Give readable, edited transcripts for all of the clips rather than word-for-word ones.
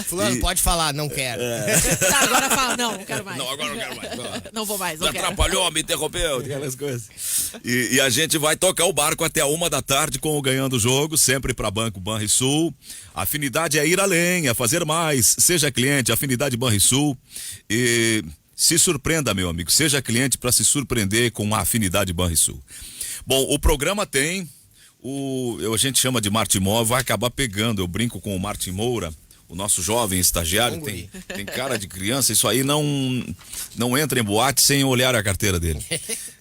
Fulano, pode falar, não quero. Tá, agora fala, não quero mais. Não, agora não quero mais. Não vou mais, Me não quero. atrapalhou, me interrompeu, aquelas coisas. E a gente vai tocar o barco até a 1 da tarde com o Ganhando o Jogo, sempre para Banco Banrisul. A afinidade é ir além, é fazer mais. Seja cliente, Afinidade Banrisul. E se surpreenda, meu amigo. Seja cliente para se surpreender com a Afinidade Banrisul. Bom, o programa tem a gente chama de Martin Moura, vai acabar pegando. Eu brinco com o Martin Moura, o nosso jovem estagiário, tem cara de criança, isso aí não entra em boate sem olhar a carteira dele.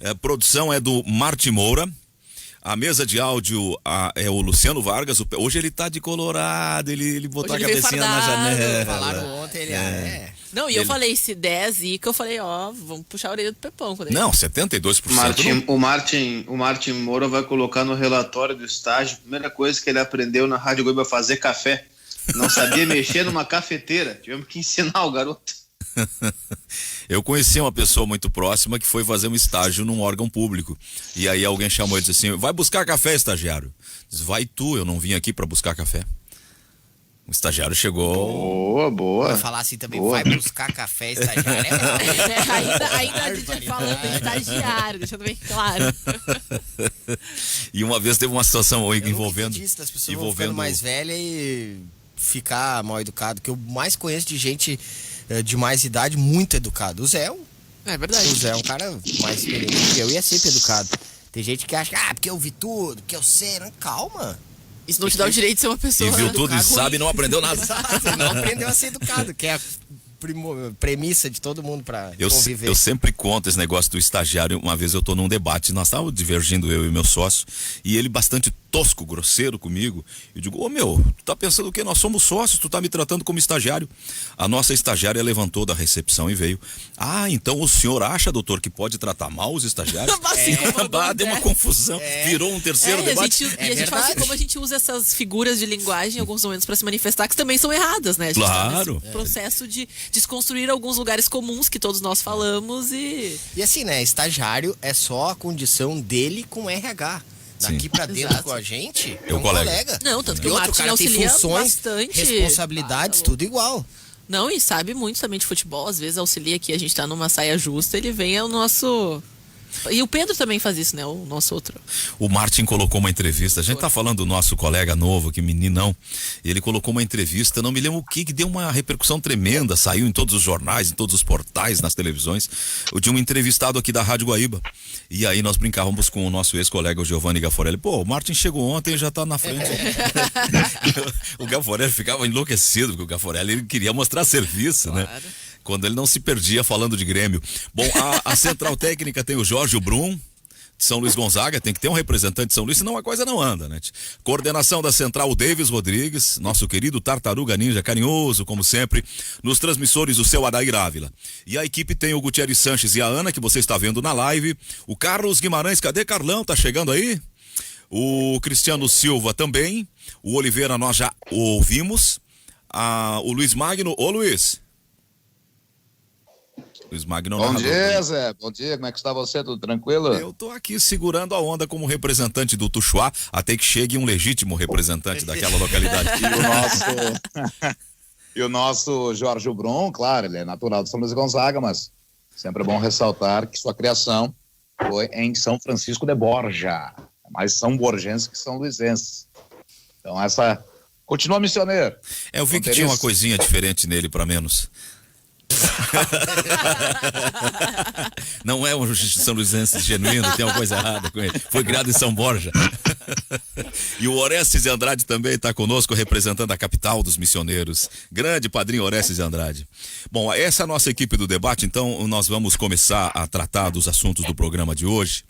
A produção é do Martin Moura, a mesa de áudio é o Luciano Vargas, hoje ele tá de colorado, ele botou Hoje a ele veio cabecinha na fardado. janela. Falaram ontem, ele Não, e eu falei, se der zica, eu falei, vamos puxar a orelha do Pepão. Quando ele... Não, 72%. O Martin Moura vai colocar no relatório do estágio, a primeira coisa que ele aprendeu na Rádio Goiaba, fazer café. Não sabia mexer numa cafeteira, tivemos que ensinar o garoto. Eu conheci uma pessoa muito próxima que foi fazer um estágio num órgão público. E aí alguém chamou e disse assim: vai buscar café, estagiário. Diz, vai tu, eu não vim aqui pra buscar café. O estagiário chegou. Boa. vai falar assim também, vai buscar café, estagiário. ainda a gente falando de estagiário, deixando bem claro. E uma vez teve uma situação envolvendo. Das pessoas vão ficando mais velha e ficar mal educado, que eu mais conheço de gente de mais idade muito educado. O Zé É verdade. O Zé é um cara mais experiente que eu e é sempre educado. Tem gente que acha, porque eu vi tudo, que eu sei. Não, calma. Isso não te dá o direito de ser uma pessoa E viu tudo e sabe e não aprendeu nada. Exato, não aprendeu a ser educado, que é a premissa de todo mundo pra conviver. Eu sempre conto esse negócio do estagiário. Uma vez eu tô num debate, nós estávamos divergindo, eu e meu sócio, e ele bastante tosco, grosseiro comigo. Eu digo, tu tá pensando o quê? Nós somos sócios, tu tá me tratando como estagiário. A nossa estagiária levantou da recepção e veio. Então o senhor acha, doutor, que pode tratar mal os estagiários? Deu uma confusão, virou um terceiro debate. E a gente fala assim, como a gente usa essas figuras de linguagem em alguns momentos pra se manifestar, que também são erradas, né? A gente claro. Tá nesse processo de desconstruir alguns lugares comuns que todos nós falamos e assim, né? Estagiário é só a condição dele com RH. Daqui pra dentro com a gente, é um colega. Não, tanto que e o outro Martin cara tem auxilia funções, bastante. responsabilidades, tudo igual. Não, e sabe muito também de futebol, às vezes auxilia aqui, a gente tá numa saia justa, ele vem ao nosso... E o Pedro também faz isso, né? O nosso outro. O Martin colocou uma entrevista. A gente tá falando do nosso colega novo, que meninão. Ele colocou uma entrevista, não me lembro o que deu uma repercussão tremenda. Saiu em todos os jornais, em todos os portais, nas televisões. De um entrevistado aqui da Rádio Guaíba. E aí nós brincávamos com o nosso ex-colega, o Giovanni Gaforelli. O Martin chegou ontem e já tá na frente. O Gaforelli ficava enlouquecido, porque o Gaforelli ele queria mostrar serviço, claro, né? Quando ele não se perdia falando de Grêmio. Bom, a central técnica tem o Jorge Brum, de São Luís Gonzaga, tem que ter um representante de São Luís, senão a coisa não anda, né? Coordenação da central, o Davis Rodrigues, nosso querido Tartaruga Ninja, carinhoso, como sempre. Nos transmissores, o seu Adair Ávila. E a equipe tem o Gutierrez Sanches e a Ana, que você está vendo na live. O Carlos Guimarães, cadê Carlão? Tá chegando aí? O Cristiano Silva também. O Oliveira, nós já ouvimos. O Luiz Magno. Ô, Luiz. Luiz Magno. Bom dia, Zé. Bom dia. Como é que está você? Tudo tranquilo? Eu tô aqui segurando a onda como representante do Tuxuá, até que chegue um legítimo representante daquela localidade. E o nosso Jorge Brum, claro, ele é natural de São Luís Gonzaga, mas sempre é bom ressaltar que sua criação foi em São Francisco de Borja. Mais são borgenses que são luizenses. Então continua missioneiro. Eu vi que tinha uma coisinha diferente nele, para menos. Não é um São Luizense genuíno, tem uma coisa errada com ele. Foi criado em São Borja. E o Orestes de Andrade também está conosco, representando a capital dos missioneiros. Grande padrinho Orestes de Andrade. Bom, essa é a nossa equipe do debate, então nós vamos começar a tratar dos assuntos do programa de hoje.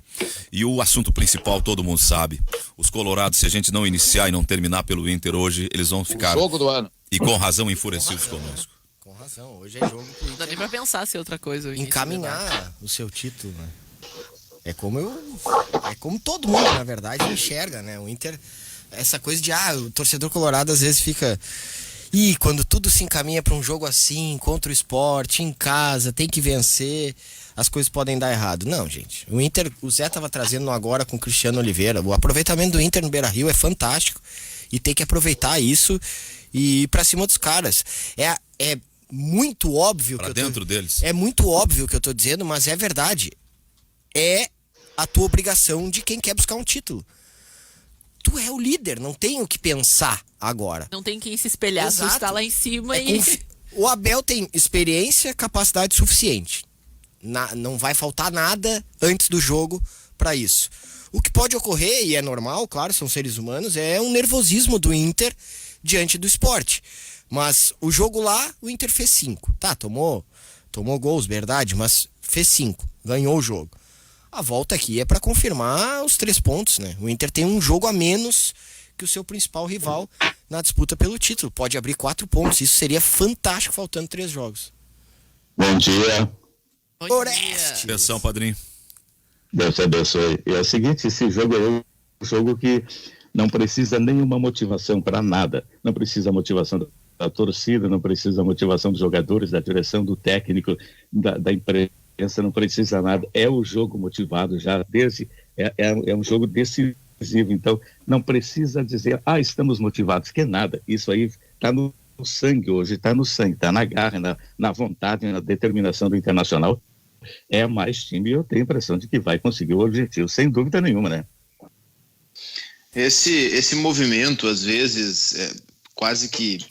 E o assunto principal todo mundo sabe. Os colorados, se a gente não iniciar e não terminar pelo Inter hoje, eles vão ficar... O jogo do ano. E com razão enfurecidos conosco. Com razão, hoje é jogo pro Não dá nem pra pensar se é outra coisa. encaminhar o seu título, né? É como todo mundo, na verdade, enxerga, né? O Inter, essa coisa de, o torcedor colorado às vezes fica... quando tudo se encaminha pra um jogo assim, contra o Sport, em casa, tem que vencer, as coisas podem dar errado. Não, gente. O Inter, o Zé tava trazendo agora com o Cristiano Oliveira, o aproveitamento do Inter no Beira-Rio é fantástico. e tem que aproveitar isso e ir pra cima dos caras. É muito óbvio Pra dentro deles. É muito óbvio o que eu tô dizendo, mas é verdade. É a tua obrigação de quem quer buscar um título. Tu é o líder, não tem o que pensar agora. Não tem quem se espelhar, tu Exato. está lá em cima O Abel tem experiência, capacidade suficiente. Não vai faltar nada antes do jogo para isso. O que pode ocorrer, e é normal, claro, são seres humanos, é um nervosismo do Inter diante do Sport. Mas o jogo lá, o Inter fez 5. Tá, tomou gols, verdade, mas fez 5. Ganhou o jogo. A volta aqui é para confirmar os 3 pontos, né? O Inter tem um jogo a menos que o seu principal rival na disputa pelo título. Pode abrir 4 pontos. Isso seria fantástico, faltando 3 jogos. Bom dia. Orestes. Atenção, padrinho. Deus te abençoe. É o seguinte, esse jogo é um jogo que não precisa nenhuma motivação para nada. Não precisa motivação da torcida, não precisa motivação dos jogadores, da direção, do técnico, da imprensa, não precisa nada. É o jogo motivado já desde... É um jogo decisivo, então não precisa dizer, estamos motivados, que nada. Isso aí está no sangue hoje, está no sangue, está na garra, na vontade, na determinação do Internacional. É mais time e eu tenho a impressão de que vai conseguir o objetivo, sem dúvida nenhuma, né? Esse movimento, às vezes, quase que,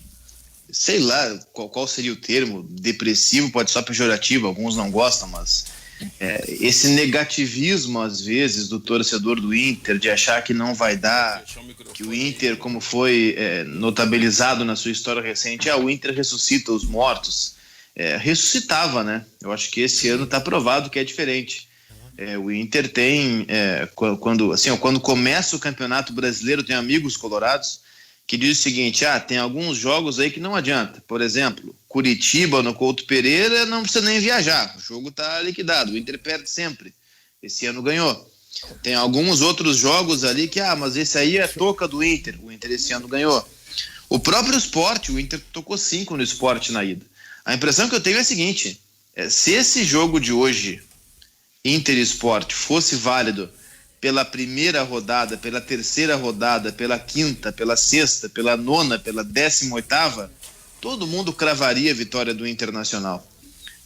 sei lá qual seria o termo, depressivo, pode ser pejorativo, alguns não gostam, mas esse negativismo, às vezes, do torcedor do Inter, de achar que não vai dar, que o Inter, como foi notabilizado na sua história recente, o Inter ressuscita os mortos, ressuscitava, né? Eu acho que esse ano está provado que é diferente. O Inter tem, quando começa o Campeonato Brasileiro, tem amigos colorados que dizem o seguinte, tem alguns jogos aí que não adianta. Por exemplo, Curitiba no Couto Pereira não precisa nem viajar, o jogo está liquidado, o Inter perde sempre. Esse ano ganhou. Tem alguns outros jogos ali que, mas esse aí é toca do Inter, o Inter esse ano ganhou. O próprio Sport, o Inter tocou 5 no Sport na ida. A impressão que eu tenho é a seguinte, se esse jogo de hoje, Inter e Sport, fosse válido pela primeira rodada, pela terceira rodada, pela quinta, pela sexta, pela nona, pela 18ª, todo mundo cravaria a vitória do Internacional.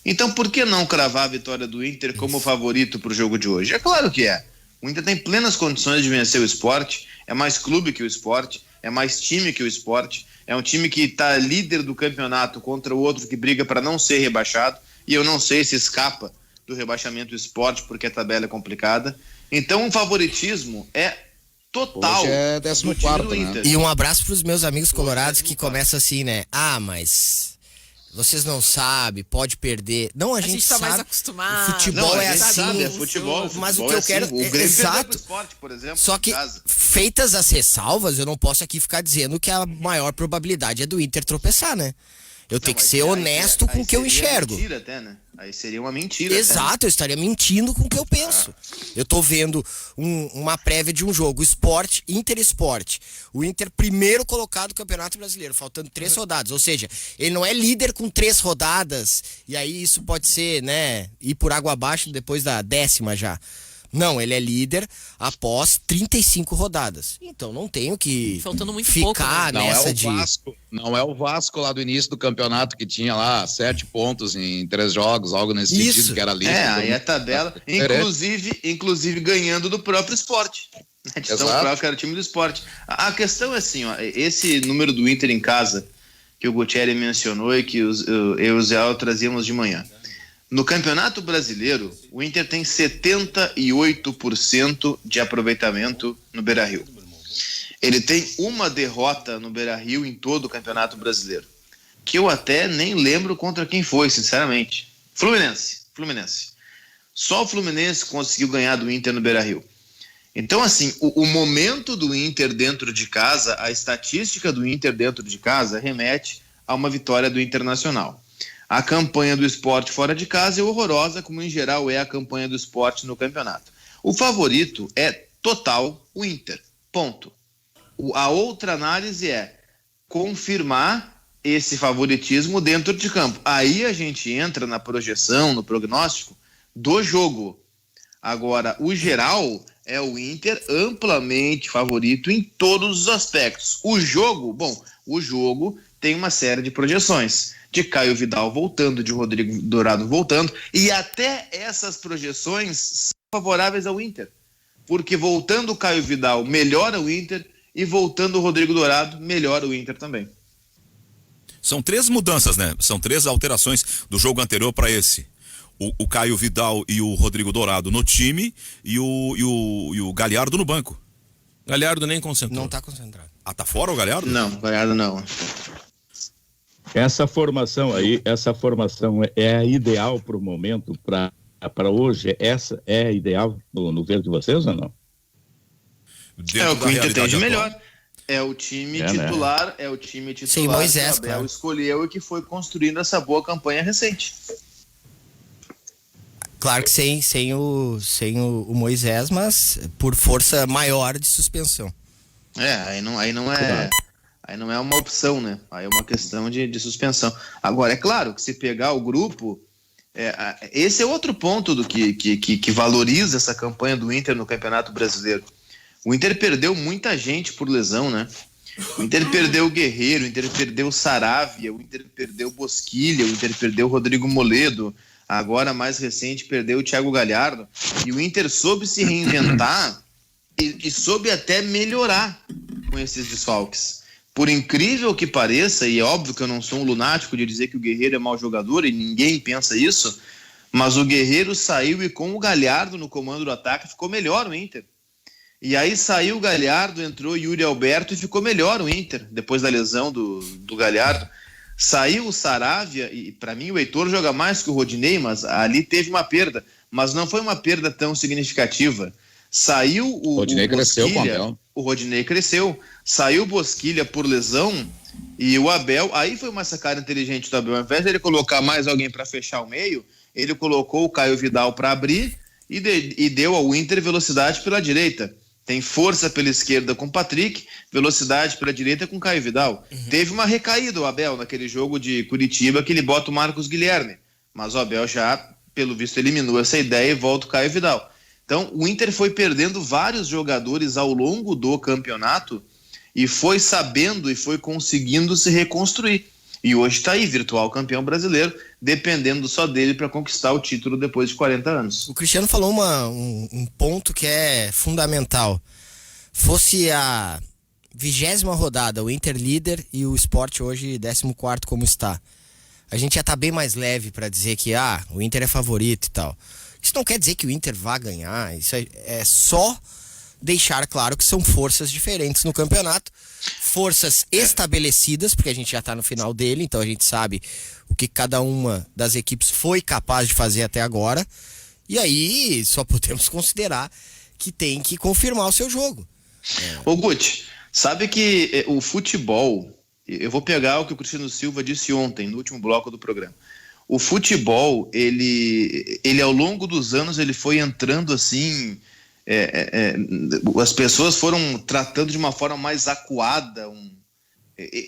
Então por que não cravar a vitória do Inter como favorito para o jogo de hoje? É claro que é. O Inter tem plenas condições de vencer o Sport, é mais clube que o Sport, é mais time que o Sport, é um time que está líder do campeonato contra o outro que briga para não ser rebaixado, e eu não sei se escapa do rebaixamento do Sport porque a tabela é complicada. Então o favoritismo é total. Hoje é 14º, do Inter. Né? E um abraço pros meus amigos colorados que começam assim, né? Mas vocês não sabem, pode perder. Não, a gente tá sabe. mais acostumado. O futebol é assim. Sabe, futebol, mas o que eu quero assim. O Grêmio exato. perdeu pro Sport, por exemplo, só que feitas as ressalvas, eu não posso aqui ficar dizendo que a maior probabilidade é do Inter tropeçar, né? Eu tenho que ser honesto com o que eu enxergo. Mentira até, né? Aí seria uma mentira. Exato, eu estaria mentindo com o que eu penso. Eu tô vendo uma prévia de um jogo, Inter Sport. O Inter primeiro colocado no Campeonato Brasileiro, faltando 3 rodadas. Ou seja, ele não é líder com 3 rodadas, e aí isso pode ser, né, ir por água abaixo depois da 10ª já. Não, ele é líder após 35 rodadas. Então não tenho que faltando muito ficar pouco, né? nessa Não é o Vasco lá do início do campeonato que tinha lá 7 pontos em 3 jogos, algo nesse sentido, que era líder. Aí a tabela, inclusive ganhando do próprio Sport. De tão fraco que era o time do Sport. A questão é assim, esse número do Inter em casa, que o Gutierrez mencionou e que eu e o Zé trazíamos de manhã. No Campeonato Brasileiro, o Inter tem 78% de aproveitamento no Beira-Rio. Ele tem uma derrota no Beira-Rio em todo o Campeonato Brasileiro, que eu até nem lembro contra quem foi, sinceramente. Fluminense. Só o Fluminense conseguiu ganhar do Inter no Beira-Rio. Então, assim, o momento do Inter dentro de casa, a estatística do Inter dentro de casa remete a uma vitória do Internacional. A campanha do Sport fora de casa é horrorosa, como em geral é a campanha do Sport no campeonato. O favorito é total o Inter, ponto. A outra análise é confirmar esse favoritismo dentro de campo. Aí a gente entra na projeção, no prognóstico do jogo. Agora, o geral é o Inter amplamente favorito em todos os aspectos. O jogo tem uma série de projeções. De Caio Vidal voltando, de Rodrigo Dourado voltando, e até essas projeções são favoráveis ao Inter. Porque voltando o Caio Vidal melhora o Inter, e voltando o Rodrigo Dourado melhora o Inter também. São 3 mudanças, né? São 3 alterações do jogo anterior para esse. O Caio Vidal e o Rodrigo Dourado no time e o Galhardo no banco. Galhardo nem concentrou. Não tá concentrado. Ah, tá fora o Galhardo? Não, Galhardo não. Essa formação é a ideal para o momento, para hoje? Essa é a ideal no ver de vocês ou não? É o que o Inter tem de melhor. É o time titular, né? É o time titular. Sim, Moisés, que o Abel escolheu e que foi construindo essa boa campanha recente. Claro que sem o Moisés, mas por força maior de suspensão. Aí não é uma opção, né? Aí é uma questão de suspensão. Agora, é claro que se pegar o grupo, esse é outro ponto do que valoriza essa campanha do Inter no Campeonato Brasileiro. O Inter perdeu muita gente por lesão, né? O Inter perdeu o Guerreiro, o Inter perdeu o Saravia, o Inter perdeu o Bosquilha, o Inter perdeu o Rodrigo Moledo, agora mais recente perdeu o Thiago Galhardo, e o Inter soube se reinventar e soube até melhorar com esses desfalques. Por incrível que pareça, e é óbvio que eu não sou um lunático de dizer que o Guerreiro é mau jogador, e ninguém pensa isso, mas o Guerreiro saiu e com o Galhardo no comando do ataque ficou melhor o Inter. E aí saiu o Galhardo, entrou Yuri Alberto e ficou melhor o Inter, depois da lesão do Galhardo. Saiu o Saravia, e para mim o Heitor joga mais que o Rodinei, mas ali teve uma perda, mas não foi uma perda tão significativa. Saiu o Rodinei cresceu, Bosquilha, o Rodinei cresceu, saiu o Bosquilha por lesão, e o Abel, aí foi uma sacada inteligente do Abel, ao invés de ele colocar mais alguém para fechar o meio, ele colocou o Caio Vidal para abrir e deu ao Inter velocidade pela direita. Tem força pela esquerda com o Patrick, velocidade pela direita com o Caio Vidal. Teve uma recaída o Abel naquele jogo de Curitiba que ele bota o Marcos Guilherme, mas o Abel já, pelo visto, eliminou essa ideia e volta o Caio Vidal. Então o Inter foi perdendo vários jogadores ao longo do campeonato e foi sabendo e foi conseguindo se reconstruir. E hoje está aí, virtual campeão brasileiro, dependendo só dele para conquistar o título depois de 40 anos. O Cristiano falou um ponto que é fundamental. Fosse a 20ª rodada, o Inter líder e o Sport hoje 14º como está. A gente já está bem mais leve para dizer que o Inter é favorito e tal. Isso não quer dizer que o Inter vá ganhar, isso é só deixar claro que são forças diferentes no campeonato, forças estabelecidas, porque a gente já está no final dele, então a gente sabe o que cada uma das equipes foi capaz de fazer até agora, e aí só podemos considerar que tem que confirmar o seu jogo. Ô Guti, sabe que o futebol, eu vou pegar o que o Cristiano Silva disse ontem, no último bloco do programa. O futebol, ele ao longo dos anos, ele foi entrando assim, as pessoas foram tratando de uma forma mais acuada,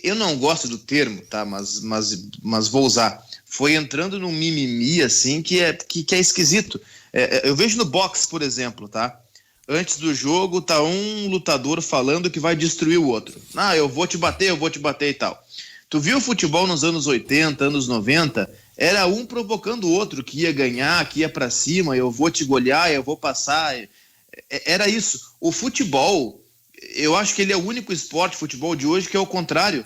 eu não gosto do termo, tá? Mas vou usar. Foi entrando num mimimi assim que é esquisito. Eu vejo no boxe, por exemplo, tá? Antes do jogo tá um lutador falando que vai destruir o outro. Eu vou te bater e tal. Tu viu o futebol nos anos 80, anos 90? Era um provocando o outro, que ia ganhar, que ia pra cima, eu vou te golear, eu vou passar. Era isso. O futebol, eu acho que ele é o único esporte, futebol de hoje, que é o contrário.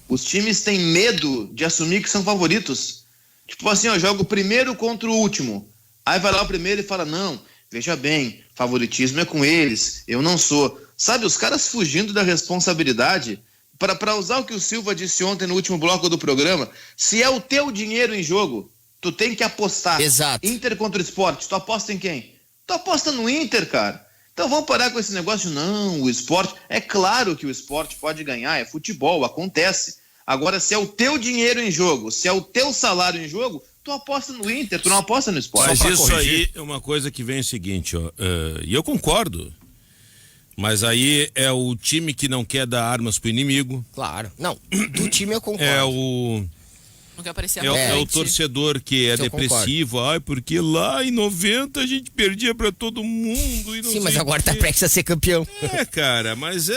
Os times têm medo de assumir que são favoritos. Tipo assim, eu jogo o primeiro contra o último. Aí vai lá o primeiro e fala, não, veja bem, favoritismo é com eles, eu não sou. Sabe, os caras fugindo da responsabilidade. Para usar o que o Silva disse ontem no último bloco do programa, se é o teu dinheiro em jogo, tu tem que apostar. Exato. Inter contra o Sport, tu aposta em quem? Tu aposta no Inter, cara. Então vamos parar com esse negócio, não, o Sport, é claro que o Sport pode ganhar, é futebol, acontece. Agora, se é o teu dinheiro em jogo, se é o teu salário em jogo, tu aposta no Inter, tu não aposta no Sport. Mas isso aí é uma coisa que vem o seguinte, e eu concordo. Mas aí é o time que não quer dar armas pro inimigo. Claro. Não, do time eu concordo. Não quer aparecer É o torcedor que é Isso eu depressivo, porque lá em 90 a gente perdia pra todo mundo. E não Sim, mas sei agora o quê. tá prestes a ser campeão. Cara, mas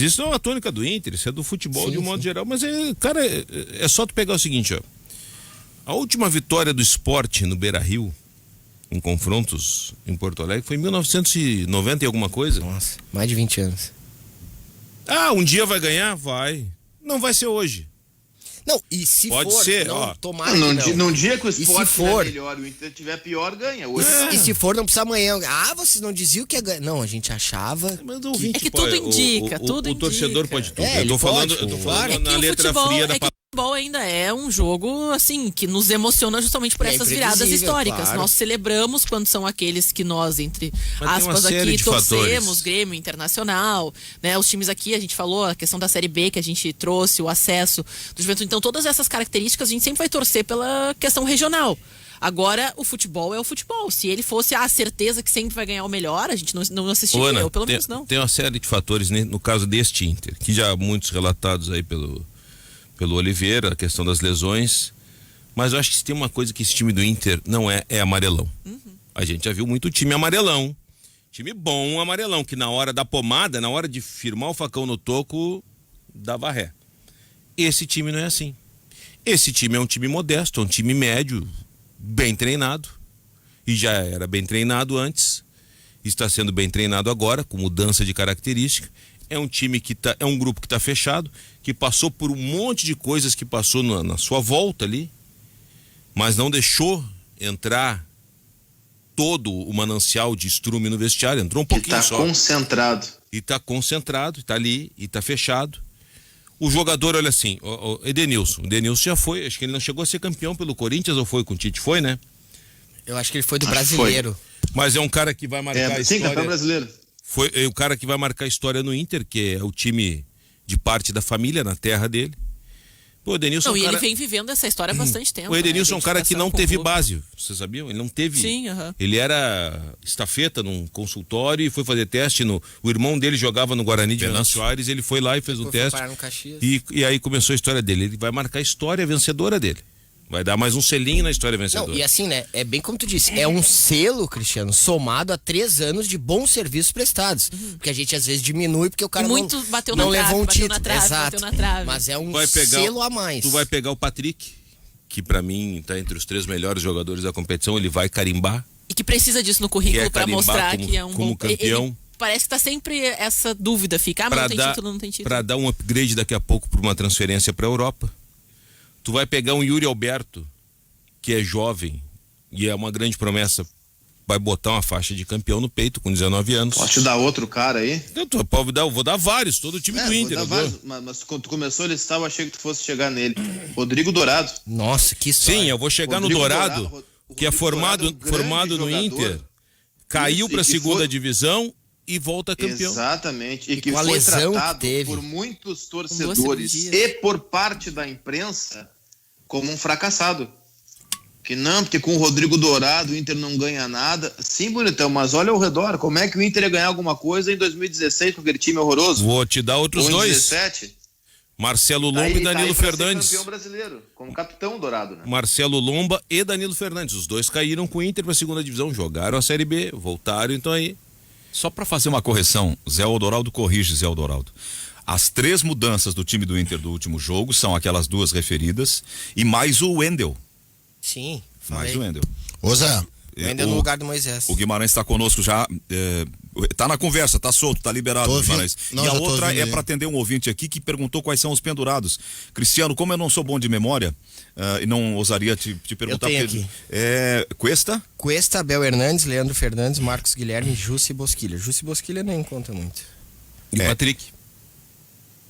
isso não é uma tônica do Inter, isso é do futebol Sim, de um modo sim. geral. Mas é só tu pegar o seguinte, ó. A última vitória do Sport no Beira-Rio, em confrontos em Porto Alegre, foi em 1990 e alguma coisa. Nossa, mais de 20 anos. Um dia vai ganhar? Vai. Não vai ser hoje. Não, e se Pode for, ser, não, ó. tomara que não. Num dia que o se Sport for- tiver melhor, o Inter tiver pior, ganha. Hoje E se for, não precisa amanhã. Vocês não diziam que ia ganhar. Não, a gente achava. Mas o ouvinte É que pode- tudo indica, tudo o torcedor indica. pode tudo. É, eu tô ele falando, pode, eu tô claro. falando É na que o letra futebol, fria da é que o futebol ainda é um jogo, assim, que nos emociona justamente por É essas viradas imprevisível, históricas. claro. Nós celebramos quando são aqueles que nós, entre Mas tem uma aspas, série aqui de torcemos, fatores. Grêmio, Internacional, né? Os times aqui, a gente falou, a questão da Série B que a gente trouxe, o acesso do Juventude. Então, todas essas características a gente sempre vai torcer pela questão regional. Agora, o futebol é o futebol. Se ele fosse a certeza que sempre vai ganhar o melhor, a gente não assistiria, Ana, eu pelo menos não. Tem uma série de fatores no caso deste Inter, que já muitos relatados aí pelo Oliveira, a questão das lesões, mas eu acho que se tem uma coisa que esse time do Inter não é amarelão. A gente já viu muito time amarelão, time bom amarelão, que na hora da pomada, na hora de firmar o facão no toco, dava ré. Esse time não é assim. Esse time é um time modesto, é um time médio, bem treinado, e já era bem treinado antes, está sendo bem treinado agora, com mudança de característica. É um time é um grupo que está fechado, que passou por um monte de coisas que passou na sua volta ali, mas não deixou entrar todo o manancial de estrume no vestiário, entrou um pouquinho tá só. concentrado. E está concentrado, está ali, e está fechado. O jogador, olha assim, o Edenilson já foi, acho que ele não chegou a ser campeão pelo Corinthians, ou foi com o Tite? Foi, né? Eu acho que ele foi do Acho que brasileiro. Mas é um cara que vai marcar a Sim, campeão história. brasileiro. Foi o cara que vai marcar a história no Inter, que é o time de parte da família, na terra dele. Pô, o Edenilson Não, é um e cara... ele vem vivendo essa história há bastante tempo. O Edenilson é um cara que não teve base. base, vocês sabiam? Ele não teve. Sim, aham. Ele era estafeta num consultório e foi fazer teste o irmão dele jogava no Guarani de Venâncio Aires, ele foi lá e fez o Depois foi teste. parar no Caxias. E aí começou a história dele. Ele vai marcar a história vencedora dele. Vai dar mais um selinho na história vencedora. Não, e assim, né? É bem como tu disse, é um selo, Cristiano, somado a 3 anos de bons serviços prestados. Porque a gente às vezes diminui porque o cara E muito bateu não na trave, levou um bateu título. na trave, Exato. bateu na trave. Mas é um Vai pegar selo a mais. Tu vai pegar o Patrick, que pra mim tá entre os 3 melhores jogadores da competição, ele vai carimbar. E que precisa disso no currículo Quer pra carimbar mostrar como- que é um como bom... campeão. Ele parece que tá sempre essa dúvida, fica, mas não tem título, não tem título. Pra dar um upgrade daqui a pouco pra uma transferência pra Europa. Tu vai pegar um Yuri Alberto, que é jovem e é uma grande promessa, vai botar uma faixa de campeão no peito com 19 anos. Posso te dar outro cara aí? Eu vou dar vários, todo o time do Inter. Vou dar vários, mas quando tu começou a listar, eu achei que tu fosse chegar nele. Rodrigo Dourado. Nossa, que história. Sim, eu vou chegar Rodrigo no Dourado, Dourado, que é Rodrigo formado, Dourado é um grande formado no jogador. Inter, caiu Isso, para a e que segunda foi- divisão e volta campeão. Exatamente. E que com a foi lesão que tratado teve. por muitos duas torcedores cirurgias. e por parte da imprensa como um fracassado. Que não, porque com o Rodrigo Dourado o Inter não ganha nada. Sim, bonitão, mas olha ao redor. Como é que o Inter ia ganhar alguma coisa em 2016 com aquele time horroroso? Vou te dar outros Ou em dois, 17? Marcelo Tá Lomba aí- e tá aí Danilo pra ser Fernandes. campeão brasileiro, como capitão Dourado, né? Marcelo Lomba e Danilo Fernandes, os dois caíram com o Inter para a segunda divisão, jogaram a Série B, voltaram, então aí. Só para fazer uma correção, Zé Odoraldo corrige, Zé Odoraldo. As 3 mudanças do time do Inter do último jogo são aquelas 2 referidas e mais o Wendel. Sim, Mais falei. o Wendel. Ô Zé, Ainda no lugar do Moisés. O Guimarães está conosco já. Tá na conversa, tá solto, tá liberado, Tô ouvindo. Guimarães. Não, e a já tô outra ouvindo é aí. para atender um ouvinte aqui que perguntou quais são os pendurados. Cristiano, como eu não sou bom de memória, e não ousaria te perguntar. tenho porque- aqui. Cuesta? Cuesta, Abel Hernandes, Leandro Fernandes, Marcos Guilherme, Jussi Bosquilha. Jussi Bosquilha nem conta muito. E Patrick.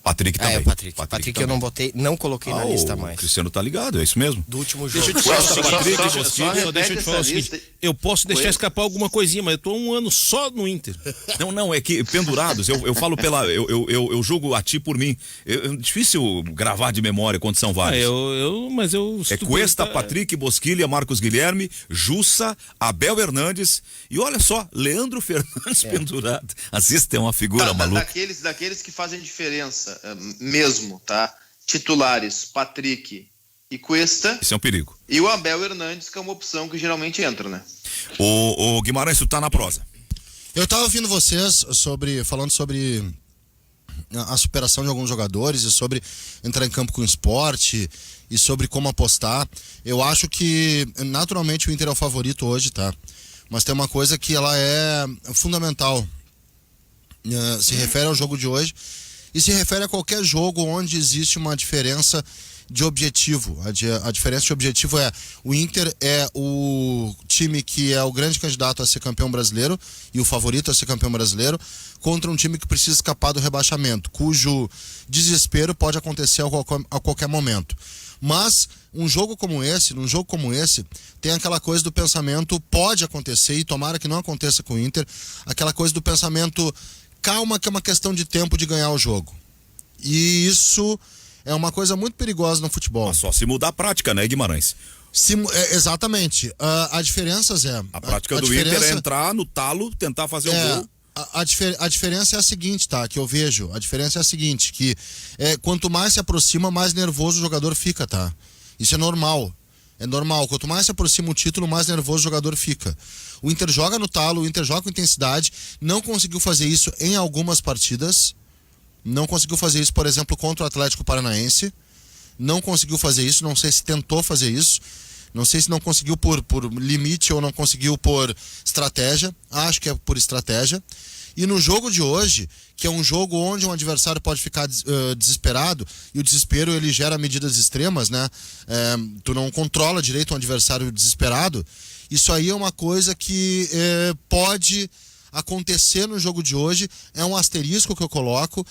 Patrick também. É, o Patrick. Patrick eu também. não botei, não coloquei na lista O mais. Cristiano tá ligado, é isso mesmo? Do último jogo. Deixa eu te falar o Só- seguinte, só- Patrick, só- Bosquilha, só só deixa eu te falar o repete seguinte, essa lista. eu posso deixar escapar alguma coisinha, mas eu tô um ano só no Inter. Não, é que pendurados, eu falo pela. Eu julgo a ti por mim. É difícil gravar de memória quando são vários. Mas eu... É Cuesta, Patrick, Bosquilha, Marcos Guilherme, Jussa, Abel Hernandes e olha só, Leandro Fernandes pendurado. Assista, é uma figura maluca. Daqueles que fazem diferença mesmo, tá? Titulares, Patrick, e Cuesta. Isso é um perigo. E o Abel Hernandes, que é uma opção que geralmente entra, né? O Guimarães, tu tá na prosa. Eu tava ouvindo vocês falando sobre a superação de alguns jogadores e sobre entrar em campo com o esporte e sobre como apostar. Eu acho que naturalmente o Inter é o favorito hoje, tá? Mas tem uma coisa que ela é fundamental. Se refere ao jogo de hoje e se refere a qualquer jogo onde existe uma diferença de objetivo. A diferença de objetivo é: o Inter é o time que é o grande candidato a ser campeão brasileiro e o favorito a ser campeão brasileiro, contra um time que precisa escapar do rebaixamento, cujo desespero pode acontecer a qualquer momento. Mas num jogo como esse, tem aquela coisa do pensamento, pode acontecer, e tomara que não aconteça com o Inter, aquela coisa do pensamento, calma, que é uma questão de tempo de ganhar o jogo. E isso é uma coisa muito perigosa no futebol. Mas só se mudar a prática, né, Guimarães? Exatamente. A diferença é... A prática do Inter é entrar no talo, tentar fazer um gol. A diferença é a seguinte, tá? Que eu vejo. A diferença é a seguinte, que quanto mais se aproxima, mais nervoso o jogador fica, tá? Isso é normal. É normal. Quanto mais se aproxima o título, mais nervoso o jogador fica. O Inter joga no talo, o Inter joga com intensidade. Não conseguiu fazer isso em algumas partidas. Não conseguiu fazer isso, por exemplo, contra o Atlético Paranaense. Não conseguiu fazer isso, não sei se tentou fazer isso. Não sei se não conseguiu por limite ou não conseguiu por estratégia. Acho que é por estratégia. E no jogo de hoje, que é um jogo onde um adversário pode ficar desesperado, e o desespero ele gera medidas extremas, né? Tu não controla direito um adversário desesperado. Isso aí é uma coisa que pode acontecer no jogo de hoje. É um asterisco que eu coloco.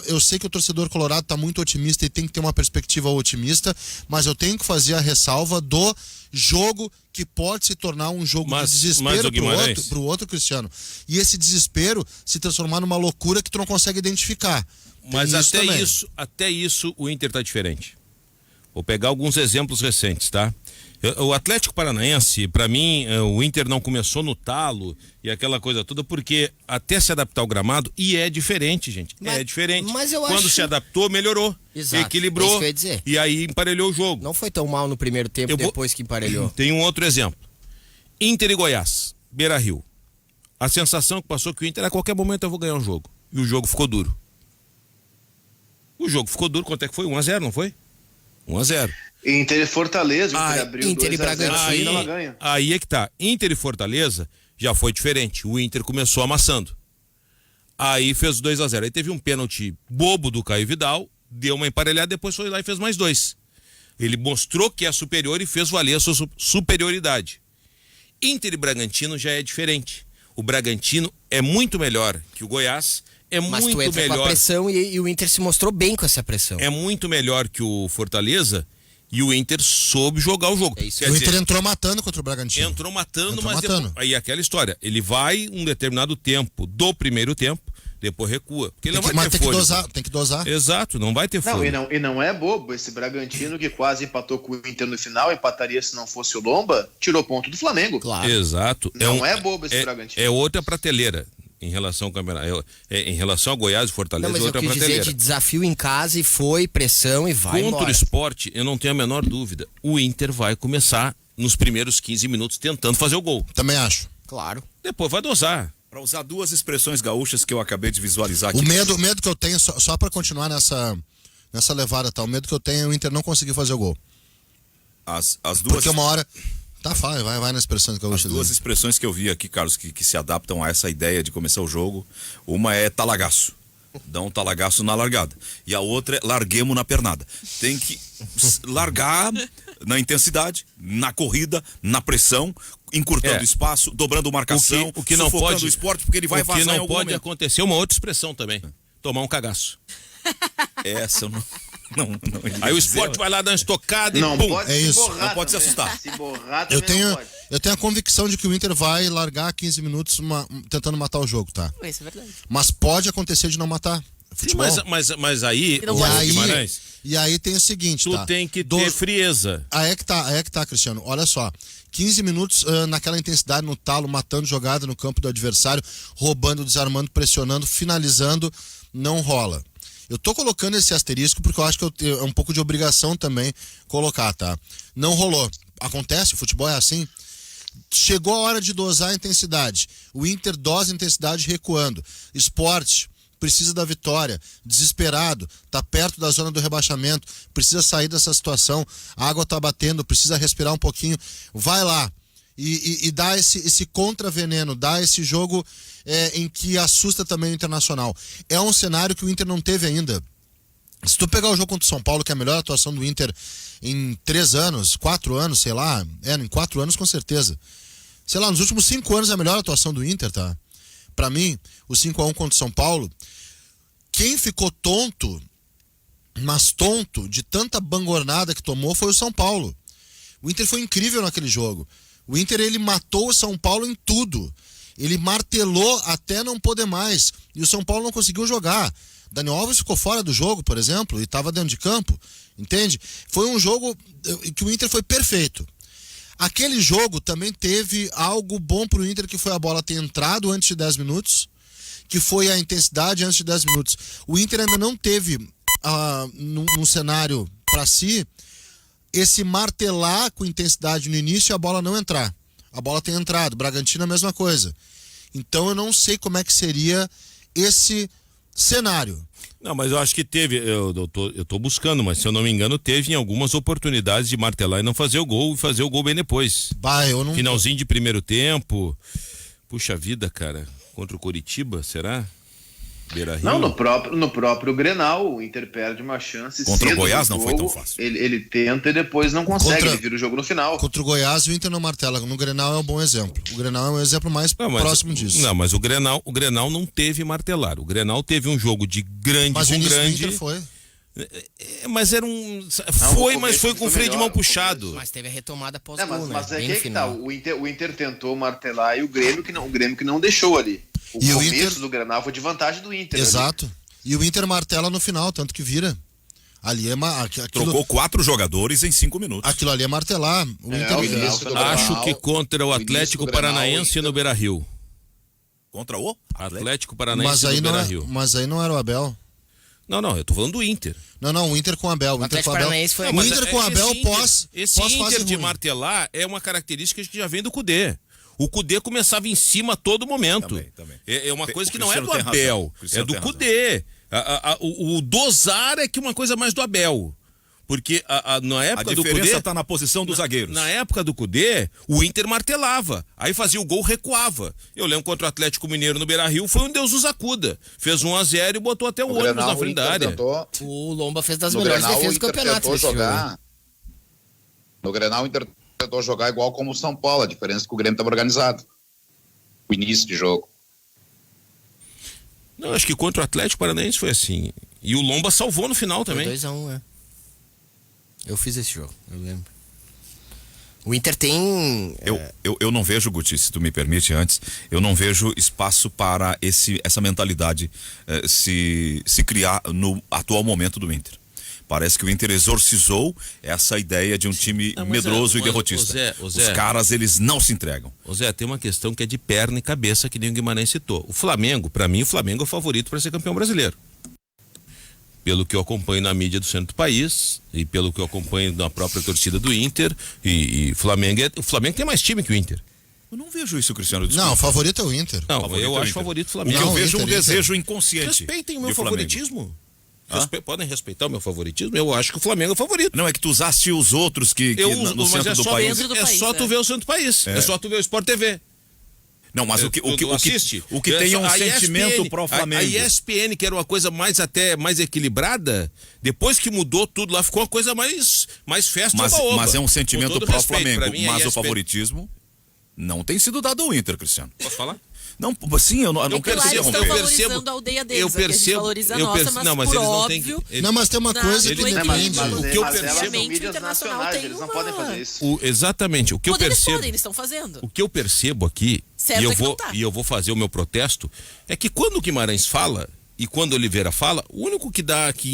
Eu sei que o torcedor colorado está muito otimista e tem que ter uma perspectiva otimista, mas eu tenho que fazer a ressalva do jogo que pode se tornar um jogo de desespero pro outro, Cristiano. E esse desespero se transformar numa loucura que tu não consegue identificar. Mas até isso o Inter tá diferente. Vou pegar alguns exemplos recentes, tá? O Atlético Paranaense, para mim, o Inter não começou no talo e aquela coisa toda, porque até se adaptar ao gramado, e é diferente, gente. É diferente. Mas eu Quando acho... se adaptou, melhorou. Exato, equilibrou. é isso que eu ia dizer. E aí emparelhou o jogo. Não foi tão mal no primeiro tempo, depois que emparelhou. Tem um outro exemplo. Inter e Goiás, Beira-Rio. A sensação que passou que o Inter, a qualquer momento eu vou ganhar um jogo. E o jogo ficou duro. Quanto é que foi? 1-0, não foi? 1-0. Inter e Fortaleza, o Inter abriu Inter e Bragantino. Aí é que tá. Inter e Fortaleza já foi diferente. O Inter começou amassando. Aí fez 2-0. Aí teve um pênalti bobo do Caio Vidal, deu uma emparelhada, depois foi lá e fez mais 2. Ele mostrou que é superior e fez valer a sua superioridade. Inter e Bragantino já é diferente. O Bragantino é muito melhor que o Goiás. Mas muito tu entra melhor. Com a pressão e o Inter se mostrou bem com essa pressão. É muito melhor que o Fortaleza. E o Inter soube jogar o jogo. O Inter entrou matando contra o Bragantino. Entrou matando. Depois, aí aquela história. Ele vai um determinado tempo do primeiro tempo, depois recua. Porque ele não vai ter fôlego. Tem que dosar. Exato, não vai ter fôlego. E não é bobo. Esse Bragantino que quase empatou com o Inter no final, empataria se não fosse o Lomba, tirou ponto do Flamengo. Claro. Exato. Não é bobo esse Bragantino. É outra prateleira. Em relação ao campeonato, em relação a Goiás e Fortaleza, mas outra eu quis prateleira. dizer de desafio em casa e foi pressão e vai Contra embora. o Sport, eu não tenho a menor dúvida. O Inter vai começar nos primeiros 15 minutos tentando fazer o gol. Também acho. Claro. Depois vai dosar. Para usar duas expressões gaúchas que eu acabei de visualizar aqui. O medo que eu tenho, só para continuar nessa levada, tá? O medo que eu tenho é o Inter não conseguir fazer o gol. As duas... Porque uma hora... Tá, vai nas expressões que eu As duas expressões que eu vi aqui, Carlos, que se adaptam a essa ideia de começar o jogo. Uma é talagaço. Dá um talagaço na largada. E a outra é larguemos na pernada. Tem que largar na intensidade, na corrida, na pressão, encurtando espaço, dobrando marcação, o que não pode, o esporte, porque ele vai vazar em algum pode momento. acontecer uma outra expressão também. Tomar um cagaço. Essa eu não aí o Sport vai lá dar uma estocada e não pum. pode é isso. Não pode se assustar. Se borrar eu também tenho a convicção de que o Inter vai largar 15 minutos tentando matar o jogo, tá? Isso é verdade. Mas pode acontecer de não matar. Futebol. Sim, mas aí, Guimarães, e aí tem o seguinte, tu tem que ter frieza. Aí é que tá, Cristiano. Olha só. 15 minutos naquela intensidade no talo, matando jogada no campo do adversário, roubando, desarmando, pressionando, finalizando, não rola. Eu tô colocando esse asterisco porque eu acho que é um pouco de obrigação também colocar, tá? Não rolou. Acontece, o futebol é assim. Chegou a hora de dosar a intensidade. O Inter dosa a intensidade recuando. Sport precisa da vitória, desesperado, tá perto da zona do rebaixamento, precisa sair dessa situação, a água tá batendo, precisa respirar um pouquinho. Vai lá e dá esse contraveneno, dá esse jogo em que assusta também o Internacional. É um cenário que o Inter não teve ainda. Se tu pegar o jogo contra o São Paulo, que é a melhor atuação do Inter em 3 anos, 4 anos, sei lá, em 4 anos com certeza. Sei lá, nos últimos 5 anos é a melhor atuação do Inter, tá? Pra mim, o 5-1 contra o São Paulo, quem ficou tonto, mas tonto, de tanta bangornada que tomou foi o São Paulo. O Inter foi incrível naquele jogo. O Inter, ele matou o São Paulo em tudo. Ele martelou até não poder mais. E o São Paulo não conseguiu jogar. Daniel Alves ficou fora do jogo, por exemplo, e estava dentro de campo, entende? Foi um jogo que o Inter foi perfeito. Aquele jogo também teve algo bom pro Inter, que foi a bola ter entrado antes de 10 minutos, que foi a intensidade antes de 10 minutos. O Inter ainda não teve, num cenário para si, esse martelar com intensidade no início e a bola não entrar. A bola tem entrado, Bragantino a mesma coisa. Então eu não sei como é que seria esse cenário. Não, mas eu acho que teve, eu tô buscando, mas se eu não me engano, teve em algumas oportunidades de martelar e não fazer o gol, e fazer o gol bem depois. Eu não... Finalzinho de primeiro tempo. Puxa vida, cara. Contra o Coritiba, será? Beira-Rio? Não, no próprio Grenal, o Inter perde uma chance. Contra o Goiás no não jogo, foi tão fácil. Ele tenta e depois não consegue, ele vira o jogo no final. Contra o Goiás, o Inter não martela. No Grenal é um bom exemplo. O Grenal é um exemplo mais próximo disso. Não, mas o Grenal não teve martelar. O Grenal teve um jogo de grande mas com o início grande. do Inter foi. Mas era um... mas foi com o freio de mão puxado. Mas teve a retomada pós-gol, né? Mas é que tá, o Inter tentou martelar e o Grêmio que não deixou ali. O começo do Grenal foi de vantagem do Inter. Exato. Ali. E o Inter martela no final, tanto que vira. Ali é trocou 4 jogadores em 5 minutos. Aquilo ali é martelar. O Inter acho que contra o Atlético Paranaense no Beira-Rio. Contra o Atlético Paranaense no Beira-Rio. Mas aí não era o Abel. Não, eu tô falando do Inter. Não, o Inter com o Abel. O Inter com o Abel. O Inter com o Abel Esse Inter de martelar é uma característica que já vem do Cudê. O Cudê começava em cima a todo momento. Também. É uma coisa que não é do Abel, é do Cudê. O dosar é que uma coisa mais do Abel. Porque na época do Cudê... A diferença tá na posição dos zagueiros. Na época do Cudê, o Inter martelava. Aí fazia o gol, recuava. Eu lembro contra o Atlético Mineiro no Beira-Rio, foi um Deus nos acuda. Fez 1-0 e botou até o ônibus na frente da área. O Lomba fez das melhores defesas do campeonato. No Grenal, o Inter tentou jogar igual como o São Paulo. A diferença é que o Grêmio estava organizado. O início de jogo. Não, acho que contra o Atlético Paranaense foi assim. E o Lomba salvou no final também. 2-1, Eu fiz esse jogo, eu lembro. O Inter tem... Eu não vejo, Guti, se tu me permite antes, eu não vejo espaço para essa mentalidade se criar no atual momento do Inter. Parece que o Inter exorcizou essa ideia de um time medroso e derrotista. Os caras, eles não se entregam. Zé, tem uma questão que é de perna e cabeça, que nem o Guimarães citou. O Flamengo, pra mim, o Flamengo é o favorito para ser campeão brasileiro. Pelo que eu acompanho na mídia do centro do país e pelo que eu acompanho na própria torcida do Inter, e o Flamengo tem mais time que o Inter. Eu não vejo isso, Cristiano. Não, o favorito é o Inter. Não, eu acho favorito o Flamengo. Eu vejo um desejo inconsciente. Respeitem o meu favoritismo. Podem respeitar o meu favoritismo? Eu acho que o Flamengo é o favorito. Não, é que tu usaste os outros que no centro do país. É só tu ver o centro do país. É só tu ver o Sport TV. Não, mas o que tem um sentimento pró-Flamengo. A ESPN, que era uma coisa mais equilibrada, depois que mudou tudo lá, ficou uma coisa mais festa. Mas é um sentimento pró-Flamengo. Mas o favoritismo não tem sido dado ao Inter, Cristiano. Posso falar? Não, sim, eu não percebo. Eu percebo a aldeia deles, eu percebo, valoriza a nossa, mas não, mas eles não têm. Não, mas tem uma coisa que o que eu percebo, mídias nacionais, eles não podem fazer isso. Exatamente, o que eu percebo. Eles estão fazendo. O que eu percebo aqui, e eu vou fazer o meu protesto, é que quando o Guimarães fala, E quando o Oliveira fala, o único que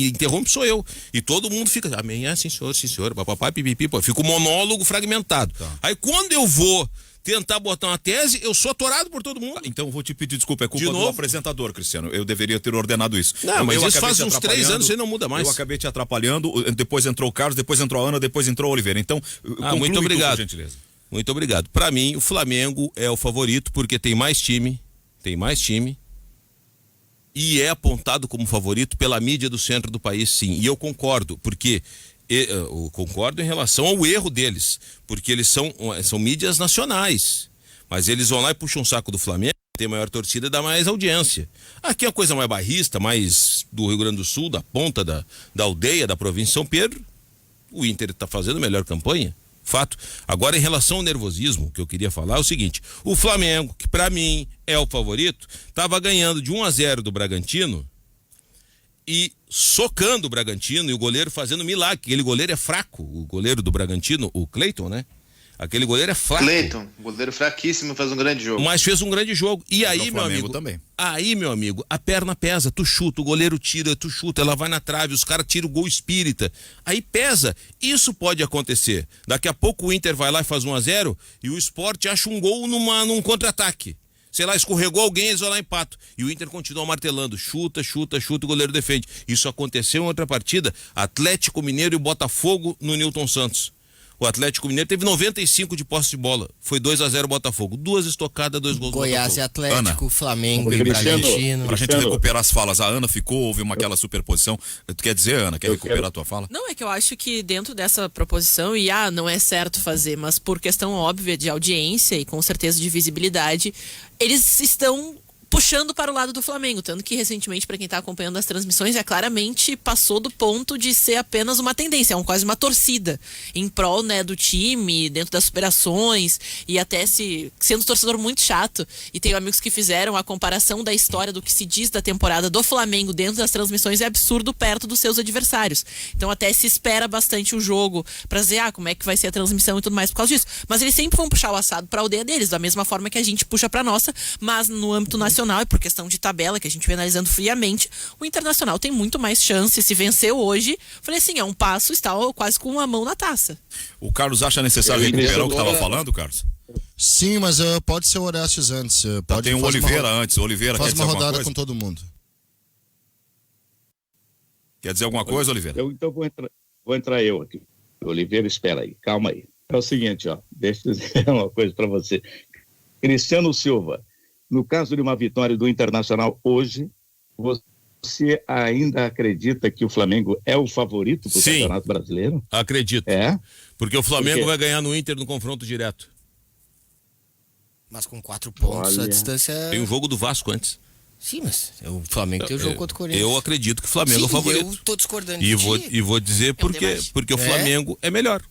interrompe sou eu. E todo mundo fica, amanhã, sim senhor, papapá, pipipi, pô. Fica o monólogo fragmentado. Tá. Aí quando eu vou tentar botar uma tese, eu sou atorado por todo mundo. Então eu vou te pedir desculpa, é culpa De do novo? apresentador, Cristiano. Eu deveria ter ordenado isso. Não, mas eu isso acabei faz te uns 3 atrapalhando, anos e não muda mais. Eu acabei te atrapalhando, depois entrou o Carlos, depois entrou a Ana, depois entrou o Oliveira. Então, conclui muito tu, obrigado. por gentileza. Muito obrigado. Pra mim, o Flamengo é o favorito porque tem mais time e é apontado como favorito pela mídia do centro do país, sim. E eu concordo, porque eu concordo em relação ao erro deles, porque eles são mídias nacionais, mas eles vão lá e puxam um saco do Flamengo, tem maior torcida e dá mais audiência. Aqui é uma coisa mais bairrista, mais do Rio Grande do Sul, da ponta da aldeia, da província de São Pedro. O Inter está fazendo a melhor campanha, fato. Agora, em relação ao nervosismo, que eu queria falar é o seguinte: o Flamengo, que pra mim é o favorito, estava ganhando de 1-0 do Bragantino e socando o Bragantino, e o goleiro fazendo milagre. Aquele goleiro é fraco, o goleiro do Bragantino, o Cleiton, né? Aquele goleiro é fraco. Cleiton, goleiro fraquíssimo, faz um grande jogo. Mas fez um grande jogo. E aí, meu amigo, também. Aí, meu amigo, a perna pesa, tu chuta, o goleiro tira, tu chuta, ela vai na trave, os caras tiram o gol espírita. Aí pesa. Isso pode acontecer. Daqui a pouco o Inter vai lá e faz 1-0 e o Sport acha um gol num contra-ataque. Sei lá, escorregou alguém, eles vão lá e empatam. E o Inter continua martelando, chuta, o goleiro defende. Isso aconteceu em outra partida, Atlético Mineiro e Botafogo no Newton Santos. O Atlético Mineiro teve 95 de posse de bola. Foi 2-0 Botafogo. 2 estocadas, 2 gols do Goiás e Botafogo. Atlético, Ana. Flamengo e Cristiano, Bragantino. Pra gente recuperar as falas, a Ana ficou, houve aquela superposição. Tu quer dizer, Ana, quer recuperar a tua fala? Não, é que eu acho que dentro dessa proposição, e não é certo fazer, mas por questão óbvia de audiência e com certeza de visibilidade, eles estão puxando para o lado do Flamengo, tanto que recentemente, para quem está acompanhando as transmissões, claramente passou do ponto de ser apenas uma tendência, quase uma torcida em prol, né, do time, dentro das superações, e até sendo um torcedor muito chato, e tenho amigos que fizeram a comparação da história do que se diz da temporada do Flamengo dentro das transmissões é absurdo perto dos seus adversários. Então até se espera bastante o jogo para dizer, como é que vai ser a transmissão e tudo mais por causa disso. Mas eles sempre vão puxar o assado para a aldeia deles, da mesma forma que a gente puxa para nossa, mas no âmbito nacional e por questão de tabela, que a gente vem analisando friamente, o Internacional tem muito mais chance. Se venceu hoje, falei assim, é um passo, está quase com uma mão na taça. O Carlos acha necessário recuperar o que estava falando, Carlos? Sim, mas pode ser o Orestes antes. Pode, Tem o Oliveira antes. O Oliveira faz quer dizer uma alguma rodada coisa? com todo mundo. Quer dizer alguma coisa, Oliveira? Então vou entrar eu aqui. Oliveira, espera aí, calma aí. É o seguinte, deixa eu dizer uma coisa para você. Cristiano Silva, no caso de uma vitória do Internacional hoje, você ainda acredita que o Flamengo é o favorito para o Sim. Campeonato Brasileiro? Acredito. É? Porque o Flamengo Por quê? vai ganhar no Inter no confronto direto. Mas com 4 pontos a Olha. distância... Tem um jogo do Vasco antes. Sim, mas o Flamengo tem o jogo contra o Corinthians. Eu acredito que o Flamengo é o Sim, favorito. eu tô discordando E de ti. vou dizer por quê. debate. Porque o É? Flamengo é melhor.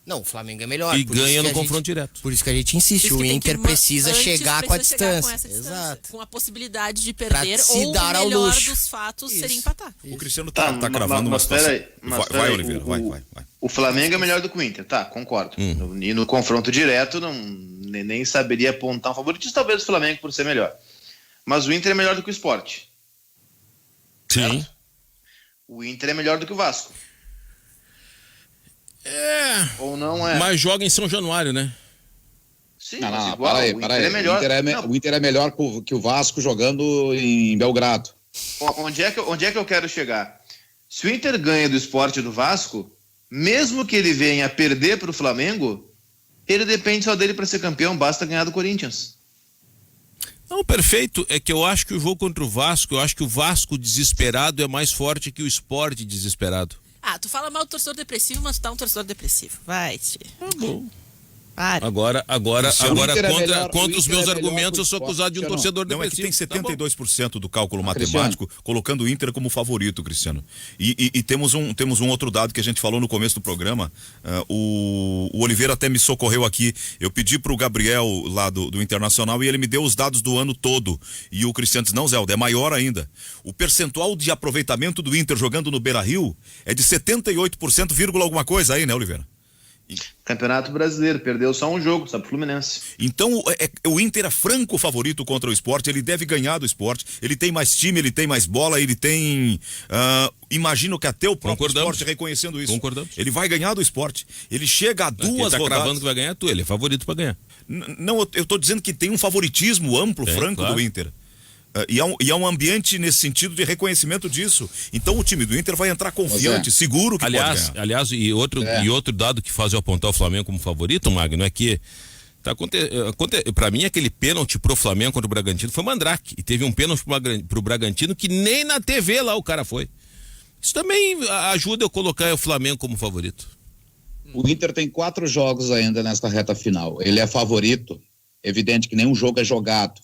Não, o Flamengo é melhor. E por isso ganha que no a confronto gente, direto. Por isso que a gente insiste, Isso o que tem Inter que precisa antes chegar com a distância. essa Exato. com a possibilidade de Pra perder se ou dar o ao melhor luxo. dos fatos Isso. seria empatar. O Cristiano tá cravando uma mas situação. peraí, Vai, Oliveira, vai. O Flamengo é melhor do que o Inter, tá, concordo. E no confronto direto, nem saberia apontar um favoritismo, talvez o Flamengo por ser melhor. Mas o Inter é melhor do que o Sport. Sim. O Inter é melhor do que o Vasco. Ou não é? Mas joga em São Januário, né? Sim, Não, mas não, igual, para aí, o para Inter aí. é melhor. O Inter é melhor que o Vasco jogando em Belgrado. Onde é que eu quero chegar? Se o Inter ganha do Sport e do Vasco, mesmo que ele venha perder para o Flamengo, ele depende só dele para ser campeão, basta ganhar do Corinthians. Não, perfeito. É que eu acho que o jogo contra o Vasco, eu acho que o Vasco desesperado é mais forte que o Sport desesperado. Tu fala mal do torcedor depressivo, mas tu tá um torcedor depressivo. Vai, tio. Tá bom. Para. Agora Inter é melhor- contra o os Inter meus é melhor argumentos, que o eu sou Sport, acusado de um Cristiano. torcedor Não, é que depressivo. tem Tá bom. 72% do cálculo Cristiano. matemático colocando o Inter como favorito, Cristiano. E temos um outro dado que a gente falou no começo do programa. O Oliveira até me socorreu aqui. Eu pedi pro Gabriel lá do Internacional e ele me deu os dados do ano todo. E o Cristiano disse, não, Zé, é maior ainda. O percentual de aproveitamento do Inter jogando no Beira-Rio é de 78%, alguma coisa aí, né, Oliveira? Campeonato Brasileiro, perdeu só um jogo, sabe, Fluminense. Então o Inter é franco favorito contra o Sport, ele deve ganhar do Sport, ele tem mais time, ele tem mais bola, ele tem... imagino que até o próprio Sport reconhecendo isso. Concordamos. Ele vai ganhar do Sport, ele chega a duas tá rodadas... cravando que vai ganhar, ele é favorito para ganhar. Não, eu tô dizendo que tem um favoritismo amplo, franco claro. do Inter. E há um ambiente nesse sentido de reconhecimento disso. Então o time do Inter vai entrar confiante, seguro que pode ganhar. Aliás, e outro dado que faz eu apontar o Flamengo como favorito, Magno, é que para mim aquele pênalti pro Flamengo contra o Bragantino foi Mandrake. E teve um pênalti pro Bragantino que nem na TV lá o cara foi. Isso também ajuda eu colocar o Flamengo como favorito. O Inter tem 4 jogos ainda nesta reta final. Ele é favorito. Evidente que nenhum jogo é jogado.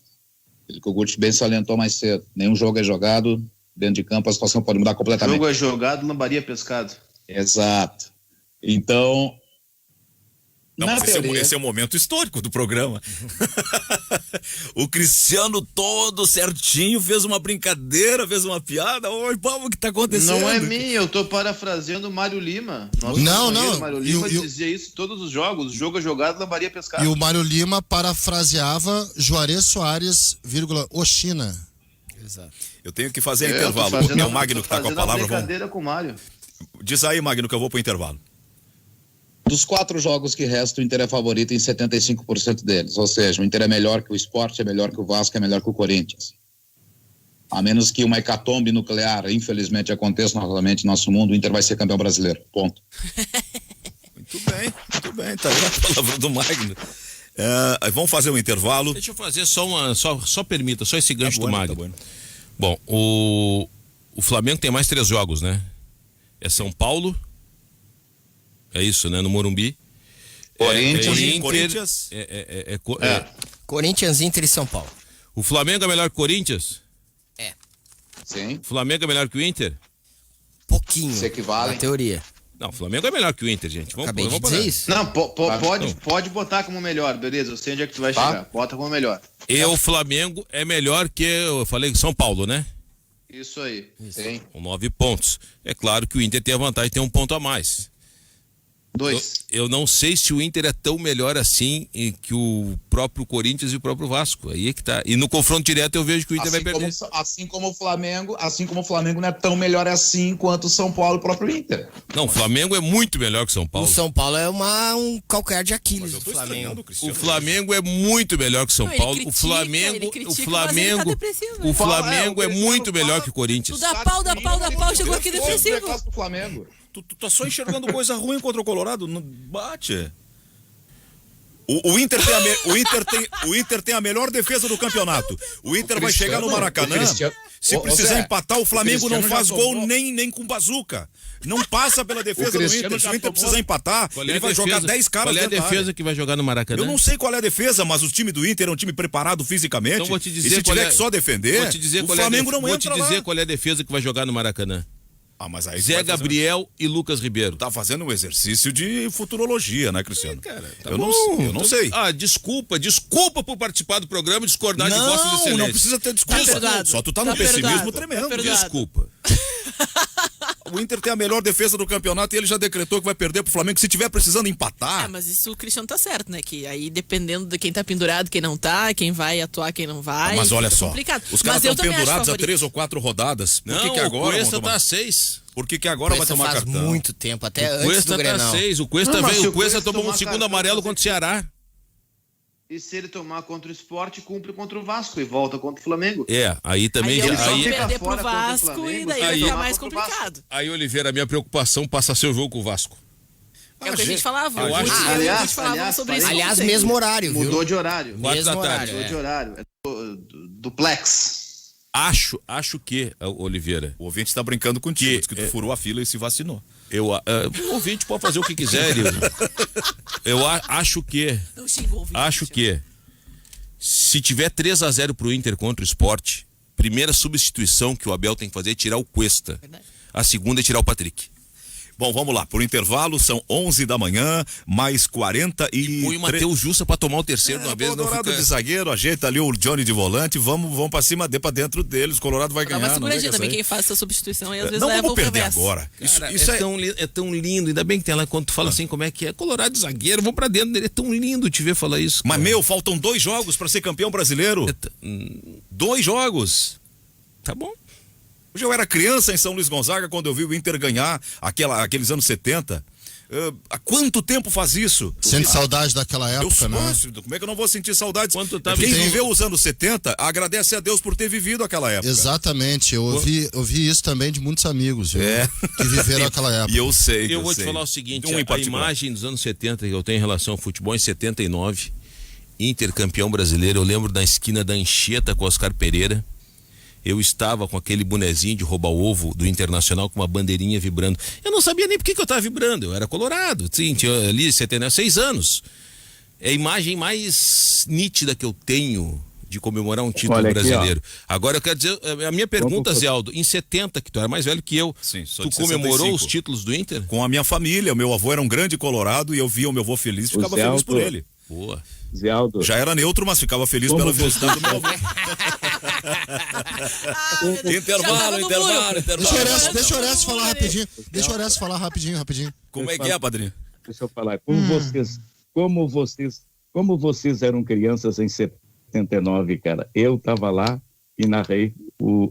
Que o Guti bem salientou mais cedo. Nenhum jogo é jogado. Dentro de campo a situação pode mudar completamente. Jogo é jogado, lambaria pescado. Exato. Então... Não, mas esse é o momento histórico do programa. O Cristiano todo certinho fez uma brincadeira, fez uma piada. Oi, Paulo, o que tá acontecendo? Não é mim, eu tô parafraseando o Mário Lima. Não. Mário Lima dizia isso todos os jogos. O jogo é jogado, lambaria pescado. E o Mário Lima parafraseava Juarez Soares, Oxina. Exato. Eu tenho que fazer intervalo. É o Magno que tá com a palavra. Brincadeira com o Mário. Diz aí, Magno, que eu vou pro intervalo. Dos 4 jogos que restam, o Inter é favorito em 75% deles. Ou seja, o Inter é melhor que o Sport, é melhor que o Vasco, é melhor que o Corinthians. A menos que uma hecatombe nuclear, infelizmente, aconteça novamente no nosso mundo, o Inter vai ser campeão brasileiro. Ponto. Muito bem. Tá aí a palavra do Magno. Vamos fazer um intervalo. Deixa eu fazer só permita, só esse gancho do Magno. Tá bom, o Flamengo tem mais 3 jogos, né? É São Paulo... É isso, né? No Morumbi. Corinthians. Corinthians, Inter e São Paulo. O Flamengo é melhor que o Corinthians? Sim. O Flamengo é melhor que o Inter? Pouquinho. Se equivale. Na teoria. Não, o Flamengo é melhor que o Inter, gente. Acabei de dizer isso. Não, pode botar como melhor, beleza? Eu sei onde é que tu vai chegar. Bota como melhor. E o Flamengo é melhor que, eu falei, São Paulo, né? Isso aí. Sim. Com 9 pontos. É claro que o Inter tem a vantagem de ter 1 ponto a mais. 2. Eu não sei se o Inter é tão melhor assim que o próprio Corinthians e o próprio Vasco. Aí é que tá. E no confronto direto eu vejo que o Inter vai perder. Assim como o Flamengo não é tão melhor assim quanto o São Paulo e o próprio Inter. Não, o Flamengo é muito melhor que o São Paulo. O São Paulo é um calcanhar de Aquiles do Flamengo. O Flamengo é muito melhor que o São Paulo. O Flamengo é muito melhor que o Corinthians. Tu dá pau, chegou aqui depressivo. Tu tá só enxergando coisa ruim contra o Colorado? Não bate. O Inter tem a melhor defesa do campeonato. O Inter vai chegar no Maracanã. Se precisar empatar, o Flamengo não faz gol nem com bazuca. Não passa pela defesa do Inter. Se o Inter precisar empatar, ele vai jogar 10 caras dentro da área. Qual é a defesa que vai jogar no Maracanã? Eu não sei qual é a defesa, mas o time do Inter é um time preparado fisicamente. Então vou te dizer, e se tiver que só defender, o Flamengo não entra lá. Vou te dizer qual é a defesa que vai jogar no Maracanã. Mas aí Zé Gabriel e Lucas Ribeiro. Tá fazendo um exercício de futurologia, né, Cristiano? Cara, eu não sei. Desculpa por participar do programa e discordar de Vossa Excelência. Não precisa ter desculpa. Só tu tá num pessimismo tremendo. Desculpa. O Inter tem a melhor defesa do campeonato e ele já decretou que vai perder pro Flamengo se tiver precisando empatar. Mas isso o Cristiano tá certo, né? Que aí dependendo de quem tá pendurado, quem não tá, quem vai atuar, quem não vai. Mas olha só, complicado. Os caras estão pendurados há 3 ou 4 rodadas. Por que agora? O Cuesta tá a 6. Por que agora vai tomar cartão? Faz muito tempo, até antes do Grenal. O Cuesta tomou um segundo amarelo contra o Ceará. E se ele tomar contra o Sport, cumpre contra o Vasco e volta contra o Flamengo. Aí também... Aí perder pro Vasco e daí vai ficar mais complicado. Aí, Oliveira, a minha preocupação passa a ser o jogo com o Vasco. É o que a gente falava. Aliás, mesmo horário, viu? Mudou de horário. 4 da tarde. Mudou de horário. É duplex. Acho que, Oliveira... O ouvinte está brincando contigo, diz que tu furou a fila e se vacinou. O ouvinte pode fazer o que quiser. Eu acho que se tiver 3-0 pro Inter contra o Sport, primeira substituição que o Abel tem que fazer é tirar o Cuesta. A segunda é tirar o Patrick. Bom, vamos lá, por intervalo, são 11 da manhã, mais 43... Põe o Matheus Jussa pra tomar o terceiro de uma vez. O Colorado de zagueiro, ajeita ali o Johnny de volante, vamos pra cima, dê pra dentro deles, o Colorado vai Dá ganhar. uma seguradinha não também, quem faz essa substituição aí às vezes não leva vamos o perder revés. agora. Cara, Isso é tão lindo, ainda bem que tem lá quando tu fala assim, como é que é, Colorado de zagueiro, vou pra dentro dele, é tão lindo te ver falar isso. Mas, cara. faltam 2 jogos pra ser campeão brasileiro. 2 jogos. Tá bom. Hoje eu era criança em São Luís Gonzaga quando eu vi o Inter ganhar aqueles anos 70. Há quanto tempo faz isso? Sente saudade daquela época, né? Como é que eu não vou sentir saudades? Tá Quem tem- viveu os anos 70, agradece a Deus por ter vivido aquela época. Exatamente, eu ouvi isso também de muitos amigos, viu? Que viveram aquela época. E eu sei. Eu vou te falar o seguinte, Um em a particular. imagem dos anos 70 que eu tenho em relação ao futebol, em 79, Inter campeão brasileiro, eu lembro da esquina da Anchieta com Oscar Pereira, eu estava com aquele bonezinho de rouba-ovo do Internacional com uma bandeirinha vibrando. Eu não sabia nem por que eu estava vibrando, eu era colorado, sim, tinha ali 6 anos. É a imagem mais nítida que eu tenho de comemorar um título Olha aqui, brasileiro. Agora eu quero dizer, a minha pergunta, Vamos- Zé Aldo, em 70, que tu era mais velho que eu, Sim, sou tu de comemorou 65. os títulos do Inter? Com a minha família, o meu avô era um grande colorado e eu via o meu avô feliz e ficava Zé feliz por Aldo. ele. Boa. Zé Aldo, Já era neutro, mas ficava feliz Como pela você- felicidade do meu avô. Intervalo. Deixa o Horácio falar rapidinho. Deixa o Horácio falar rapidinho. Como é que é, padrinho? deixa eu falar, como vocês eram crianças em 79, cara, eu tava lá e narrei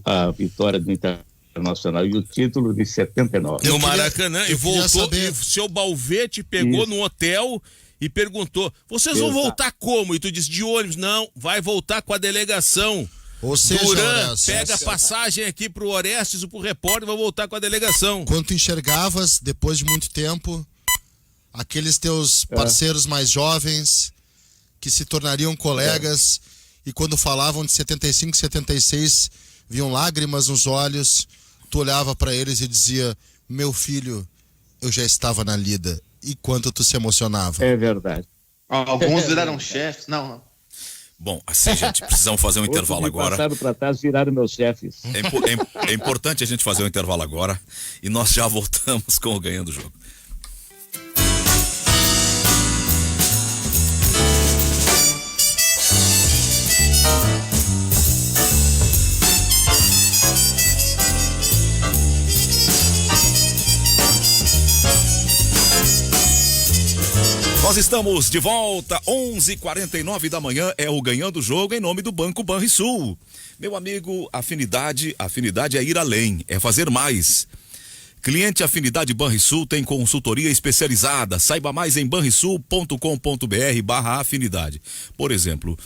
a vitória do Internacional e o título de 79. Eu No queria- Maracanã, e eu queria voltou, saber- e seu Balvete pegou Isso. no hotel e perguntou, vocês vão Exato. voltar como? E tu disse, de ônibus. Não, vai voltar com a delegação. Ou seja, Duran, Horácio, pega a passagem aqui pro Orestes ou pro repórter e vai voltar com a delegação. quando tu enxergavas, depois de muito tempo, aqueles teus parceiros mais jovens que se tornariam colegas e quando falavam de 75, 76, viam lágrimas nos olhos, tu olhava pra eles e dizia, meu filho, eu já estava na lida. E quanto tu se emocionava. É verdade. Alguns viraram chefes. Não. Bom, assim, gente, precisamos fazer um intervalo Outros me agora. passaram para trás, viraram meus chefes. É importante a gente fazer um intervalo agora e nós já voltamos com o Ganhando o Jogo. Nós estamos de volta, 11h49 da manhã, é o Ganhando o Jogo em nome do Banco Banrisul. Meu amigo, afinidade é ir além, é fazer mais. Cliente Afinidade Banrisul tem consultoria especializada. Saiba mais em banrisul.com.br/afinidade. Por exemplo,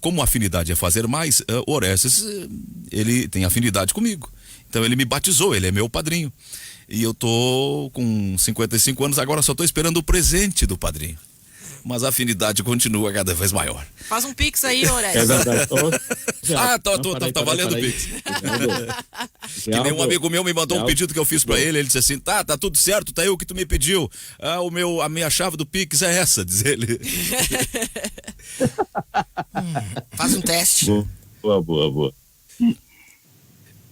como afinidade é fazer mais, o Orestes, ele tem afinidade comigo. Então ele me batizou, ele é meu padrinho. E eu tô com 55 anos, agora só tô esperando o presente do padrinho. Mas a afinidade continua cada vez maior. Faz um pix aí, É Orestes. verdade. Tá valendo o Pix. Que nem um amigo meu me mandou um pedido que eu fiz pra ele, ele disse assim, tá tudo certo, tá aí o que tu me pediu. A minha chave do Pix é essa, diz ele. Faz um teste. Boa.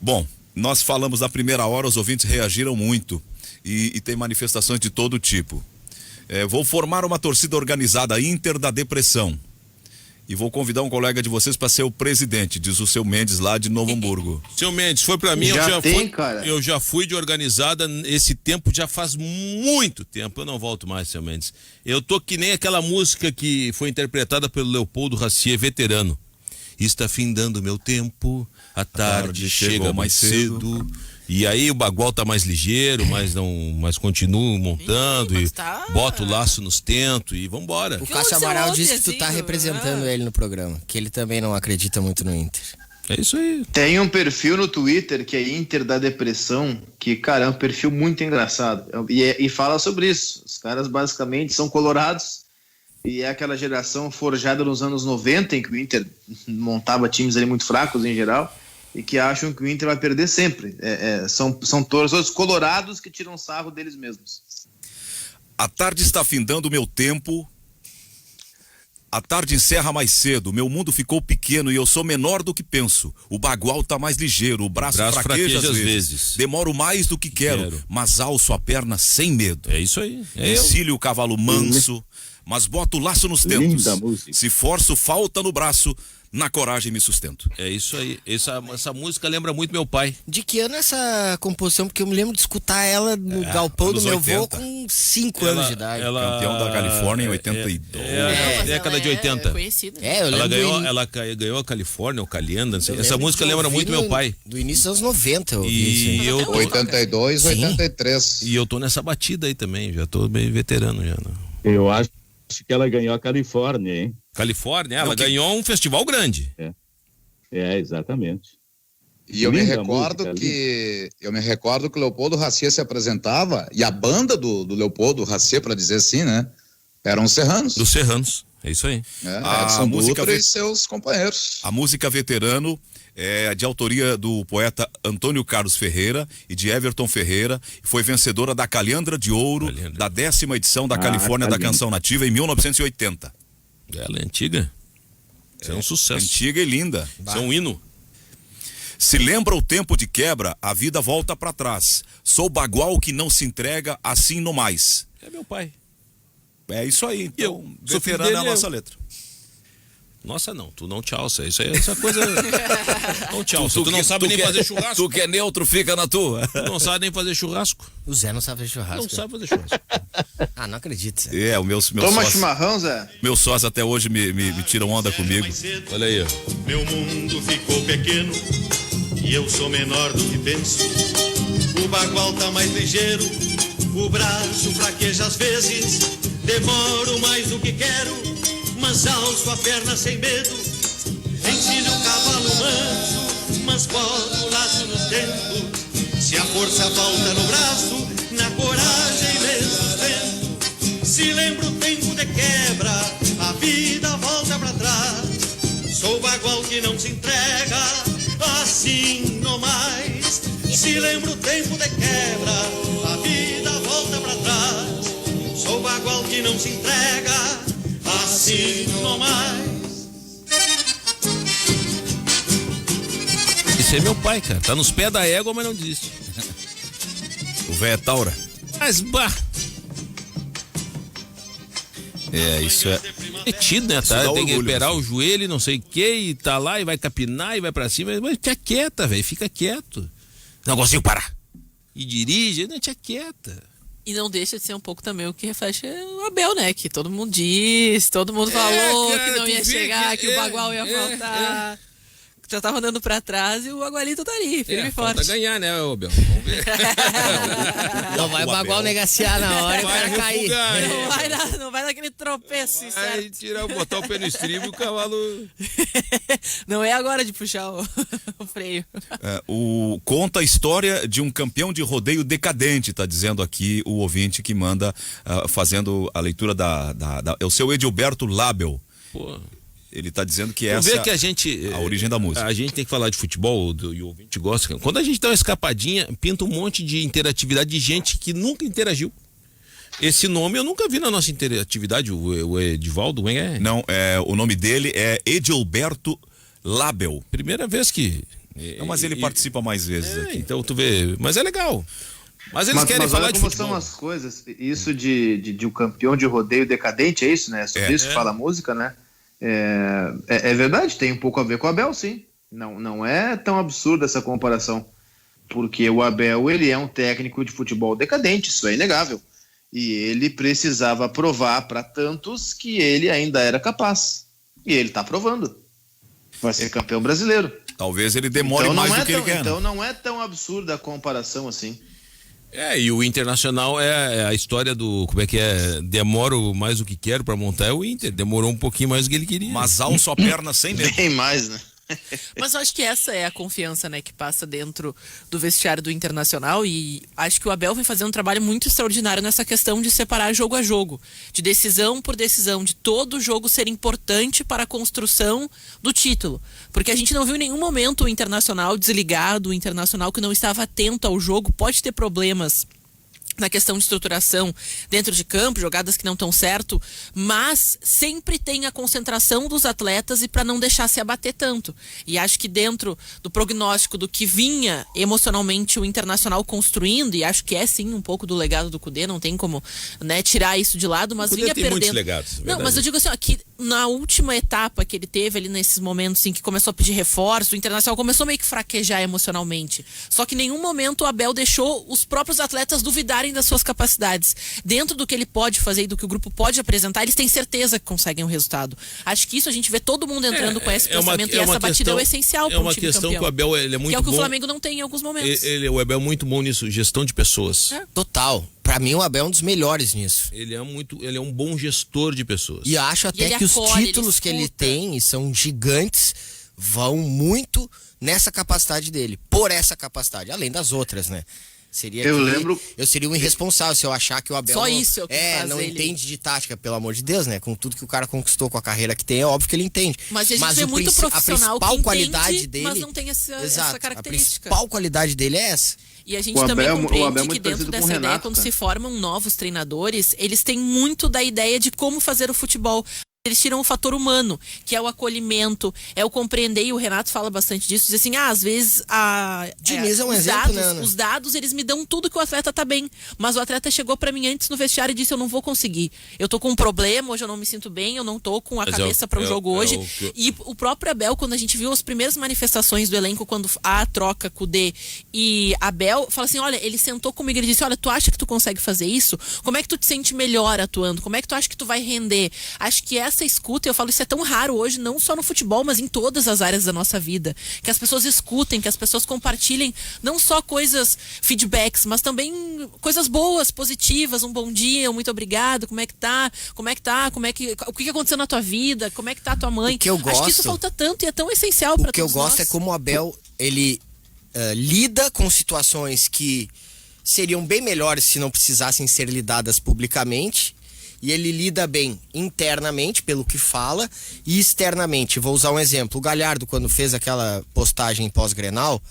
Bom, nós falamos na primeira hora, os ouvintes reagiram muito e tem manifestações de todo tipo. Vou formar uma torcida organizada Inter da Depressão e vou convidar um colega de vocês para ser o presidente, diz o seu Mendes lá de Novo Hamburgo. Seu Mendes, foi pra mim, Cara. eu já fui de organizada, esse tempo já faz muito tempo, eu não volto mais, seu Mendes. Eu tô que nem aquela música que foi interpretada pelo Leopoldo Racier, veterano. Está findando meu tempo, a tarde chega mais cedo. E aí o bagual tá mais ligeiro, mas continuo montando Ih, mas e tá. boto o laço nos tentos e vambora. O Que Cássio aconteceu Amaral ontem, disse que tu tá assim, representando ele no programa, que ele também não acredita muito no Inter. É isso aí. Tem um perfil no Twitter que é Inter da Depressão, que, cara, é um perfil muito engraçado. E fala sobre isso. Os caras basicamente são colorados e é aquela geração forjada nos anos 90, em que o Inter montava times ali muito fracos em geral e que acham que o Inter vai perder sempre. São torcedores colorados que tiram sarro deles mesmos. A tarde está findando o meu tempo, A tarde encerra mais cedo, meu mundo ficou pequeno e eu sou menor do que penso. O bagual tá mais ligeiro, o braço fraqueja às vezes. Demoro mais do que quero, mas alço a perna sem medo. É isso aí. Encilho o cavalo manso, mas boto o laço nos tentos. Linda música. Se forço, falta no braço, na coragem me sustento. É isso aí. Essa música lembra muito meu pai. De que ano é essa composição? Porque eu me lembro de escutar ela no galpão do anos meu avô 80. com 5 anos de idade. Campeão da Califórnia em 82. Década de 80. É conhecida. Eu Ela lembro ganhou a Califórnia, ou Calienda, não sei. eu Essa lembro música que eu lembra ouvi muito meu pai. Do início dos anos 90 eu ouvi isso E aí. eu tô, 82, Sim. 83. e eu tô nessa batida aí também, já tô bem veterano já. Né? Eu acho que ela ganhou a Califórnia, hein? Califórnia, ela ganhou um festival grande. É, exatamente. E eu me Linda recordo música, que o Leopoldo Racier se apresentava, e a banda do Leopoldo Racier, para dizer assim, né? Eram os Serranos. Dos Serranos, é isso aí. A Edson música Dutra e seus companheiros. A música Veterano é de autoria do poeta Antônio Carlos Ferreira e de Everton Ferreira. Foi vencedora da Calhandra de Ouro, da 10ª edição da Califórnia da Calhandra. Canção Nativa em 1980. Ela é antiga. Isso é um sucesso. Antiga e linda. Isso é um hino. Se lembra o tempo de quebra, a vida volta pra trás. Sou bagual que não se entrega, assim no mais. É meu pai. É isso aí. Então, Eu sou filho veterano é a dele, nossa letra. Nossa, não, tu não te alça. Isso aí, essa coisa. Não te alça. Tu não sabe nem fazer churrasco. Tu que é neutro, fica na tua. Tu não sabe nem fazer churrasco. O Zé não sabe fazer churrasco. Não sabe fazer churrasco. Ah, não acredito, Zé. É, o meu Toma sócio, chimarrão, Zé? meus sócios até hoje me tiram onda comigo. Olha aí, ó. Meu mundo ficou pequeno e eu sou menor do que penso. O bagual tá mais ligeiro, o braço fraqueja às vezes. Demoro mais do que quero, mas alço a perna sem medo. Encilho o cavalo manso, mas boto o laço nos tentos. Se a força falta no braço, na coragem me sustento. Se lembro o tempo de quebra, a vida volta pra trás. Sou bagual que não se entrega, assim no mais. Se lembro o tempo de quebra, a vida volta pra trás. Sou bagual que não se entrega, assim no mais. Esse é meu pai, cara. Tá nos pés da égua, mas não desiste. O véio é Taura. Mas, bah, É, isso é. metido, né? Isso Tá? dá Tem que orgulho, esperar assim. o joelho e não sei o que, e tá lá e vai capinar e vai pra cima. Mas fica quieta, velho. Fica quieto. Não consigo parar. E dirige, não, tinha quieta. E não deixa de ser um pouco também o que reflete o Abel, né? Que todo mundo disse, todo mundo falou cara, que não tu ia vê chegar, que o é, Bagual ia faltar. Já tava andando pra trás e o Agualito tá ali, firme e falta forte. ganhar, né, ô Bel? Vamos ver. Não vai o o Bagual Abel. negaciar na hora e o Vai cara cair. refugar, né? Não vai naquele tropeço, Aí certo? tirar, botar o pé no estribo e o cavalo. Não é agora de puxar o freio. Conta a história de um campeão de rodeio decadente, tá dizendo aqui o ouvinte que manda, fazendo a leitura é o seu Edilberto Label. Pô. Ele tá dizendo que Tu essa vê que a gente. a origem da música. A gente tem que falar de futebol e o ouvinte gosta. Quando a gente dá uma escapadinha, pinta um monte de interatividade de gente que nunca interagiu. Esse nome eu nunca vi na nossa interatividade, o Edivaldo, como é? Não, o nome dele é Edilberto Label. Primeira vez que. Não, mas ele participa mais vezes aqui. Então tu vê. Mas é legal. Mas eles querem mas falar olha de como futebol. são as coisas. Isso de um campeão de rodeio decadente, é isso, né? É sobre isso que fala a música, né? É verdade, tem um pouco a ver com o Abel, sim. Não é tão absurda essa comparação. Porque o Abel, ele é um técnico de futebol decadente, isso é inegável. E ele precisava provar para tantos que ele ainda era capaz. E ele está provando. Vai ser campeão brasileiro. Talvez ele demore mais do que ele quer. Então não é tão absurda a comparação assim. E o Internacional é a história do. Como é que é? Demoro mais do que quero pra montar. É o Inter. Demorou um pouquinho mais do que ele queria. Mas alça a perna sem medo. Bem mais, né? Mas eu acho que essa é a confiança, né, que passa dentro do vestiário do Internacional, e acho que o Abel vem fazendo um trabalho muito extraordinário nessa questão de separar jogo a jogo, de decisão por decisão, de todo jogo ser importante para a construção do título, porque a gente não viu em nenhum momento o Internacional desligado, o Internacional que não estava atento ao jogo. Pode ter problemas na questão de estruturação dentro de campo, jogadas que não estão certo, mas sempre tem a concentração dos atletas e para não deixar se abater tanto. E acho que dentro do prognóstico do que vinha emocionalmente o Internacional construindo, e acho que é sim um pouco do legado do Cudê, não tem como, né, tirar isso de lado, mas Cudê vinha tem perdendo. muitos legados, não, mas eu digo assim, ó, que na última etapa que ele teve ali nesses momentos em que começou a pedir reforço, o Internacional começou meio que fraquejar emocionalmente. Só que em nenhum momento o Abel deixou os próprios atletas duvidarem das suas capacidades. Dentro do que ele pode fazer e do que o grupo pode apresentar, eles têm certeza que conseguem o resultado. Acho que isso a gente vê todo mundo entrando com esse pensamento e essa batida é o essencial para um time campeão. É uma questão que o Abel ele é muito bom. Que é o que o Flamengo não tem em alguns momentos. O Abel é muito bom nisso, gestão de pessoas. Total. Pra mim o Abel é um dos melhores nisso. Ele é um bom gestor de pessoas. E acho até que os títulos que ele tem, e são gigantes, vão muito nessa capacidade dele. Por essa capacidade, além das outras, né? Eu seria um irresponsável se eu achar que o Abel não entende de tática, pelo amor de Deus, né? Com tudo que o cara conquistou, com a carreira que tem, é óbvio que ele entende. Mas a gente vê muito profissional a principal que qualidade entende, dele, mas não tem essa característica. A principal qualidade dele é essa. E a gente também compreende que dentro dessa ideia, quando se formam novos treinadores, eles têm muito da ideia de como fazer o futebol. Eles tiram o fator humano, que é o acolhimento, é o compreender, e o Renato fala bastante disso, diz assim, às vezes Diniz é um exemplo, né, Ana? Os dados, eles me dão tudo que o atleta tá bem, mas o atleta chegou pra mim antes no vestiário e disse, eu não vou conseguir, eu tô com um problema, hoje eu não me sinto bem, eu não tô com a cabeça para o jogo hoje. E o próprio Abel, quando a gente viu as primeiras manifestações do elenco, quando a troca Cudê e Abel, fala assim, olha, ele sentou comigo, ele disse, olha, tu acha que tu consegue fazer isso? Como é que tu te sente melhor atuando? Como é que tu acha que tu vai render? Acho que essa escuta, eu falo, isso é tão raro hoje, não só no futebol, mas em todas as áreas da nossa vida. Que as pessoas escutem, que as pessoas compartilhem não só coisas, feedbacks, mas também coisas boas, positivas, um bom dia, um muito obrigado, como é que tá, o que aconteceu na tua vida, como é que tá a tua mãe. Acho que isso falta tanto e é tão essencial para todos nós. O que eu gosto é como o Abel, ele lida com situações que seriam bem melhores se não precisassem ser lidadas publicamente. E ele lida bem internamente, pelo que fala, e externamente. Vou usar um exemplo. O Galhardo, quando fez aquela postagem pós-Grenal,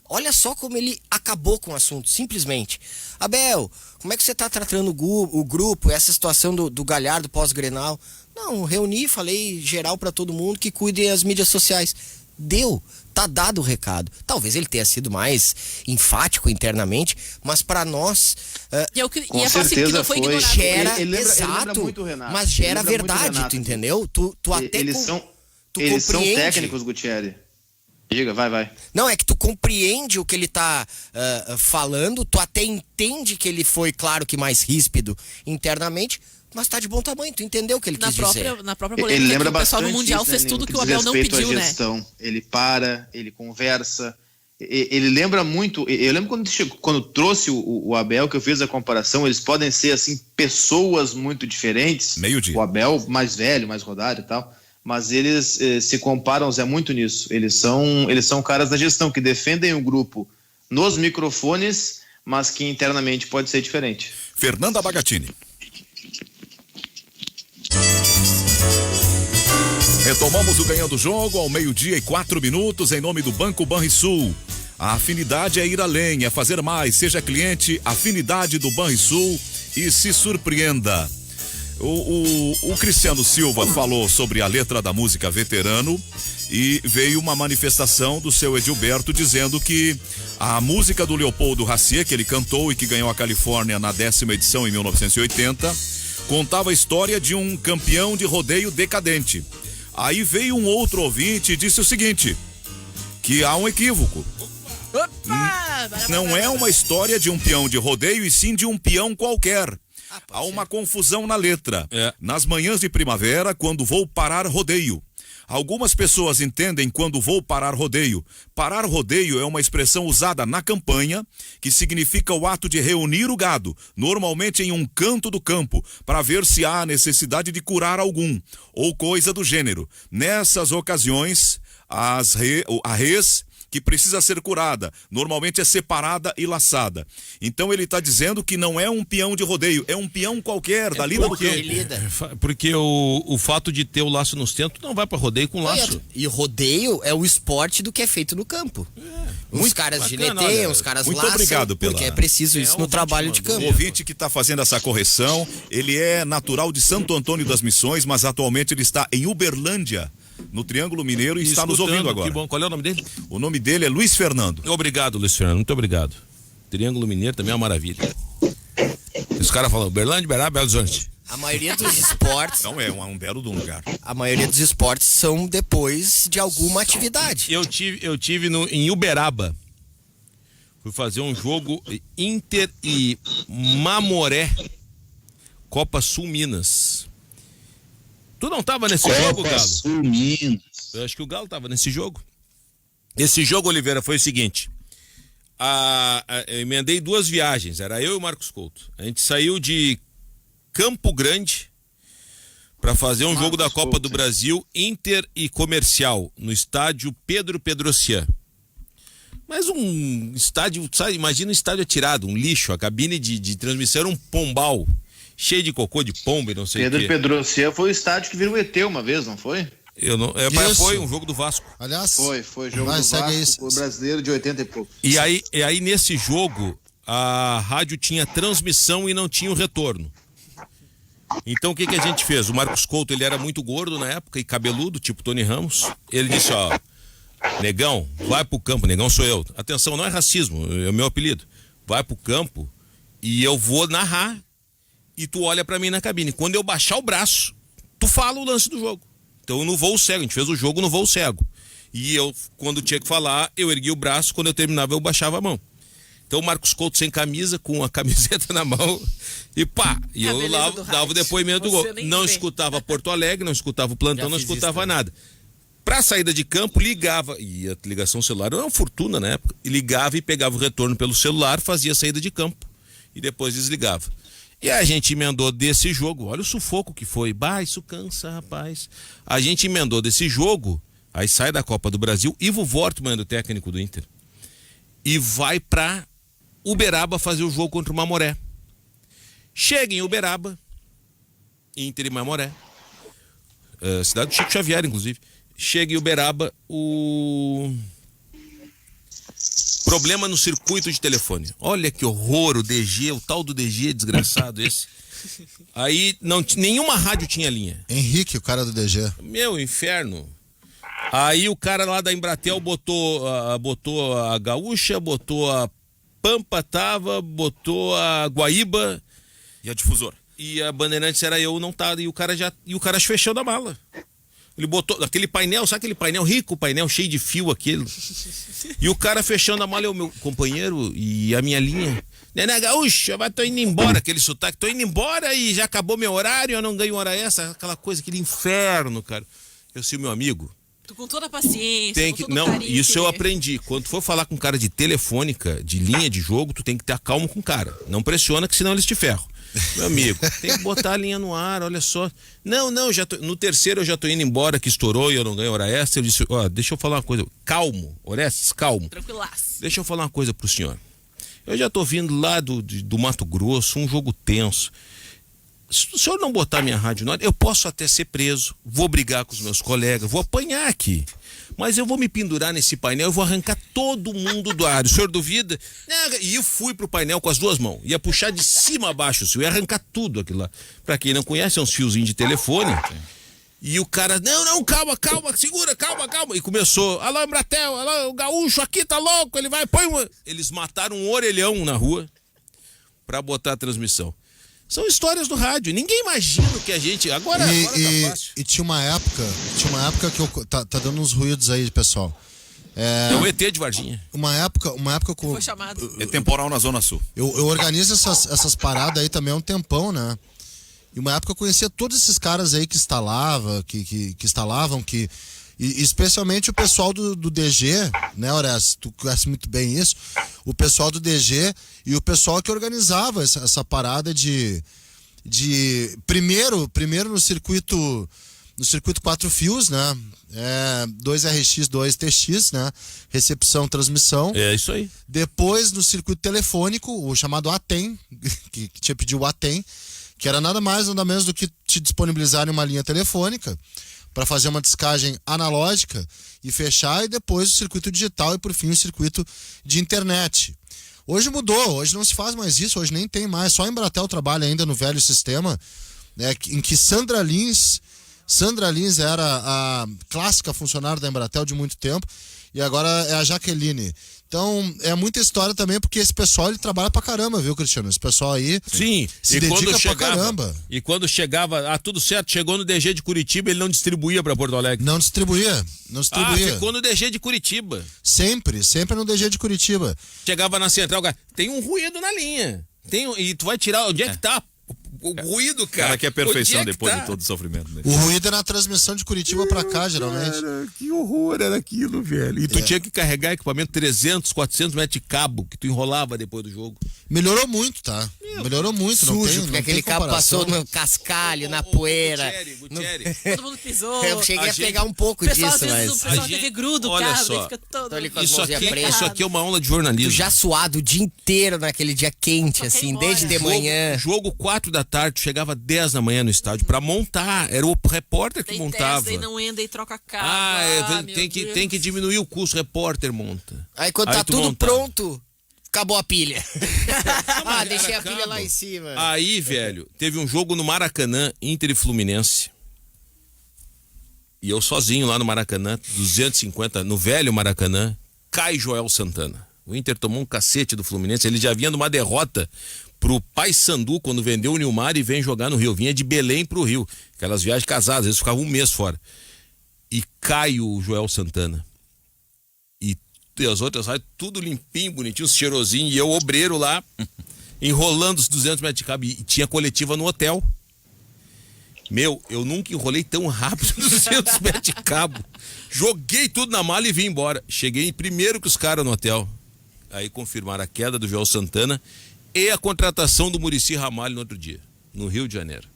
olha só como ele acabou com o assunto, simplesmente. Abel, como é que você está tratando o grupo, essa situação do Galhardo pós-Grenal? Não, reuni, falei geral para todo mundo que cuidem as mídias sociais. Deu, tá dado o recado. Talvez ele tenha sido mais enfático internamente, mas para nós com certeza foi gera, ele exato, lembra muito o Renato, mas gera verdade, tu entendeu? Tu até eles são técnicos, Gutierrez. Diga, vai. Não, é que tu compreende o que ele tá falando, tu até entende que ele foi, claro que mais ríspido internamente, mas tá de bom tamanho, tu entendeu o que ele quis dizer. Na própria polêmica, ele lembra que o pessoal do Mundial isso, fez tudo que o Abel não pediu, né? Ele para, ele conversa, ele lembra muito. Eu lembro quando trouxe o Abel, que eu fiz a comparação, eles podem ser assim pessoas muito diferentes. Meio-dia. O Abel mais velho, mais rodado e tal, mas eles se comparam, Zé, muito nisso. Eles são caras da gestão que defendem o grupo nos microfones, mas que internamente pode ser diferente. Fernanda Bagatini. Retomamos o Ganhando o Jogo ao 12:04 em nome do Banco Banrisul. A afinidade é ir além, é fazer mais. Seja cliente Afinidade do Banrisul e se surpreenda. O Cristiano Silva falou sobre a letra da música Veterano e veio uma manifestação do seu Edilberto dizendo que a música do Leopoldo Racier, que ele cantou e que ganhou a Califórnia na 10ª edição em 1980, contava a história de um campeão de rodeio decadente. Aí veio um outro ouvinte e disse o seguinte, que há um equívoco. Não é uma história de um peão de rodeio e sim de um peão qualquer. Há uma confusão na letra. Nas manhãs de primavera, quando vou parar rodeio. Algumas pessoas entendem quando vou parar rodeio. Parar rodeio é uma expressão usada na campanha que significa o ato de reunir o gado, normalmente em um canto do campo, para ver se há necessidade de curar algum, ou coisa do gênero. Nessas ocasiões, a res que precisa ser curada. Normalmente é separada e laçada. Então ele está dizendo que não é um peão de rodeio, é um peão qualquer, da lida do campo. Porque o fato de ter o laço nos tentos não vai para rodeio com laço. E rodeio é o esporte do que é feito no campo. Os caras gineteiam, os caras muito laçam, obrigado porque é preciso isso no trabalho de campo. O ouvinte que está fazendo essa correção, ele é natural de Santo Antônio das Missões, mas atualmente ele está em Uberlândia, no Triângulo Mineiro, e está nos ouvindo agora. Que bom. Qual é o nome dele? O nome dele é Luiz Fernando. Obrigado, Luiz Fernando, muito obrigado. Triângulo Mineiro também é uma maravilha. Os caras falam Uberlândia, Uberaba, Belo Horizonte. A maioria dos esportes... Não, é um belo de um lugar. A maioria dos esportes são depois de alguma atividade. Eu tive em Uberaba. Fui fazer um jogo Inter e Mamoré, Copa Sul Minas. Tu não tava nesse jogo, Galo? Copa Sul Minas. Eu acho que o Galo tava nesse jogo. Esse jogo, Oliveira, foi o seguinte. Eu emendei 2 viagens, era eu e o Marcos Couto. A gente saiu de Campo Grande para fazer um jogo da Copa do Brasil, Inter e Comercial, no estádio Pedro Pedrocian. Mas um estádio, sabe, imagina um estádio atirado, um lixo, a cabine de transmissão era um pombal, cheio de cocô de pomba e não sei o quê. Pedro Pedrocian foi o estádio que virou ET uma vez, não foi? Foi um jogo do Vasco. Aliás, Foi jogo do Vasco, o brasileiro de 80 e pouco. E aí nesse jogo, a rádio tinha transmissão e não tinha o retorno. Então o que a gente fez? O Marcos Couto, ele era muito gordo na época e cabeludo, tipo Tony Ramos. Ele disse, ó, Negão, vai pro campo. Negão sou eu. Atenção, não é racismo, é o meu apelido. Vai pro campo e eu vou narrar e tu olha pra mim na cabine. Quando eu baixar o braço, tu fala o lance do jogo. Então no voo cego, a gente fez o jogo no voo cego. E eu, quando tinha que falar, eu ergui o braço, quando eu terminava eu baixava a mão. Então o Marcos Couto sem camisa, com a camiseta na mão, e pá, e eu lá dava o depoimento do gol. Não escutava Porto Alegre, não escutava o plantão, não escutava nada. Pra saída de campo, ligava, e a ligação celular era uma fortuna na época, e ligava e pegava o retorno pelo celular, fazia a saída de campo, e depois desligava. E a gente emendou desse jogo, olha o sufoco que foi, bah, isso cansa, rapaz. A gente emendou desse jogo, aí sai da Copa do Brasil, Ivo Wortmann, do técnico do Inter, e vai pra Uberaba fazer o jogo contra o Mamoré. Chega em Uberaba, Inter e Mamoré, cidade do Chico Xavier, inclusive. Chega em Uberaba, o problema no circuito de telefone. Olha que horror, o DG, o tal do DG desgraçado esse. Aí nenhuma rádio tinha linha. Henrique, o cara do DG. Meu, inferno. Aí o cara lá da Embratel botou a Gaúcha, botou a Pampa, botou a Guaíba e a Difusora. E a Bandeirantes era eu, não tava. E o cara fechando a mala. Ele botou aquele painel, sabe aquele painel rico, painel cheio de fio aquele. E o cara fechando a mala, é o meu companheiro e a minha linha. Né, Gaúcha, tô indo embora, aquele sotaque, tô indo embora e já acabou meu horário, eu não ganho hora essa, aquela coisa, aquele inferno, cara. Eu sei, meu amigo. Tu com toda a paciência, tem que, não, carinho, isso eu aprendi. Quando tu for falar com um cara de telefônica, de linha de jogo, tu tem que ter calmo com o cara. Não pressiona, que senão eles te ferram. Meu amigo, tem que botar a linha no ar, olha só. Não, no terceiro eu já tô indo embora, que estourou e eu não ganho hora extra. Eu disse, ó, deixa eu falar uma coisa. Calmo, Orestes, calmo. Tranquilaço. Deixa eu falar uma coisa pro senhor. Eu já tô vindo lá do Mato Grosso, um jogo tenso. Se o senhor não botar minha rádio no ar, eu posso até ser preso, vou brigar com os meus colegas, vou apanhar aqui. Mas eu vou me pendurar nesse painel e vou arrancar todo mundo do ar. O senhor duvida? E eu fui pro painel com as 2 mãos. Ia puxar de cima a baixo, eu ia arrancar tudo aquilo lá. Pra quem não conhece, é uns fiozinhos de telefone. E o cara, não, calma, segura, calma. E começou, alô, Embratel, alô, o Gaúcho aqui tá louco, ele vai, põe uma... Eles mataram um orelhão na rua pra botar a transmissão. São histórias do rádio. Ninguém imagina o que a gente... Agora tá fácil. E tinha uma época que tá dando uns ruídos aí, pessoal. É o ET de Varginha. Uma época com... Foi chamado. É temporal na Zona Sul. Eu organizo essas paradas aí também há um tempão, né? E uma época eu conhecia todos esses caras aí que instalavam, e especialmente o pessoal do DG, né, Horácio? Tu conhece muito bem isso. O pessoal do DG e o pessoal que organizava essa parada de primeiro no circuito no circuito 4 fios, né? 2 RX, 2 TX, né? Recepção, transmissão. É isso aí. Depois, no circuito telefônico, o chamado ATEM, que tinha pedido o ATEM, que era nada mais, nada menos do que te disponibilizarem uma linha telefônica para fazer uma descagem analógica e fechar, e depois o circuito digital e, por fim, o circuito de internet. Hoje mudou, hoje não se faz mais isso, hoje nem tem mais, só a Embratel trabalha ainda no velho sistema, né, em que Sandra Lins era a clássica funcionária da Embratel de muito tempo, e agora é a Jaqueline. Então, é muita história também, porque esse pessoal, ele trabalha pra caramba, viu, Cristiano? Esse pessoal aí se dedica pra caramba. E quando chegava, tudo certo, chegou no DG de Curitiba, ele não distribuía pra Porto Alegre. Não distribuía. Ficou no DG de Curitiba. Sempre no DG de Curitiba. Chegava na central, cara, tem um ruído na linha. E tu vai tirar, onde é que tá? O ruído, cara. Que é perfeição depois de todo o sofrimento. Né? O ruído é na transmissão de Curitiba pra cá, geralmente. Cara, que horror era aquilo, velho. E tu tinha que carregar equipamento 300, 400 metros de cabo que tu enrolava depois do jogo. Melhorou muito, tá? Melhorou muito. Sujo, porque aquele cabo passou no cascalho, na poeira. Gutierrez. Todo mundo pisou. Eu cheguei a pegar um pouco O pessoal, disso, às vezes, mas... o pessoal teve gruda, o olha carro, só. ele fica todo... ali com as Isso mãozinhas aqui é uma aula de Tu jornalismo. já suado o dia inteiro naquele dia quente, assim, embora. desde de manhã. Jogo 4 da tarde, tu chegava 10 da manhã no estádio pra montar. Era o repórter que Tem montava. 10, aí não anda e troca carro. Tem que diminuir o custo, o repórter monta. Aí quando Aí tá tu tudo montava. pronto, acabou a pilha. Deixei a Acaba. pilha lá em cima. Aí, velho, teve um jogo no Maracanã, Inter e Fluminense. E eu sozinho lá no Maracanã, 250, no velho Maracanã, cai Joel Santana. O Inter tomou um cacete do Fluminense, ele já vinha numa derrota pro Paysandu quando vendeu o Nilmar e vem jogar no Rio. Vinha de Belém pro Rio, aquelas viagens casadas, eles ficavam um mês fora. E cai o Joel Santana. E as outras saem tudo limpinho, bonitinho, cheirosinho, e eu, obreiro lá, enrolando os 200 metros de cabo, e tinha coletiva no hotel. Meu, eu nunca enrolei tão rápido 200 metros de cabo. Joguei tudo na mala e vim embora. Cheguei primeiro que os caras no hotel. Aí confirmaram a queda do Joel Santana e a contratação do Muricy Ramalho no outro dia, no Rio de Janeiro,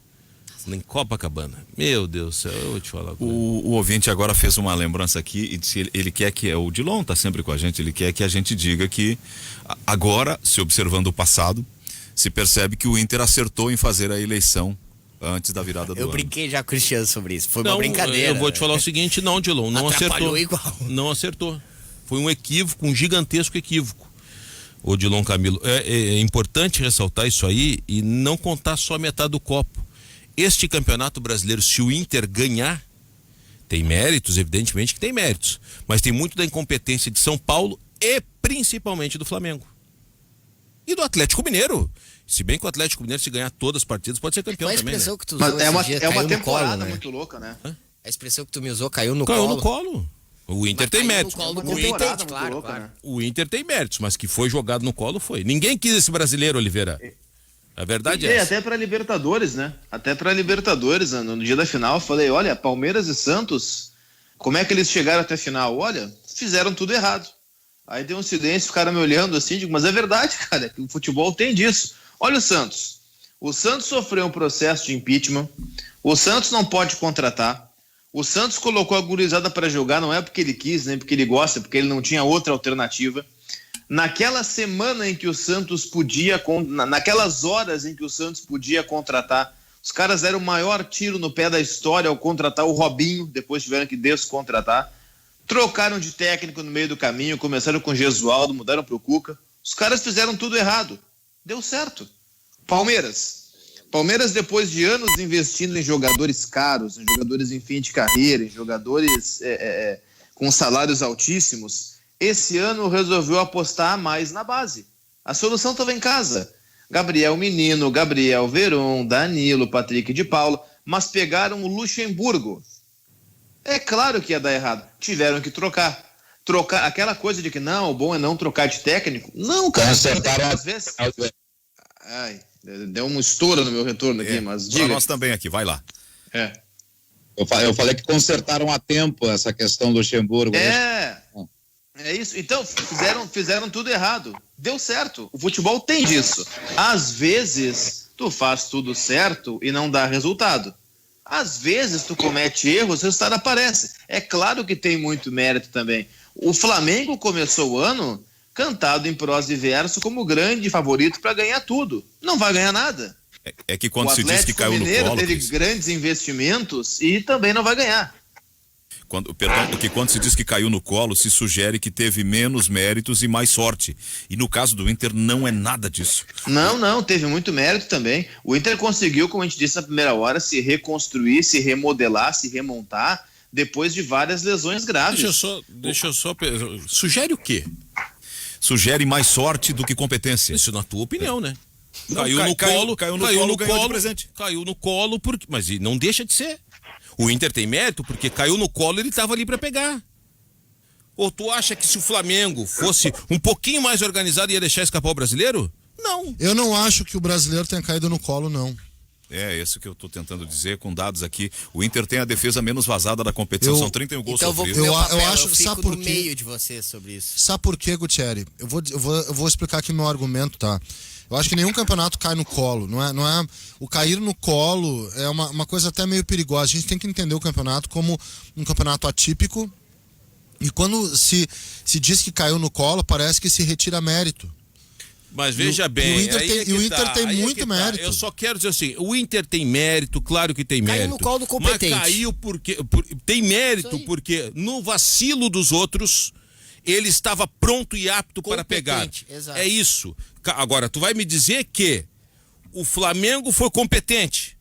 em Copacabana. Meu Deus do céu, eu vou te falar. O ouvinte agora fez uma lembrança aqui e disse, ele quer que, o Dilon tá sempre com a gente, ele quer que a gente diga que agora, se observando o passado, se percebe que o Inter acertou em fazer a eleição antes da virada do ano. Eu brinquei já com o Cristiano sobre isso, foi uma brincadeira. Eu vou te falar o seguinte, não, Dilon, não Atrapalhou acertou. igual. Não acertou. Foi um equívoco, um gigantesco equívoco. O Dilon Camilo, é importante ressaltar isso aí e não contar só metade do copo. Este campeonato brasileiro, se o Inter ganhar, tem méritos, evidentemente que tem méritos, mas tem muito da incompetência de São Paulo e principalmente do Flamengo. E do Atlético Mineiro. Se bem que o Atlético Mineiro, se ganhar todas as partidas, pode ser campeão Qual a também, né? expressão que tu usou Mas é uma esse dia? Caiu no temporada colo, né? muito louca, né? A expressão que tu me usou, caiu no Caiu colo. no colo. O Inter Mas tem caiu no méritos. colo do Uma temporada competente, muito claro, louca, claro. né? O Inter tem méritos, mas que foi jogado no colo foi. Ninguém quis esse brasileiro, Oliveira. A verdade é essa. Até pra Libertadores, né? Até pra Libertadores, no dia da final, eu falei, olha, Palmeiras e Santos, como é que eles chegaram até a final? Olha, fizeram tudo errado. Aí deu um silêncio, ficaram me olhando assim, digo, mas é verdade, cara, que o futebol tem disso. Olha o Santos. O Santos sofreu um processo de impeachment, o Santos não pode contratar, o Santos colocou a gurizada para jogar, não é porque ele quis, nem porque ele gosta, porque ele não tinha outra alternativa. Naquela semana em que o Santos podia, naquelas horas em que o Santos podia contratar, os caras deram o maior tiro no pé da história ao contratar o Robinho, depois tiveram que descontratar. Trocaram de técnico no meio do caminho, começaram com o Gesualdo, mudaram para o Cuca. Os caras fizeram tudo errado. Deu certo. Palmeiras, depois de anos investindo em jogadores caros, em jogadores em fim de carreira, em jogadores com salários altíssimos, esse ano resolveu apostar mais na base. A solução estava em casa. Gabriel Menino, Gabriel Veron, Danilo, Patrick de Paula, mas pegaram o Luxemburgo. É claro que ia dar errado. Tiveram que trocar. Aquela coisa de que não, o bom é não trocar de técnico. Não, cara. Às vezes... Ai, deu um estouro no meu retorno aqui, mas diga. Pra nós também aqui, vai lá. Eu falei que consertaram a tempo essa questão do Luxemburgo. É isso. Então, fizeram tudo errado. Deu certo. O futebol tem disso. Às vezes, tu faz tudo certo e não dá resultado. Às vezes tu comete erros, o resultado aparece. É claro que tem muito mérito também. O Flamengo começou o ano cantado em prosa e verso como grande favorito para ganhar tudo. Não vai ganhar nada. É que quando se diz que caiu no colo... teve grandes investimentos e também não vai ganhar. Quando se diz que caiu no colo, se sugere que teve menos méritos e mais sorte. E no caso do Inter, não é nada disso. Não, teve muito mérito também. O Inter conseguiu, como a gente disse na primeira hora, se reconstruir, se remodelar, se remontar, depois de várias lesões graves. Deixa eu só... Sugere o quê? Sugere mais sorte do que competência. Isso na tua opinião, né? Caiu no colo, ganhou de presente. Caiu no colo, mas não deixa de ser. O Inter tem mérito porque caiu no colo, ele estava ali para pegar. Ou tu acha que se o Flamengo fosse um pouquinho mais organizado ia deixar escapar o brasileiro? Não. Eu não acho que o brasileiro tenha caído no colo, não. É isso que eu tô tentando dizer com dados aqui. O Inter tem a defesa menos vazada da competição, são 31 gols sofridos. Eu acho, sabe por quê? Meio de você sobre isso. Sabe por quê, Gutierrez? Eu vou explicar aqui meu argumento, tá? Eu acho que nenhum campeonato cai no colo, não é o cair no colo é uma coisa até meio perigosa. A gente tem que entender o campeonato como um campeonato atípico, e quando se diz que caiu no colo, parece que se retira mérito. Mas veja bem, o Inter tem muito mérito. Eu só quero dizer assim, o Inter tem mérito, claro que tem mérito. Caiu no colo do competente. Mas caiu porque tem mérito porque no vacilo dos outros ele estava pronto e apto para pegar. Exato. É isso. Agora, tu vai me dizer que o Flamengo foi competente.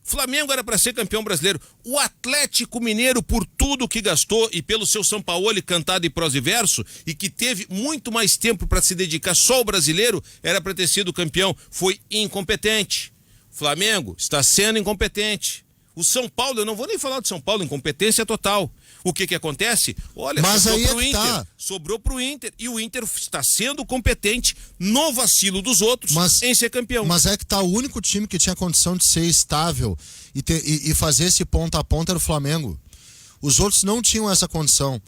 O Flamengo era para ser campeão brasileiro. O Atlético Mineiro, por tudo que gastou e pelo seu Sampaoli cantado em prosa e verso, e que teve muito mais tempo para se dedicar só ao brasileiro, era para ter sido campeão. Foi incompetente. O Flamengo está sendo incompetente. O São Paulo, eu não vou nem falar de São Paulo, incompetência total. O que acontece? Olha, sobrou pro Inter, e o Inter está sendo competente no vacilo dos outros em ser campeão. Mas é que tá, o único time que tinha condição de ser estável e fazer esse ponta a ponta era o Flamengo. Os outros não tinham essa condição.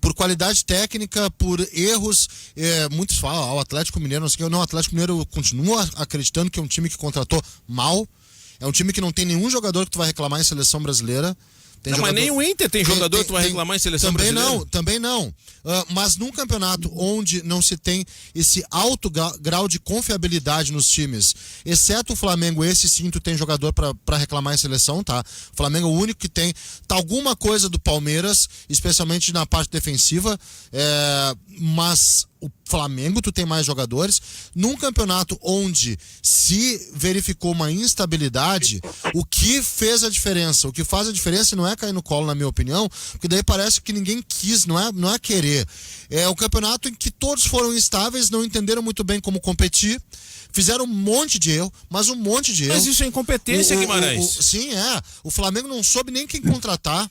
Por qualidade técnica, por erros, muitos falam, o Atlético Mineiro, não sei o que, não, o Atlético Mineiro continua acreditando que é um time que contratou mal. É um time que não tem nenhum jogador que tu vai reclamar em seleção brasileira. Mas nem o Inter tem jogador que tu vai reclamar em seleção brasileira. Também não. Mas num campeonato onde não se tem esse alto grau de confiabilidade nos times, exceto o Flamengo, esse sim tu tem jogador pra reclamar em seleção, tá? O Flamengo é o único que tem. Tá alguma coisa do Palmeiras, especialmente na parte defensiva, mas o Flamengo tu tem mais jogadores. Num campeonato onde se verificou uma instabilidade, o que fez a diferença? O que faz a diferença não é cair no colo, na minha opinião, porque daí parece que ninguém quis, não é querer. É o campeonato em que todos foram instáveis, não entenderam muito bem como competir, fizeram um monte de erro, mas um monte de erro. Mas isso é incompetência, Guimarães. Sim, o Flamengo não soube nem quem contratar.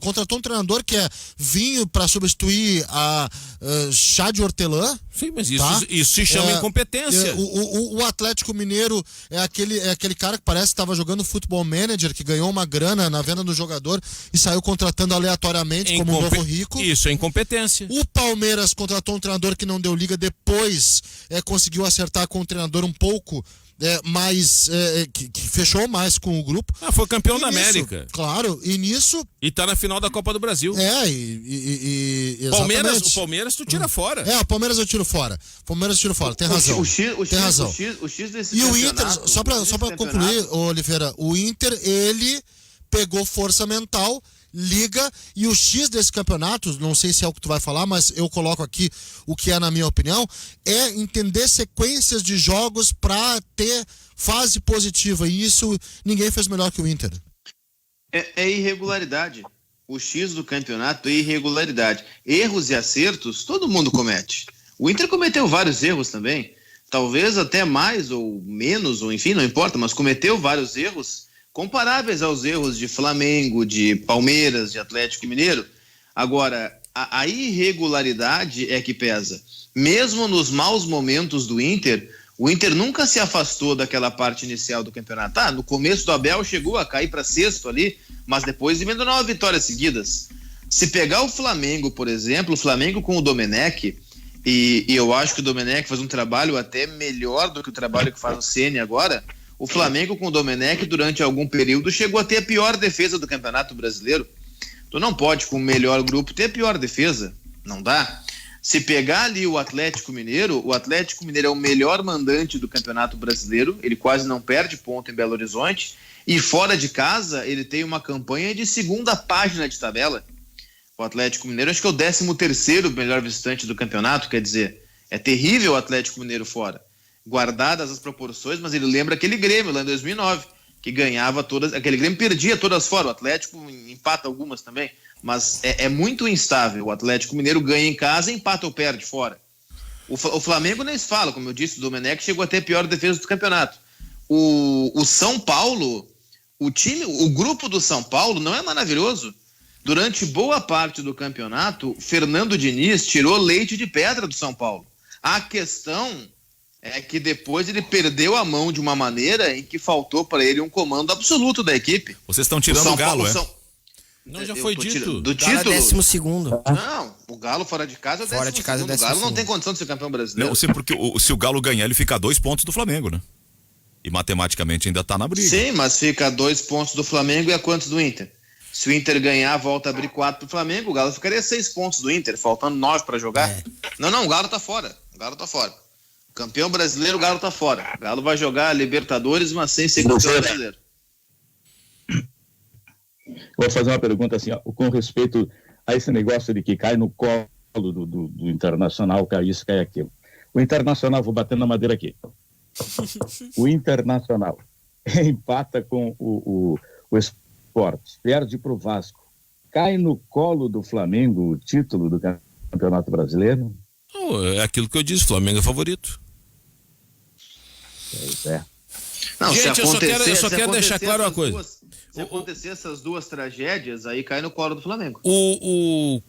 Contratou um treinador que é vinho para substituir a chá de hortelã. Sim, mas isso se chama incompetência. O Atlético Mineiro é aquele cara que parece que estava jogando Futebol Manager, que ganhou uma grana na venda do jogador e saiu contratando aleatoriamente como um novo rico. Isso é incompetência. O Palmeiras contratou um treinador que não deu liga, depois conseguiu acertar com o treinador um pouco que fechou mais com o grupo. Foi campeão da América. Claro, e nisso... E tá na final da Copa do Brasil. Exatamente. O Palmeiras tu tira fora. O Palmeiras eu tiro fora. Tem razão. Tem razão. O X desse e o Inter, só pra concluir, Oliveira, o Inter, ele pegou força mental, liga, e o X desse campeonato, não sei se é o que tu vai falar, mas eu coloco aqui o que é na minha opinião, é entender sequências de jogos para ter fase positiva, e isso ninguém fez melhor que o Inter. É irregularidade. O X do campeonato é irregularidade. Erros e acertos todo mundo comete. O Inter cometeu vários erros também, talvez até mais ou menos, ou enfim, não importa, mas cometeu vários erros comparáveis aos erros de Flamengo, de Palmeiras, de Atlético Mineiro. Agora, a irregularidade é que pesa. Mesmo nos maus momentos do Inter, o Inter nunca se afastou daquela parte inicial do campeonato. No começo do Abel chegou a cair para sexto ali, mas depois emendou 9 vitórias seguidas. Se pegar o Flamengo, por exemplo, o Flamengo com o Domenech, e eu acho que o Domenech faz um trabalho até melhor do que o trabalho que faz o Ceni agora. O Flamengo com o Domenech, durante algum período, chegou a ter a pior defesa do Campeonato Brasileiro. Tu não pode, com o melhor grupo, ter a pior defesa. Não dá. Se pegar ali o Atlético Mineiro é o melhor mandante do Campeonato Brasileiro, ele quase não perde ponto em Belo Horizonte, e fora de casa ele tem uma campanha de segunda página de tabela. O Atlético Mineiro acho que é o 13º melhor visitante do campeonato, quer dizer, é terrível o Atlético Mineiro fora, guardadas as proporções, mas ele lembra aquele Grêmio lá em 2009, que ganhava todas, aquele Grêmio perdia todas fora, o Atlético empata algumas também, mas é muito instável. O Atlético Mineiro ganha em casa, empata ou perde fora. O Flamengo nem se fala, como eu disse, o Domenech chegou a ter a pior defesa do campeonato. O São Paulo, o grupo do São Paulo não é maravilhoso. Durante boa parte do campeonato, Fernando Diniz tirou leite de pedra do São Paulo. A questão é que depois ele perdeu a mão de uma maneira em que faltou para ele um comando absoluto da equipe. Vocês estão tirando o Galo, Não, já foi dito. Do Galo título. é 12º. Não, o Galo fora de casa é o 12º. Fora de casa é O Galo não 12º. tem condição de ser campeão brasileiro. Não, sei porque se o Galo ganhar, ele fica a 2 pontos do Flamengo, né? E matematicamente ainda tá na briga. Sim, mas fica a 2 pontos do Flamengo e a quantos do Inter? Se o Inter ganhar, volta a abrir 4 do Flamengo, o Galo ficaria 6 pontos do Inter, faltando 9 para jogar. Não, o Galo tá fora. Campeão brasileiro, o Galo tá fora. O Galo vai jogar Libertadores, mas sem ser campeão brasileiro. Vou fazer uma pergunta assim, ó, com respeito a esse negócio de que cai no colo do Internacional, cai isso, cai aquilo. O Internacional, vou bater na madeira aqui. O Internacional empata com o Sport, perde para o Vasco. Cai no colo do Flamengo o título do Campeonato Brasileiro? Não, é aquilo que eu disse, o Flamengo é favorito. Pois é. Não, Gente, eu só quero deixar claro uma coisa. Se acontecer essas duas tragédias, aí cai no colo do Flamengo.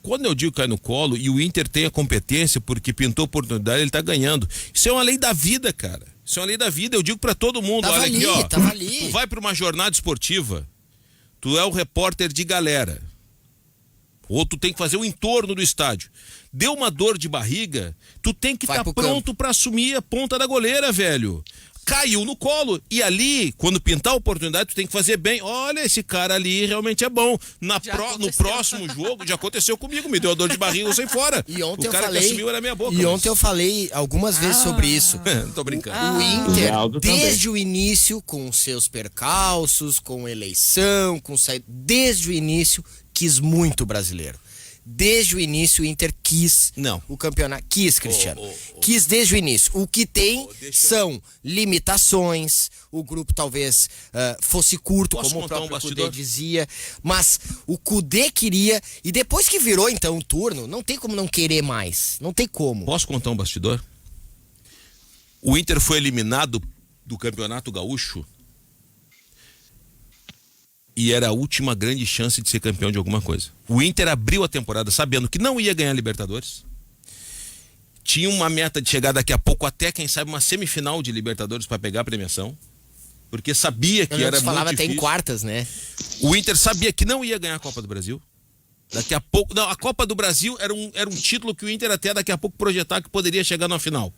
Quando eu digo cai no colo, e o Inter tem a competência, porque pintou oportunidade, ele tá ganhando. Isso é uma lei da vida, cara. Isso é uma lei da vida, eu digo pra todo mundo. Tava olha ali, aqui, ó. tava ali. Tu vai pra uma jornada esportiva, tu é o repórter de galera. Ou tu tem que fazer o entorno do estádio. Deu uma dor de barriga, tu tem que estar pronto pra assumir a ponta da goleira, velho. Caiu no colo. E ali, quando pintar a oportunidade, tu tem que fazer bem. Olha, esse cara ali realmente é bom. No próximo jogo, já aconteceu comigo. Me deu a dor de barriga, eu saí fora. E ontem o cara que assumiu era minha boca. Ontem eu falei algumas vezes sobre isso. Não tô brincando. O Inter, desde o início, com seus percalços, com eleição, desde o início, quis muito o brasileiro. Desde o início o Inter quis o campeonato. Quis, Cristiano. Quis desde o início. O que tem são limitações. O grupo talvez fosse curto, como o próprio Cudê dizia. Mas o Cudê queria. E depois que virou então o turno, não tem como não querer mais. Não tem como. Posso contar um bastidor? O Inter foi eliminado do Campeonato Gaúcho. E era a última grande chance de ser campeão de alguma coisa. O Inter abriu a temporada sabendo que não ia ganhar Libertadores. Tinha uma meta de chegar daqui a pouco até, quem sabe, uma semifinal de Libertadores para pegar a premiação. Porque sabia que era muito falava difícil. até em quartas, né? O Inter sabia que não ia ganhar a Copa do Brasil. Daqui a pouco... Não, a Copa do Brasil era um título que o Inter até daqui a pouco projetar que poderia chegar na final.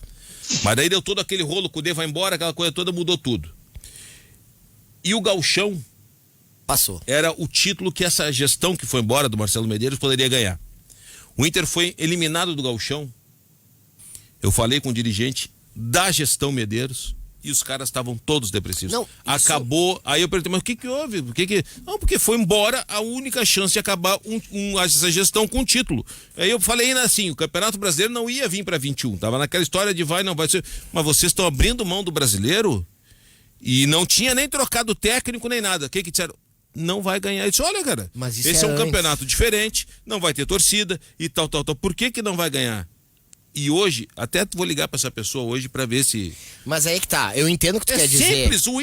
Mas daí deu todo aquele rolo, o Cudê vai embora, aquela coisa toda, mudou tudo. E o Gauchão passou. Era o título que essa gestão que foi embora do Marcelo Medeiros poderia ganhar. O Inter foi eliminado do Gauchão. Eu falei com o dirigente da gestão Medeiros e os caras estavam todos depressivos. Não, acabou, aí eu perguntei, mas o que houve? Não, porque foi embora a única chance de acabar essa gestão com o título. Aí eu falei assim, o Campeonato Brasileiro não ia vir para 21, tava naquela história de vai, não vai ser, mas vocês estão abrindo mão do brasileiro e não tinha nem trocado técnico nem nada. O que disseram? Não vai ganhar. Eu disse, olha, cara, mas esse é um campeonato diferente, não vai ter torcida e tal. Por que não vai ganhar? E hoje, até vou ligar pra essa pessoa hoje pra ver se... Mas aí que tá, eu entendo o que tu quer dizer. É simples, o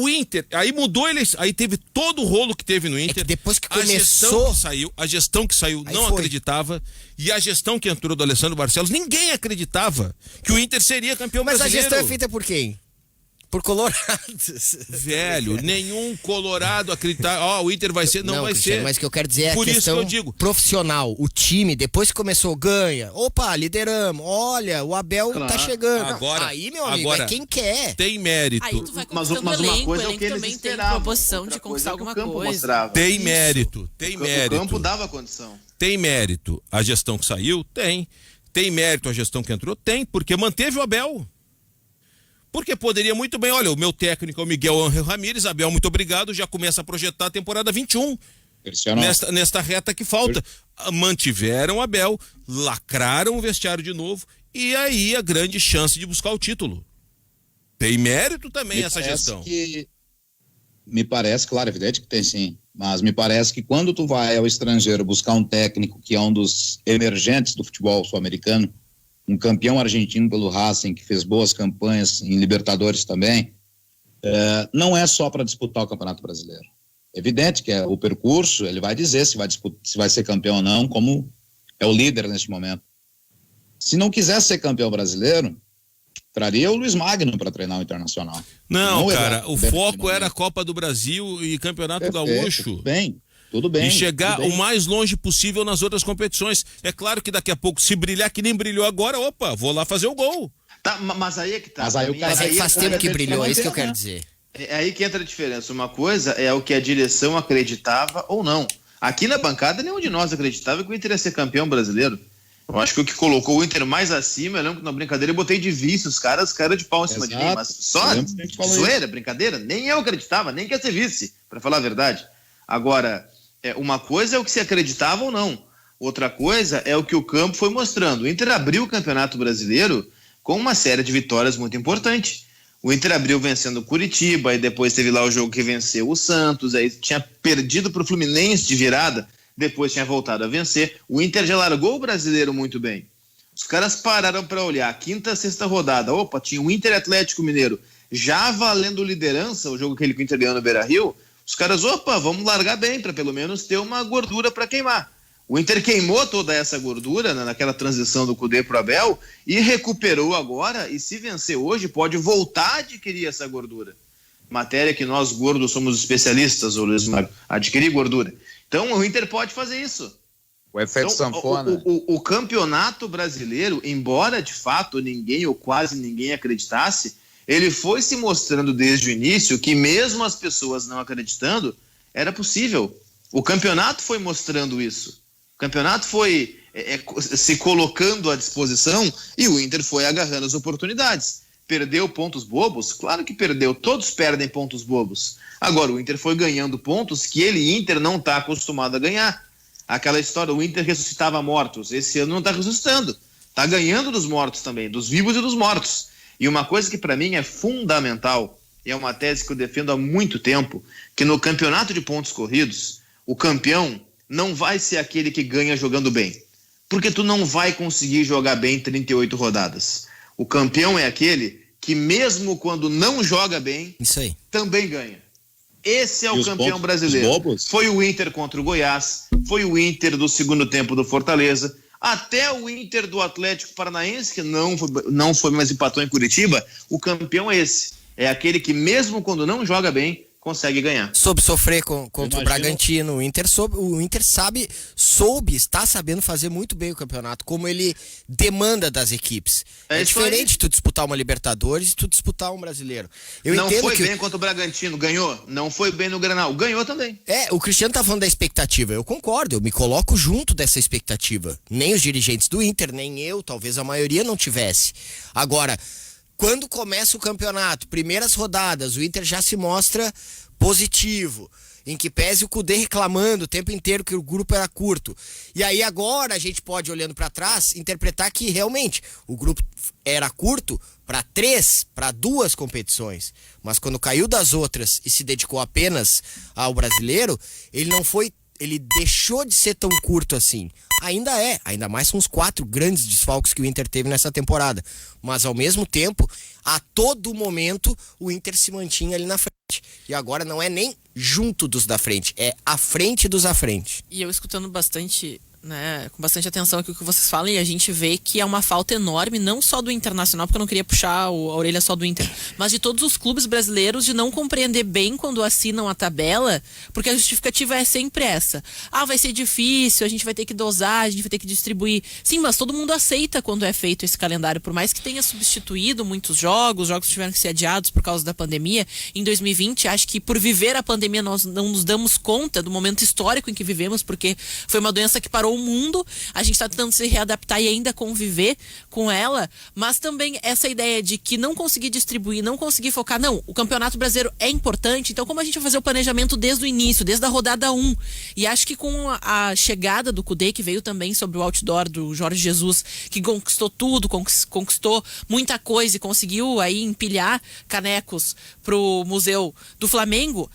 Inter, aí mudou ele, aí teve todo o rolo que teve no Inter. É que depois que começou... A gestão que saiu não acreditava, e a gestão que entrou do Alessandro Barcelos, ninguém acreditava que o Inter seria campeão brasileiro. Mas a gestão é feita por quem? por colorados. Velho, nenhum colorado acreditar, o Inter vai ser, não vai Cristiano, ser. mas o que eu quero dizer é a Por isso questão que eu digo. profissional. O time, depois que começou, ganha. Opa, lideramos. Olha, o Abel tá chegando. Agora- Aí, meu amigo, agora- é quem quer. Tem mérito. Aí tu vai Mas conquistando uma elenco, coisa é o elenco que eles também tem esperavam. proposição outra de coisa conquistar é o que alguma o campo coisa. mostrava. Tem mérito, tem O mérito. campo dava condição. Tem mérito. A gestão que saiu? Tem. Tem mérito a gestão que entrou? Tem, porque manteve o Abel. Porque poderia muito bem, olha, o meu técnico é o Miguel Ángel Ramírez, Abel, muito obrigado, já começa a projetar a temporada 21. Cristiano, Nesta reta que falta. Mantiveram o Abel, lacraram o vestiário de novo, e aí a grande chance de buscar o título. Tem mérito também essa gestão. Me parece, claro, evidente que tem sim, mas me parece que quando tu vai ao estrangeiro buscar um técnico que é um dos emergentes do futebol sul-americano, um campeão argentino pelo Racing, que fez boas campanhas em Libertadores também, não é só para disputar o Campeonato Brasileiro. Evidente que o percurso, ele vai dizer se vai ser campeão ou não, como é o líder neste momento. Se não quiser ser campeão brasileiro, traria o Luiz Magno para treinar o Internacional. Não, cara, Eduardo o Roberto foco Dinamite. era a Copa do Brasil e Campeonato Perfeito, Gaúcho. Tudo bem. E chegar tudo bem. o mais longe possível nas outras competições. É claro que daqui a pouco, se brilhar que nem brilhou agora, opa, vou lá fazer o gol. Tá, mas aí é que tá. Mas aí o cara Mas é que faz tempo que brilhou, é isso que eu quero né? dizer. É aí que entra a diferença. Uma coisa é o que a direção acreditava ou não. Aqui na bancada, nenhum de nós acreditava que o Inter ia ser campeão brasileiro. Eu acho que o que colocou o Inter mais acima, eu lembro que na brincadeira eu botei de vice os caras de pau em cima de mim. Mas só Eu lembro que a gente falou zoeira, brincadeira, nem eu acreditava, nem quer ser vice, para falar a verdade. Agora, uma coisa é o que se acreditava ou não. Outra coisa é o que o campo foi mostrando. O Inter abriu o Campeonato Brasileiro com uma série de vitórias muito importante. O Inter abriu vencendo o Curitiba, e depois teve lá o jogo que venceu o Santos, aí tinha perdido para o Fluminense de virada, depois tinha voltado a vencer. O Inter já largou o Brasileiro muito bem. Os caras pararam para olhar, quinta, sexta rodada, opa, tinha o Inter Atlético Mineiro já valendo liderança, o jogo aquele que o Inter ganhou no Beira-Rio. Os caras, opa, vamos largar bem, para pelo menos ter uma gordura para queimar. O Inter queimou toda essa gordura naquela transição do Cudê pro Abel e recuperou agora, e se vencer hoje, pode voltar a adquirir essa gordura. Matéria que nós gordos somos especialistas, Luiz Mário, adquirir gordura. Então o Inter pode fazer isso. O efeito sanfona. O campeonato brasileiro, embora de fato ninguém ou quase ninguém acreditasse, ele foi se mostrando desde o início que mesmo as pessoas não acreditando, era possível. O campeonato foi mostrando isso. O campeonato foi se colocando à disposição e o Inter foi agarrando as oportunidades. Perdeu pontos bobos? Claro que perdeu. Todos perdem pontos bobos. Agora, o Inter foi ganhando pontos que ele, Inter, não está acostumado a ganhar. Aquela história, o Inter ressuscitava mortos. Esse ano não está ressuscitando. Está ganhando dos mortos também, dos vivos e dos mortos. E uma coisa que para mim é fundamental, e é uma tese que eu defendo há muito tempo, que no campeonato de pontos corridos, o campeão não vai ser aquele que ganha jogando bem. Porque tu não vai conseguir jogar bem 38 rodadas. O campeão é aquele que mesmo quando não joga bem, Isso aí. também ganha. Esse é E o os campeão pontos, brasileiro. os bobos? Foi o Inter contra o Goiás, foi o Inter do segundo tempo do Fortaleza, até o Inter do Atlético Paranaense, que não foi, mas empatou em Curitiba. O campeão é esse. É aquele que mesmo quando não joga bem, consegue ganhar. Soube sofrer contra o Imagino. Bragantino. O Inter está sabendo fazer muito bem o campeonato, como ele demanda das equipes. É É isso diferente tu disputar uma Libertadores e tu disputar um brasileiro. Eu Não entendo foi que bem contra o Bragantino, ganhou. Não foi bem no Granal, ganhou também. o Cristiano tá falando da expectativa. Eu concordo, eu me coloco junto dessa expectativa. Nem os dirigentes do Inter, nem eu, talvez a maioria não tivesse. Agora, quando começa o campeonato, primeiras rodadas, o Inter já se mostra positivo, em que pese o Cudê reclamando o tempo inteiro que o grupo era curto. E aí agora a gente pode, olhando para trás, interpretar que realmente o grupo era curto para 2 competições. Mas quando caiu das outras e se dedicou apenas ao brasileiro, ele deixou de ser tão curto assim. Ainda mais com os 4 grandes desfalques que o Inter teve nessa temporada. Mas ao mesmo tempo, a todo momento, o Inter se mantinha ali na frente. E agora não é nem junto dos da frente, é à frente dos à frente. E eu escutando bastante né, com bastante atenção aqui o que vocês falam, e a gente vê que é uma falta enorme, não só do Internacional, porque eu não queria puxar a orelha só do Inter, mas de todos os clubes brasileiros de não compreender bem quando assinam a tabela, porque a justificativa é sempre essa. Vai ser difícil, a gente vai ter que dosar, a gente vai ter que distribuir. Sim, mas todo mundo aceita quando é feito esse calendário, por mais que tenha substituído muitos jogos tiveram que ser adiados por causa da pandemia. Em 2020, acho que por viver a pandemia nós não nos damos conta do momento histórico em que vivemos, porque foi uma doença que parou o mundo, a gente está tentando se readaptar e ainda conviver com ela, mas também essa ideia de que não conseguir distribuir, não conseguir focar, não, o Campeonato Brasileiro é importante, então como a gente vai fazer o planejamento desde o início, desde a rodada 1, e acho que com a chegada do Cudê, que veio também sobre o outdoor do Jorge Jesus, que conquistou tudo, conquistou muita coisa e conseguiu aí empilhar canecos pro Museu do Flamengo,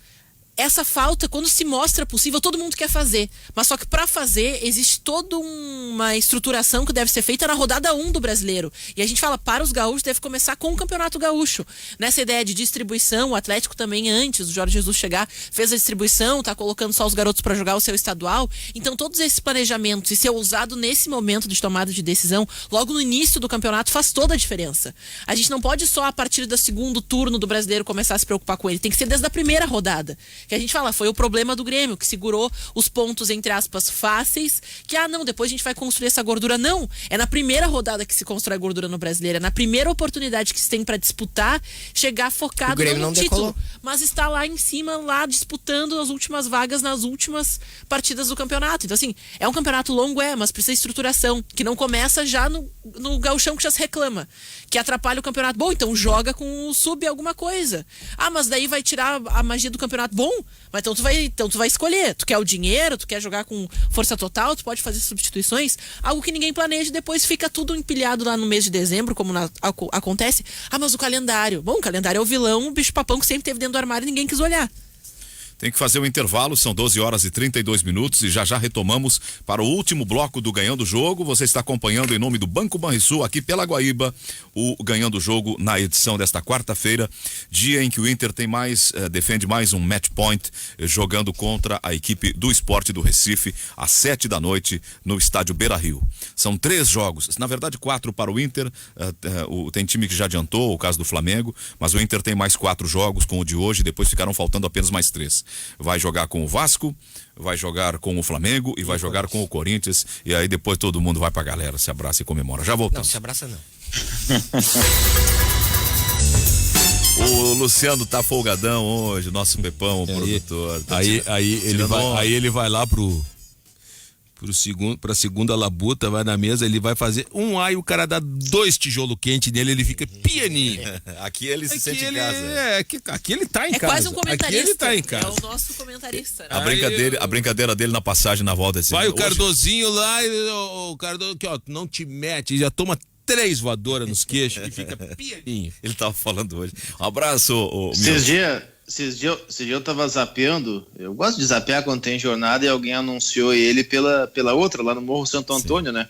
essa falta, quando se mostra possível, todo mundo quer fazer. Mas só que para fazer, existe toda uma estruturação que deve ser feita na rodada 1 do Brasileiro. E a gente fala, para os gaúchos, deve começar com o Campeonato Gaúcho. Nessa ideia de distribuição, o Atlético também, antes do Jorge Jesus chegar, fez a distribuição, tá colocando só os garotos para jogar o seu estadual. Então, todos esses planejamentos e ser usado nesse momento de tomada de decisão, logo no início do campeonato, faz toda a diferença. A gente não pode só, a partir do segundo turno do Brasileiro, começar a se preocupar com ele. Tem que ser desde a primeira rodada. Que a gente fala, foi o problema do Grêmio, que segurou os pontos, entre aspas, fáceis, que, não, depois a gente vai construir essa gordura. Não, é na primeira rodada que se constrói gordura no Brasileiro, é na primeira oportunidade que se tem para disputar, chegar focado no título. Mas está lá em cima, lá disputando as últimas vagas nas últimas partidas do campeonato. Então, assim, é um campeonato longo, mas precisa de estruturação, que não começa já no gauchão que já se reclama, que atrapalha o campeonato. Bom, então joga com o sub alguma coisa. Mas daí vai tirar a magia do campeonato. Bom, mas então tu vai escolher. Tu quer o dinheiro, tu quer jogar com força total, tu pode fazer substituições, algo que ninguém planeja e depois fica tudo empilhado lá no mês de dezembro, como acontece. Mas o calendário. Bom, o calendário é o vilão, o bicho papão que sempre teve dentro do armário e ninguém quis olhar. Tem que fazer o intervalo, são 12 horas e 32 minutos e já retomamos para o último bloco do Ganhando o Jogo. Você está acompanhando em nome do Banco Banrisul, aqui pela Guaíba, o Ganhando o Jogo na edição desta quarta-feira, dia em que o Inter defende mais um match point, jogando contra a equipe do Sport do Recife, às 7 da noite, no estádio Beira-Rio. São 3 jogos, na verdade 4 para o Inter, tem time que já adiantou, o caso do Flamengo, mas o Inter tem mais 4 jogos com o de hoje, depois ficaram faltando apenas mais 3. Vai jogar com o Vasco, vai jogar com o Flamengo e vai jogar com o Corinthians, e aí depois todo mundo vai pra galera, se abraça e comemora. Já voltamos. Não, se abraça não. O Luciano tá folgadão hoje, nosso Pepão, o produtor. Tá aí ele vai lá pra segunda labuta, vai na mesa, ele vai fazer o cara dá 2 tijolos quentes nele, ele fica pianinho. Aqui ele se sente em casa. Aqui ele tá em casa. É quase um comentarista. Aqui ele tá em casa. É o nosso comentarista. A brincadeira dele na passagem na volta. Vai o Cardozinho lá, o Cardoso, aqui, não te mete, já toma 3 voadoras nos queixos e fica pianinho. Ele tava falando hoje. Um abraço, Esses dias eu tava zapeando, eu gosto de zapear quando tem jornada e alguém anunciou ele pela outra, lá no Morro Santo Antônio, né?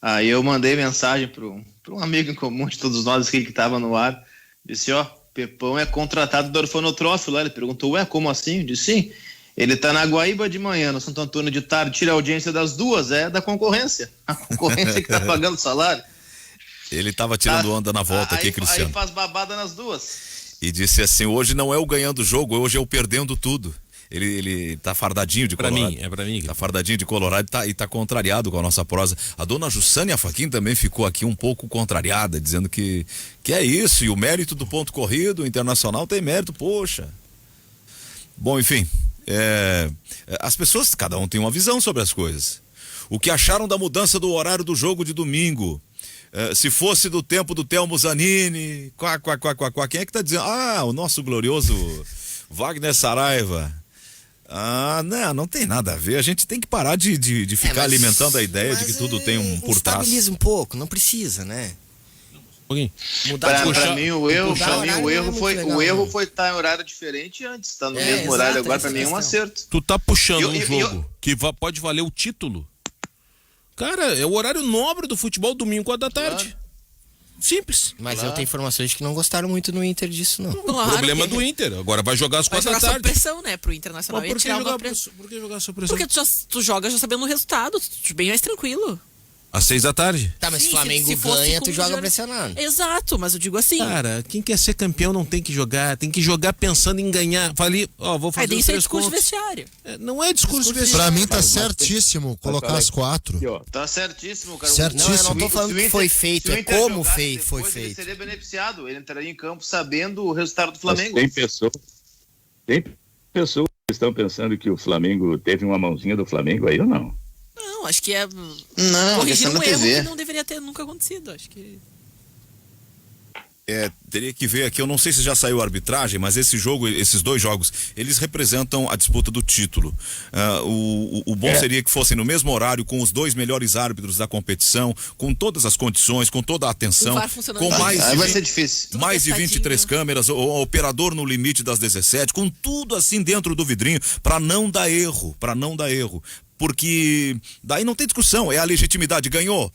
Aí eu mandei mensagem para um amigo em comum de todos nós aqui que tava no ar, disse, Pepão é contratado do orfanotrófilo lá, ele perguntou, como assim? Eu disse, sim, ele tá na Guaíba de manhã, no Santo Antônio de tarde, tira a audiência das 2, é da concorrência, a concorrência que tá pagando salário. Ele tava tirando onda na volta aqui, Cristiano. Aí faz babada nas 2. E disse assim, hoje não é o ganhando o jogo, hoje é o perdendo tudo. Ele tá fardadinho de Colorado. É pra mim. Tá fardadinho de Colorado e tá contrariado com a nossa prosa. A dona Jussânia Faquin também ficou aqui um pouco contrariada, dizendo que é isso, e o mérito do ponto corrido, o Internacional tem mérito, poxa. Bom, enfim, as pessoas, cada um tem uma visão sobre as coisas. O que acharam da mudança do horário do jogo de domingo? Se fosse do tempo do Telmo Zanini, quem é que tá dizendo? O nosso glorioso Wagner Saraiva. Não tem nada a ver. A gente tem que parar de ficar alimentando a ideia de que tudo tem um por trás. Estabiliza um pouco, não precisa, né? Para mim o erro foi estar em horário diferente antes, tá no mesmo horário agora, para mim é um acerto. Tu tá puxando um jogo que pode valer o título. Cara, é o horário nobre do futebol, domingo, 4 da tarde. Simples. Mas eu tenho informações de que não gostaram muito no Inter disso, não. Claro Problema que- do Inter. Agora vai jogar às Vai 4 da jogar sob tarde. pressão, né? Pro Internacional. Mas Ia por que tirar uma jogar, pressão. por que jogar sob pressão? Porque tu joga já sabendo o resultado, bem mais tranquilo. Às 6 da tarde. Tá, mas Sim, se o Flamengo se fosse ganha, com tu o joga Jorge- pressionado. Exato, mas eu digo assim. Cara, quem quer ser campeão não tem que jogar. Tem que jogar pensando em ganhar. Falei, vou Aí fazer daí os isso é 3 discurso de pontos. vestiário. Não é discurso de Pra vestiário. mim tá certíssimo colocar as 4. Aqui, ó. Tá certíssimo, cara. Certíssimo. Não, eu não tô Se falando o que Inter- foi feito, se o é Inter como jogasse foi depois, Ele feito. seria beneficiado. Ele entraria em campo sabendo o resultado do Mas Flamengo. tem pessoas que estão pensando que o Flamengo teve uma mãozinha do Flamengo aí ou não? Não, acho que é Não, corrigir questão um da erro TV. que não deveria ter nunca acontecido. Acho que. Teria que ver aqui, eu não sei se já saiu a arbitragem, mas esses 2 jogos, eles representam a disputa do título. O bom seria que fossem no mesmo horário, com os 2 melhores árbitros da competição, com todas as condições, com toda a atenção, O VAR funcionando com bem. mais Aí de vai 20 ser difícil. Tudo mais de testadinho. 23 câmeras, o operador no limite das 17, com tudo assim dentro do vidrinho, para não dar erro, porque daí não tem discussão, é a legitimidade, ganhou,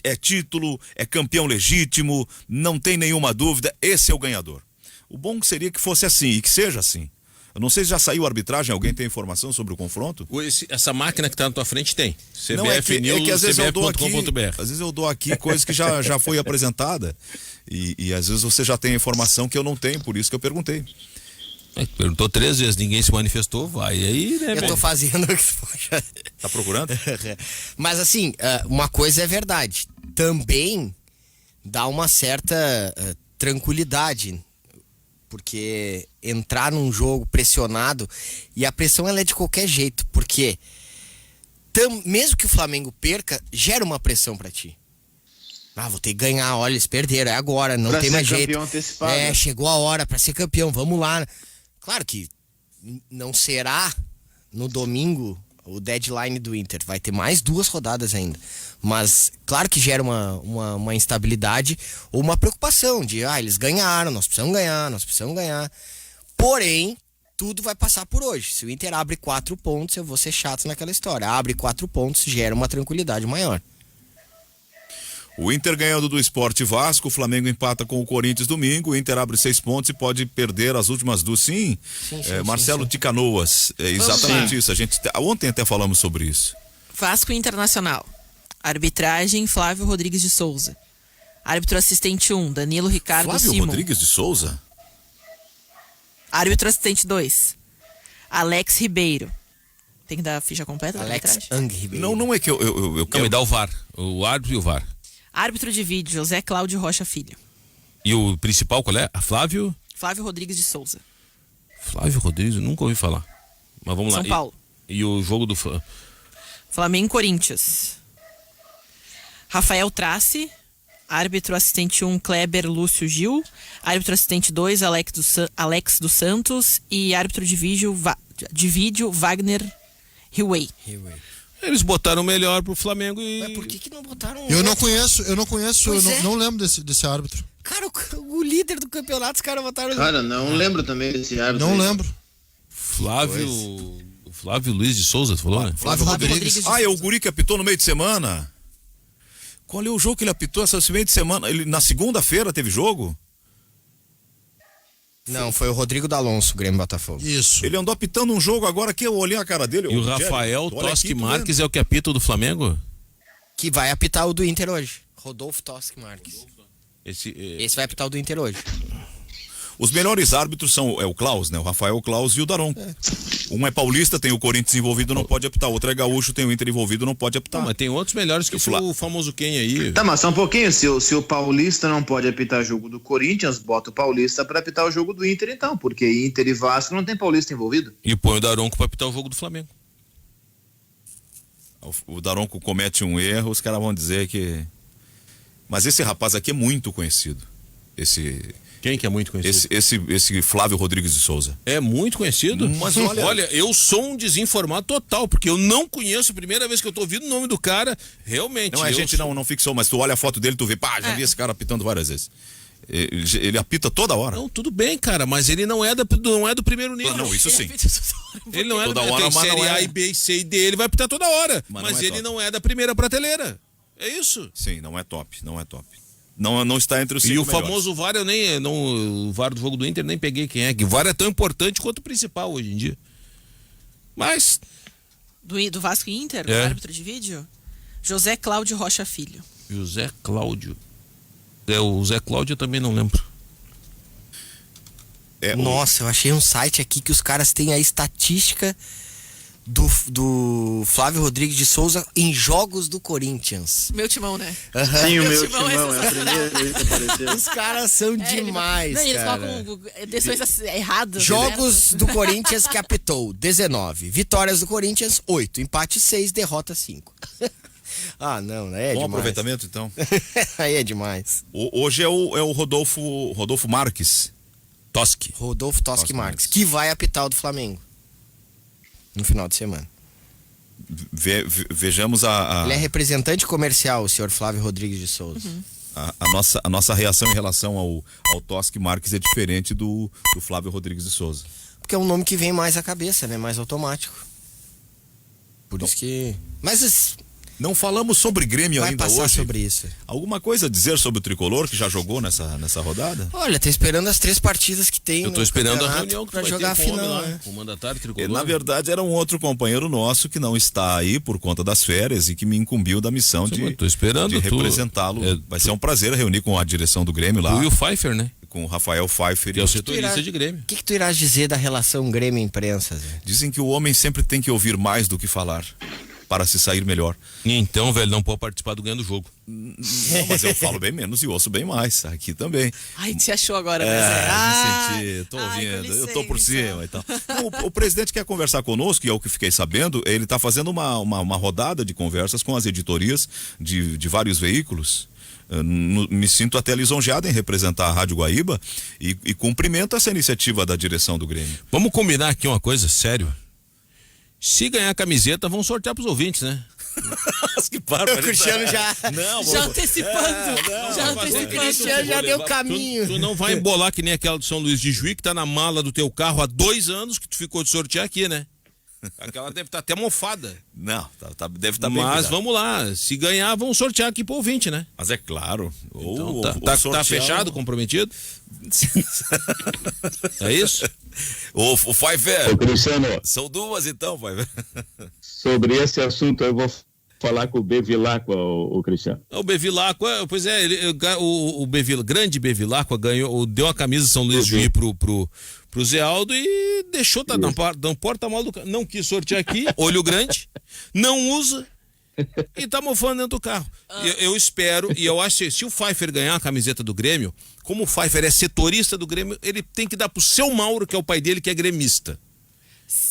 é título, é campeão legítimo, não tem nenhuma dúvida, esse é o ganhador. O bom seria que fosse assim, e que seja assim. Eu não sei se já saiu a arbitragem, alguém tem informação sobre o confronto? Essa máquina que tá na tua frente tem. Não, CBF News, às vezes eu dou aqui, cbf.com.br. às vezes eu dou aqui coisa que já foi apresentada, e às vezes você já tem informação que eu não tenho, por isso que eu perguntei. Perguntou 3 vezes, ninguém se manifestou, vai aí, né? Eu tô fazendo. Poxa. Tá procurando? Mas assim, uma coisa é verdade. Também dá uma certa tranquilidade. Porque entrar num jogo pressionado, e a pressão ela é de qualquer jeito, porque mesmo que o Flamengo perca, gera uma pressão pra ti. Vou ter que ganhar, olha, eles perderam, é agora, não Pra tem ser mais jeito. campeão antecipado. Chegou a hora pra ser campeão, vamos lá. Claro que não será no domingo o deadline do Inter, vai ter mais 2 rodadas ainda. Mas claro que gera uma instabilidade ou uma preocupação de, eles ganharam, nós precisamos ganhar. Porém, tudo vai passar por hoje. Se o Inter abre 4 pontos, eu vou ser chato naquela história. Abre 4 pontos, gera uma tranquilidade maior. O Inter ganhando do Sport Vasco, o Flamengo empata com o Corinthians domingo, o Inter abre 6 pontos e pode perder as últimas 2. Sim, Marcelo de Canoas, é exatamente isso. A gente ontem até falamos sobre isso. Vasco Internacional. Arbitragem Flávio Rodrigues de Souza. Árbitro assistente 1, Danilo Ricardo Flávio Simon. Rodrigues de Souza? Árbitro assistente 2, Alex Ribeiro. Tem que dar a ficha completa da Alex arbitragem? Ang Ribeiro. Não é que eu Não, quero... me dá o VAR, o árbitro e o VAR. Árbitro de vídeo, José Cláudio Rocha Filho. E o principal qual é? A Flávio Rodrigues de Souza. Rodrigues, eu nunca ouvi falar. Mas vamos lá. São Paulo. E o jogo do Flamengo e Corinthians. Rafael Trace. Árbitro assistente 1, Kleber Lúcio Gil. Árbitro assistente 2, Alex dos Santos. E árbitro de vídeo, Wagner Hiway. Eles botaram o melhor pro Flamengo e... Mas por que não botaram Eu não conheço, Pois é. não lembro desse árbitro. Cara, o líder do campeonato, os caras botaram... Cara, não lembro também desse árbitro. Não aí. lembro. Flávio Luiz de Souza, tu falou, né? Flávio Rodrigues. de É o Souza. guri que apitou no meio de semana? Qual é o jogo que ele apitou esse meio de semana? Na segunda-feira teve jogo? Não, foi o Rodrigo D'Alonso, Grêmio Botafogo. Isso. Ele andou apitando um jogo agora que eu olhei a cara dele. E o Rogério, Rafael tu olha Toschi aqui, tu Marques é o que apita o do Flamengo? Que vai apitar o do Inter hoje. Rodolfo Toschi Marques. Esse vai apitar o do Inter hoje. Os melhores árbitros são o Klaus, né? O Rafael Klaus e o Daronco. Um é paulista, tem o Corinthians envolvido, não pode apitar. Outro é gaúcho, tem o Inter envolvido, não pode apitar. Não, mas tem outros melhores que o famoso Ken aí. Tá, mas só um pouquinho. Se o Paulista não pode apitar jogo do Corinthians, bota o Paulista pra apitar o jogo do Inter, então. Porque Inter e Vasco não tem Paulista envolvido. E põe o Daronco pra apitar o jogo do Flamengo. O Daronco comete um erro, os caras vão dizer que... Mas esse rapaz aqui é muito conhecido. Quem que é muito conhecido? Esse Flávio Rodrigues de Souza. É muito conhecido? Mas olha... eu sou um desinformado total, porque eu não conheço, a primeira vez que eu tô ouvindo o nome do cara, realmente. Não, a gente não fixou, mas tu olha a foto dele, tu vê, já vi esse cara apitando várias vezes. Ele apita toda hora. Não, tudo bem, cara, mas ele não é do primeiro nível. Não, isso sim. Ele não é Toda do hora, tem mas série não é. A e B e C e D, ele vai apitar toda hora. Mas Mas não é ele top. não é da primeira prateleira. É isso. Sim, não é top, não é top. não está entre os 5 E o melhores. famoso VAR, o VAR do jogo do Inter nem peguei quem é, que o VAR é tão importante quanto o principal hoje em dia. Mas... Do Vasco e Inter, o árbitro de vídeo? José Cláudio Rocha Filho. José Cláudio. O Zé Cláudio eu também não lembro. Nossa, eu achei um site aqui que os caras têm a estatística do Flávio Rodrigues de Souza em jogos do Corinthians. Meu timão, né? Sim, o meu timão timão, é a primeira vez que apareceu. Os caras são demais, Não, eles cara. colocam decisões erradas. Jogos do Corinthians que apitou, 19. Vitórias do Corinthians, 8. Empate, 6. Derrota, 5. Ah, não, é Bom demais. aproveitamento, então. Aí é demais. Hoje é o Rodolfo Marques. Toschi. Rodolfo Toschi Marques, que vai apitar o do Flamengo. No final de semana. Vejamos Ele é representante comercial, o senhor Flávio Rodrigues de Souza. Uhum. A nossa reação em relação ao Toschi Marques é diferente do Flávio Rodrigues de Souza. Porque é um nome que vem mais à cabeça, né? Mais automático. Por isso que... Mas não falamos sobre Grêmio vai ainda passar hoje. sobre isso. Alguma coisa a dizer sobre o Tricolor que já jogou nessa rodada? Olha, tô esperando as 3 partidas que tem. Eu tô esperando a reunião que pra vai jogar a ter com o homem final, lá, né? com o mandatário tricolor. Na verdade, era um outro companheiro nosso que não está aí por conta das férias e que me incumbiu da missão de representá-lo. Vai ser um prazer reunir com a direção do Grêmio lá. Tu e o Pfeiffer, né? Com o Rafael Pfeiffer. Que é o setorista de Grêmio. O que tu irás dizer da relação Grêmio-imprensa, Zé? Dizem que o homem sempre tem que ouvir mais do que falar para se sair melhor. Então, velho, não pode participar do ganho do jogo. Não, mas eu falo bem menos e ouço bem mais. Aqui também. Ai, te achou agora, né, Zé? Tô ouvindo, eu tô por cima e tal. Não, o presidente quer conversar conosco, e é o que fiquei sabendo, ele tá fazendo uma rodada de conversas com as editorias de vários veículos. Me sinto até lisonjeado em representar a Rádio Guaíba e cumprimento essa iniciativa da direção do Grêmio. Vamos combinar aqui uma coisa, sério. Se ganhar a camiseta, vamos sortear pros ouvintes, né? Que bárbaro. O Cristiano já... Não, Já antecipando. Já O antecipando. Cristiano já deu caminho. Tu não vai embolar que nem aquela do São Luís de Juí, que tá na mala do teu carro há 2 anos que tu ficou de sortear aqui, né? Aquela deve estar até mofada. Não, deve estar bem. Mas vamos lá, se ganhar, vamos sortear aqui pro ouvinte, né? Mas é claro. Então, tá fechado, comprometido? É isso? O Pfeiffer. Ô, Cristiano, São 2 então, Pfeiffer. sobre esse assunto eu vou falar com o Bevilacqua, o Cristiano. O Bevilacqua, pois é, o grande Bevilacqua deu a camisa São Luís de Juí pro Zé Aldo e deixou, tá no porta-malas do carro. Não quis sortear aqui, olho grande, não usa e tá mofando dentro do carro. Eu espero, e eu acho que se o Pfeiffer ganhar a camiseta do Grêmio, como o Pfeiffer é setorista do Grêmio, ele tem que dar pro seu Mauro, que é o pai dele, que é gremista.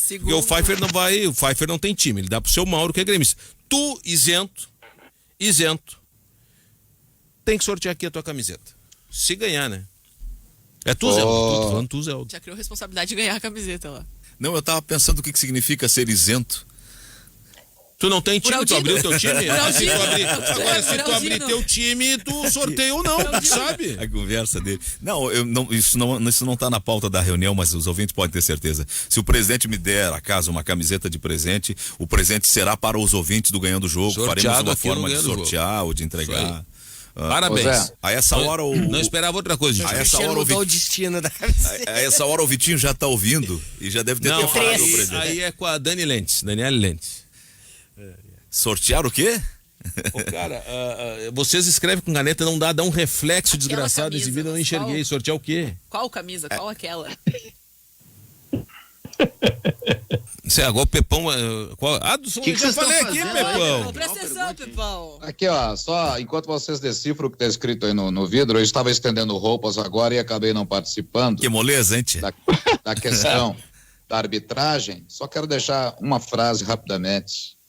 Porque o Pfeiffer não tem time, ele dá pro seu Mauro, que é gremista. Tu, isento, tem que sortear aqui a tua camiseta. Se ganhar, né? É tu, Zé. Tô falando tu, Zé. Já criou responsabilidade de ganhar a camiseta lá. Não, eu tava pensando o que significa ser isento. Tu não tem time, tu abriu teu time? Agora, se tu abrir teu time, tu sorteia ou não, tu sabe? A conversa dele. Isso não tá na pauta da reunião, mas os ouvintes podem ter certeza. Se o presidente me der, acaso, uma camiseta de presente, o presente será para os ouvintes do Ganhando o Jogo. Sorteado. Faremos uma aqui no forma de Ganhando o Jogo. sortear ou de entregar. Parabéns. A essa hora Não esperava outra coisa, gente. A essa Cristiano hora mudou o destino da camiseta. A essa hora o Vitinho já tá ouvindo e já deve ter Não, falado do presidente. aí é com a Daniele Lentes. Sortear o quê? Ô, cara, vocês escrevem com caneta, não dá um reflexo Aquela desgraçado camisa, exibido, eu não enxerguei. qual? Sortear o quê? Qual camisa? Qual aquela? Isso é agora o Pepão. Do São Luís, já vocês falei estão aqui, fazendo aí, Pepão. Presta atenção, Pepão. Aqui, ó, só enquanto vocês decifram o que está escrito aí no vidro, eu estava estendendo roupas agora e acabei não participando Que moleza, hein, tia? da questão da arbitragem. Só quero deixar uma frase rapidamente.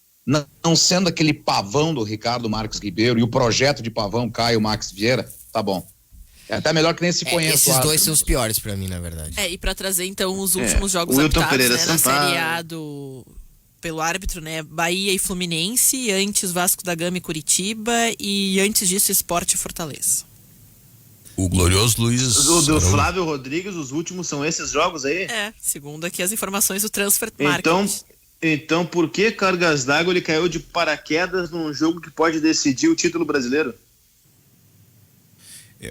Não sendo aquele pavão do Ricardo Marques Ribeiro e o projeto de pavão Caio Max Vieira, tá bom. É até melhor que nem se conheça. Esses dois são os piores pra mim, na verdade. E pra trazer então os últimos jogos Wilton apitados, Pereira né, na Sampaio. Série A pelo árbitro, né? Bahia e Fluminense, antes Vasco da Gama e Curitiba e antes disso Sport e Fortaleza. O glorioso Luiz. Do Flávio Rodrigues, os últimos são esses jogos aí? Segundo aqui as informações do Transfer Market. Então por que Cargas d'Água ele caiu de paraquedas num jogo que pode decidir o título brasileiro?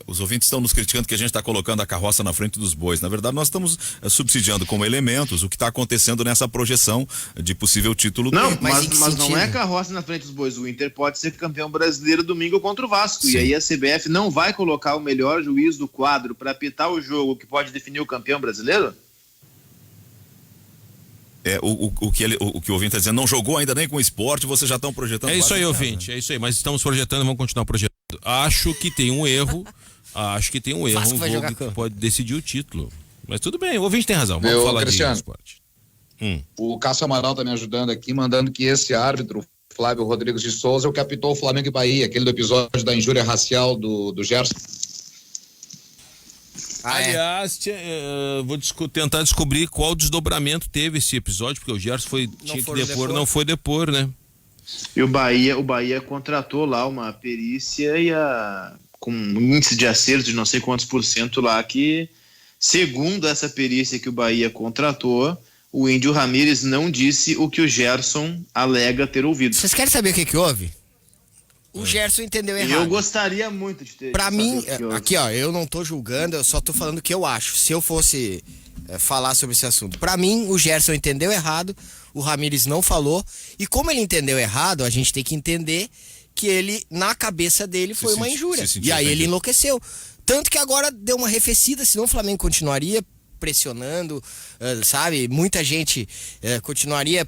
Os ouvintes estão nos criticando que a gente está colocando a carroça na frente dos bois. Na verdade, nós estamos subsidiando como elementos o que está acontecendo nessa projeção de possível título. Não, Mas mas não é carroça na frente dos bois. O Inter pode ser campeão brasileiro domingo contra o Vasco. Sim. E aí a CBF não vai colocar o melhor juiz do quadro para apitar o jogo que pode definir o campeão brasileiro? O que o ouvinte está dizendo, não jogou ainda nem com o Esporte, vocês já estão projetando. É isso aí, ouvinte, é isso aí. Mas estamos projetando e vamos continuar projetando. Acho que tem um erro. Vasco Um vai jogo jogar que pode decidir o título. Mas tudo bem, o ouvinte tem razão. Vamos Meu, falar Cristiano, de esporte. O Cássio Amaral tá me ajudando aqui, mandando que esse árbitro, Flávio Rodrigues de Souza, é o que apitou o Flamengo e Bahia, aquele do episódio da injúria racial do Gerson. Aliás, vou tentar descobrir qual desdobramento teve esse episódio, porque o Gerson tinha que depor, não foi depor, né? E o Bahia contratou lá uma perícia com um índice de acerto de não sei quantos % lá, que, segundo essa perícia que o Bahia contratou, o Índio Ramírez não disse o que o Gerson alega ter ouvido. Vocês querem saber o que houve? O Gerson entendeu errado. Eu gostaria muito de ter. Pra mim, aqui ó, eu não tô julgando, eu só tô falando o que eu acho. Se eu fosse falar sobre esse assunto. Pra mim, o Gerson entendeu errado, o Ramírez não falou, e como ele entendeu errado, a gente tem que entender que ele, na cabeça dele, foi uma injúria. E aí ele enlouqueceu. Tanto que agora deu uma arrefecida, senão o Flamengo continuaria pressionando, sabe? Muita gente continuaria...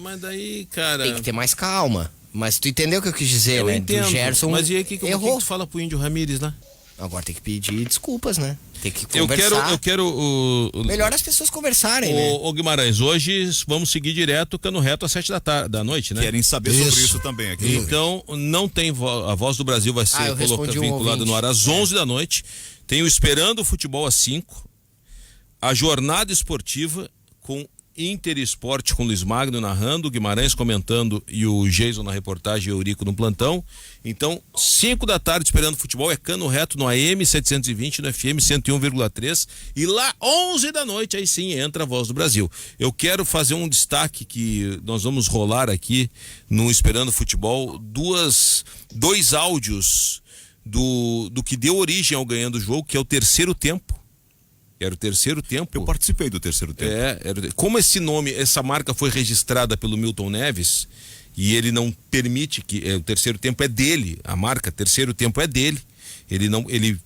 Mas daí, cara... Tem que ter mais calma. Mas tu entendeu o que eu quis dizer, eu né? Entendo. Do Gerson mas e aí, que errou. tu fala pro Índio Ramírez, né? Agora tem que pedir desculpas, né? Tem que conversar. Eu quero Melhor as pessoas conversarem, né? Ô Guimarães, hoje vamos seguir direto, cano reto às 7 da noite, né? Querem saber sobre isso também aqui. Então, não tem a Voz do Brasil vai ser vinculada no ar às 11 da noite. Tem o Esperando o Futebol às 5. A Jornada Esportiva com Inter Esporte com Luiz Magno narrando, Guimarães comentando e o Jason na reportagem e o Eurico no plantão. Então, 5 da tarde Esperando Futebol é cano reto no AM 720, no FM 101,3 e lá 11 da noite aí sim entra a Voz do Brasil. Eu quero fazer um destaque que nós vamos rolar aqui no Esperando Futebol, dois áudios do que deu origem ao Ganhando o Jogo, que é o terceiro tempo. Era o terceiro tempo. Eu participei do terceiro tempo. Como essa marca foi registrada pelo Milton Neves e ele não permite que o terceiro tempo é dele, a marca terceiro tempo é dele. Ele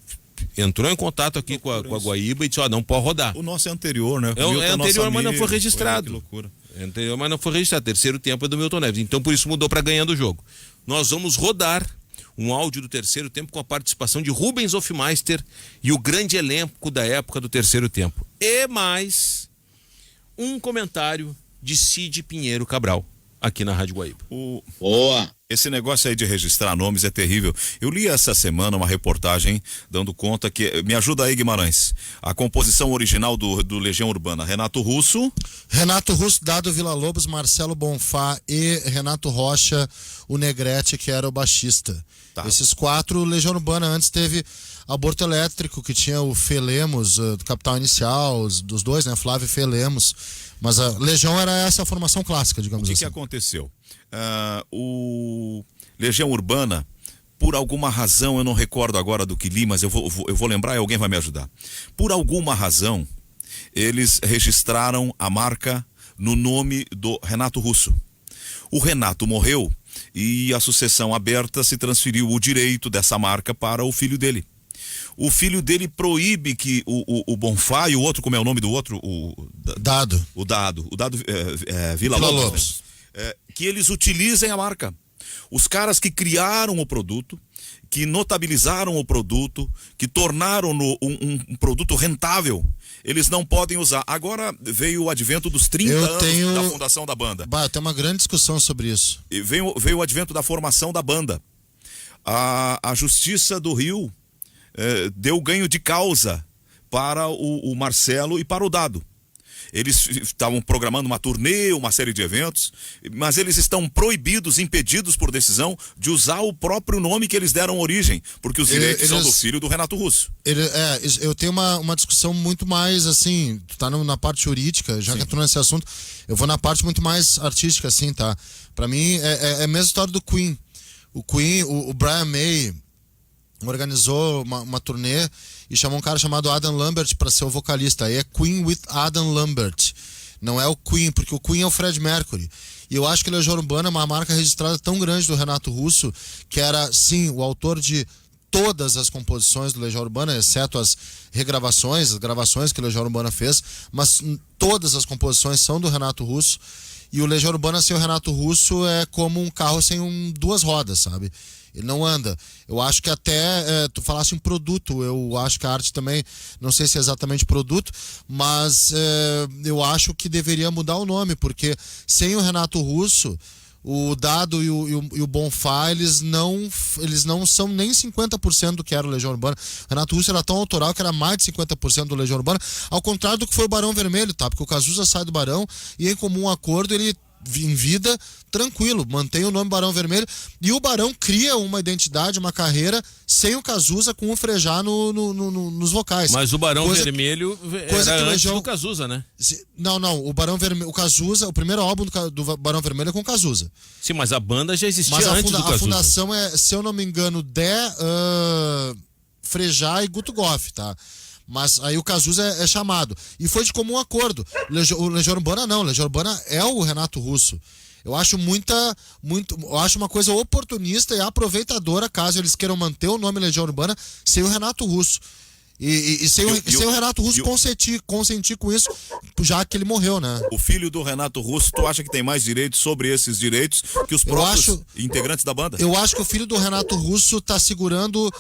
entrou em contato aqui com a Guaíba e disse: não pode rodar. O nosso é anterior, né? É anterior, mas não foi registrado. Que loucura. É anterior, mas não foi registrado. Terceiro tempo é do Milton Neves. Então por isso mudou para Ganhando o Jogo. Nós vamos rodar um áudio do terceiro tempo com a participação de Rubens Hofmeister e o grande elenco da época do terceiro tempo. E mais um comentário de Cid Pinheiro Cabral, aqui na Rádio Guaíba. Boa! Esse negócio aí de registrar nomes é terrível. Eu li essa semana uma reportagem dando conta que... Me ajuda aí, Guimarães. A composição original do Legião Urbana. Renato Russo, Dado Villa-Lobos, Marcelo Bonfá e Renato Rocha, o Negrete, que era o baixista. Tá. Esses 4, Legião Urbana. Antes teve Aborto Elétrico, que tinha o Felemos, do Capital Inicial, dos dois, né? Flávio e Felemos. Mas a Legião era essa a formação clássica, digamos assim. O que aconteceu? O Legião Urbana, por alguma razão, eu não recordo agora do que li, mas eu vou lembrar e alguém vai me ajudar. Por alguma razão, eles registraram a marca no nome do Renato Russo. O Renato morreu e a sucessão aberta se transferiu o direito dessa marca para o filho dele. O filho dele proíbe que o Bonfá e o outro, como é o nome do outro? O Dado Villa-Lobos. Que eles utilizem a marca. Os caras que criaram o produto, que notabilizaram o produto, que tornaram um produto rentável, eles não podem usar. Agora veio o advento dos 30 anos da fundação da banda. Eu tenho uma grande discussão sobre isso. E veio o advento da formação da banda. A Justiça do Rio deu ganho de causa para o Marcelo e para o Dado. Eles estavam programando uma turnê, uma série de eventos, mas eles estão proibidos, impedidos por decisão de usar o próprio nome que eles deram origem, porque os direitos são do filho do Renato Russo. Eu tenho uma discussão muito mais assim, tu tá na parte jurídica, já que tu nesse assunto, eu vou na parte muito mais artística, assim, tá? Pra mim é a mesma história do Queen. O Queen, o Brian May, organizou uma turnê e chamou um cara chamado Adam Lambert para ser o vocalista. Aí é Queen with Adam Lambert. Não é o Queen, porque o Queen é o Fred Mercury. E eu acho que Legião Urbana é uma marca registrada tão grande do Renato Russo, que era, sim, o autor de todas as composições do Legião Urbana, exceto as regravações, as gravações que o Legião Urbana fez, mas todas as composições são do Renato Russo. E o Legião Urbana sem o Renato Russo é como um carro sem duas rodas, sabe? Ele não anda. Eu acho que até, tu falasse em produto, eu acho que a arte também, não sei se é exatamente produto, mas eu acho que deveria mudar o nome, porque sem o Renato Russo, o Dado e o Bonfá, eles não são nem 50% do que era o Legião Urbana. O Renato Russo era tão autoral que era mais de 50% do Legião Urbana, ao contrário do que foi o Barão Vermelho, tá? Porque o Cazuza sai do Barão e em comum acordo ele em vida, tranquilo, mantém o nome Barão Vermelho, e o Barão cria uma identidade, uma carreira sem o Cazuza, com o Frejá nos vocais. Mas o Barão Vermelho era antes do Cazuza, né? Não, o Barão Vermelho, o Cazuza, o primeiro álbum do Barão Vermelho é com o Cazuza. Sim, mas a banda já existia mas antes do Cazuza. A fundação é, se eu não me engano, Frejá e Guto Goff, tá? Mas aí o Cazuza é chamado. E foi de comum acordo. O Legião Urbana não. O Legião Urbana é o Renato Russo. Eu acho eu acho uma coisa oportunista e aproveitadora, caso eles queiram manter o nome Legião Urbana sem o Renato Russo. E sem o Renato Russo consentir com isso, já que ele morreu, né? O filho do Renato Russo, tu acha que tem mais direitos sobre esses direitos que os próprios integrantes da banda? Eu acho que o filho do Renato Russo tá segurando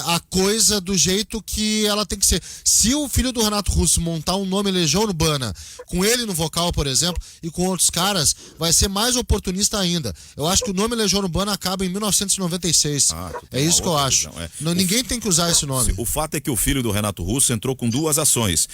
a coisa do jeito que ela tem que ser. Se o filho do Renato Russo montar um nome Legião Urbana, com ele no vocal, por exemplo, e com outros caras, vai ser mais oportunista ainda. Eu acho que o nome Legião Urbana acaba em 1996. É isso que eu acho. Ninguém tem que usar esse nome. O fato é que o filho do Renato Russo entrou com duas ações.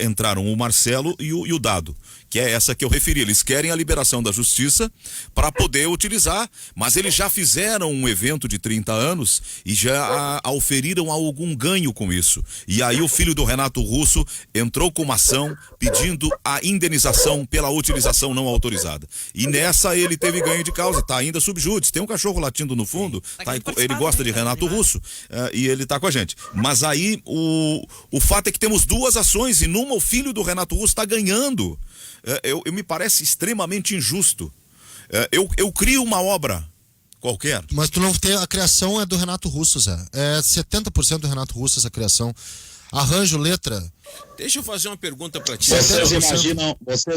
Entraram o Marcelo e o Dado, que é essa que eu referi. Eles querem a liberação da justiça para poder utilizar, mas eles já fizeram um evento de 30 anos e já auferiram algum ganho com isso. E aí o filho do Renato Russo entrou com uma ação pedindo a indenização pela utilização não autorizada. E nessa ele teve ganho de causa, tá ainda subjúdice. Tem um cachorro latindo no fundo, ele gosta de Renato Russo e ele tá com a gente. Mas aí o fato é que temos duas ações e numa o filho do Renato Russo está ganhando. Eu me parece extremamente injusto. Eu crio uma obra qualquer. Mas tu não tem, a criação é do Renato Russo, Zé. É 70% do Renato Russo essa criação. Arranjo, letra. Deixa eu fazer uma pergunta pra ti. Vocês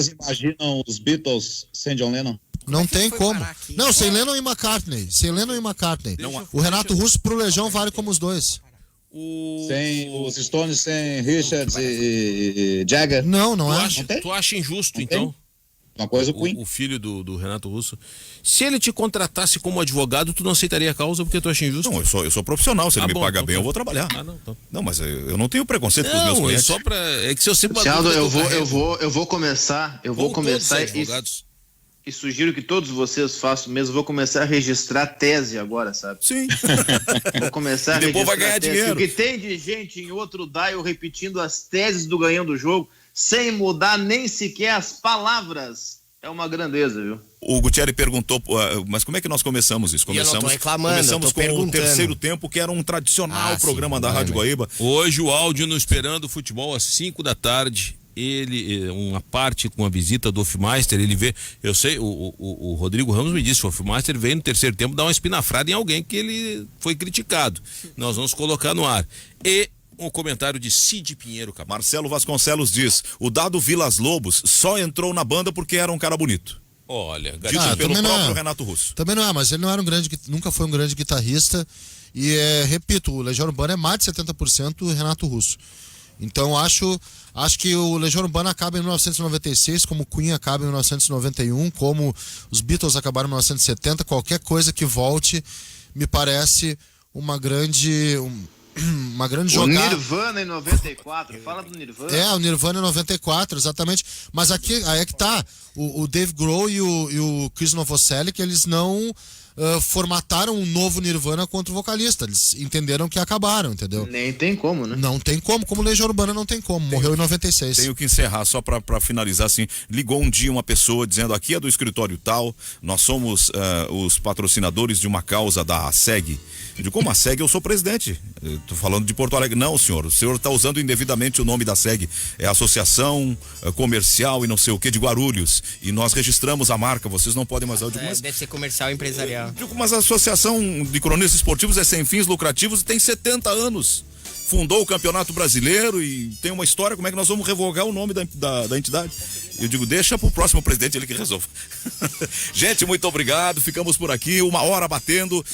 imaginam os Beatles sem John Lennon? Não tem como. Não, sem Lennon e McCartney. O Renato Russo pro Legião vale como os dois. Sem os Stones, sem Richards e Jagger? Não é. Tu acha injusto, então? Uma coisa Queen. O filho do Renato Russo. Se ele te contratasse como advogado, tu não aceitaria a causa porque tu acha injusto? Não, eu sou profissional. Se ele me paga bem, eu vou trabalhar. Não, mas eu não tenho preconceito com os meus clientes. É que se eu sempre... Thiago, eu vou começar e sugiro que todos vocês façam mesmo. Vou começar a registrar tese agora, sabe? Sim. Vou começar a registrar depois vai ganhar tese. dinheiro. O que tem de gente em outro dial repetindo as teses do Ganhão do Jogo sem mudar nem sequer as palavras. É uma grandeza, viu? O Gutierrez perguntou, mas como é que nós começamos isso? Começamos com o terceiro tempo, que era um tradicional programa da Rádio Guaíba. Hoje o áudio no Esperando Futebol às 5 da tarde. Uma parte com a visita do Hofmeister, ele vê, eu sei, o Rodrigo Ramos me disse, o Hofmeister veio no terceiro tempo dar uma espinafrada em alguém que ele foi criticado. Nós vamos colocar no ar. E um comentário de Cid Pinheiro. Marcelo Vasconcelos diz: o Dado Vilas Lobos só entrou na banda porque era um cara bonito. Olha, dito pelo próprio Renato Russo. Também não é, mas ele não era nunca foi um grande guitarrista. E repito, o Legião Urbana é mais de 70% Renato Russo. Então acho que o Legião Urbana acaba em 1996, como o Queen acaba em 1991, como os Beatles acabaram em 1970. Qualquer coisa que volte me parece uma grande jogada. O Nirvana em 94, fala do Nirvana. O Nirvana em 94, exatamente. Mas aí é que tá, o Dave Grohl e o Chris Novoselic, eles não formataram um novo Nirvana contra o vocalista. Eles entenderam que acabaram, entendeu? Nem tem como, né? Não tem como Legião Urbana não tem como. Morreu em 96. Tenho que encerrar, só pra finalizar assim. Ligou um dia uma pessoa dizendo: aqui é do escritório tal, nós somos os patrocinadores de uma causa da SEG. Eu digo: como a SEG? Eu sou presidente. Eu tô falando de Porto Alegre. Não, senhor, o senhor está usando indevidamente o nome da SEG. É a Associação Comercial e não sei o que de Guarulhos. E nós registramos a marca, vocês não podem mais. Eu digo: mas Deve ser comercial e empresarial. eu digo: mas a Associação de Cronistas Esportivos é sem fins lucrativos e tem 70 anos. Fundou o Campeonato Brasileiro e tem uma história. Como é que nós vamos revogar o nome da entidade? Eu digo: deixa pro próximo presidente, ele que resolva. Gente, muito obrigado. Ficamos por aqui, 1 hora batendo.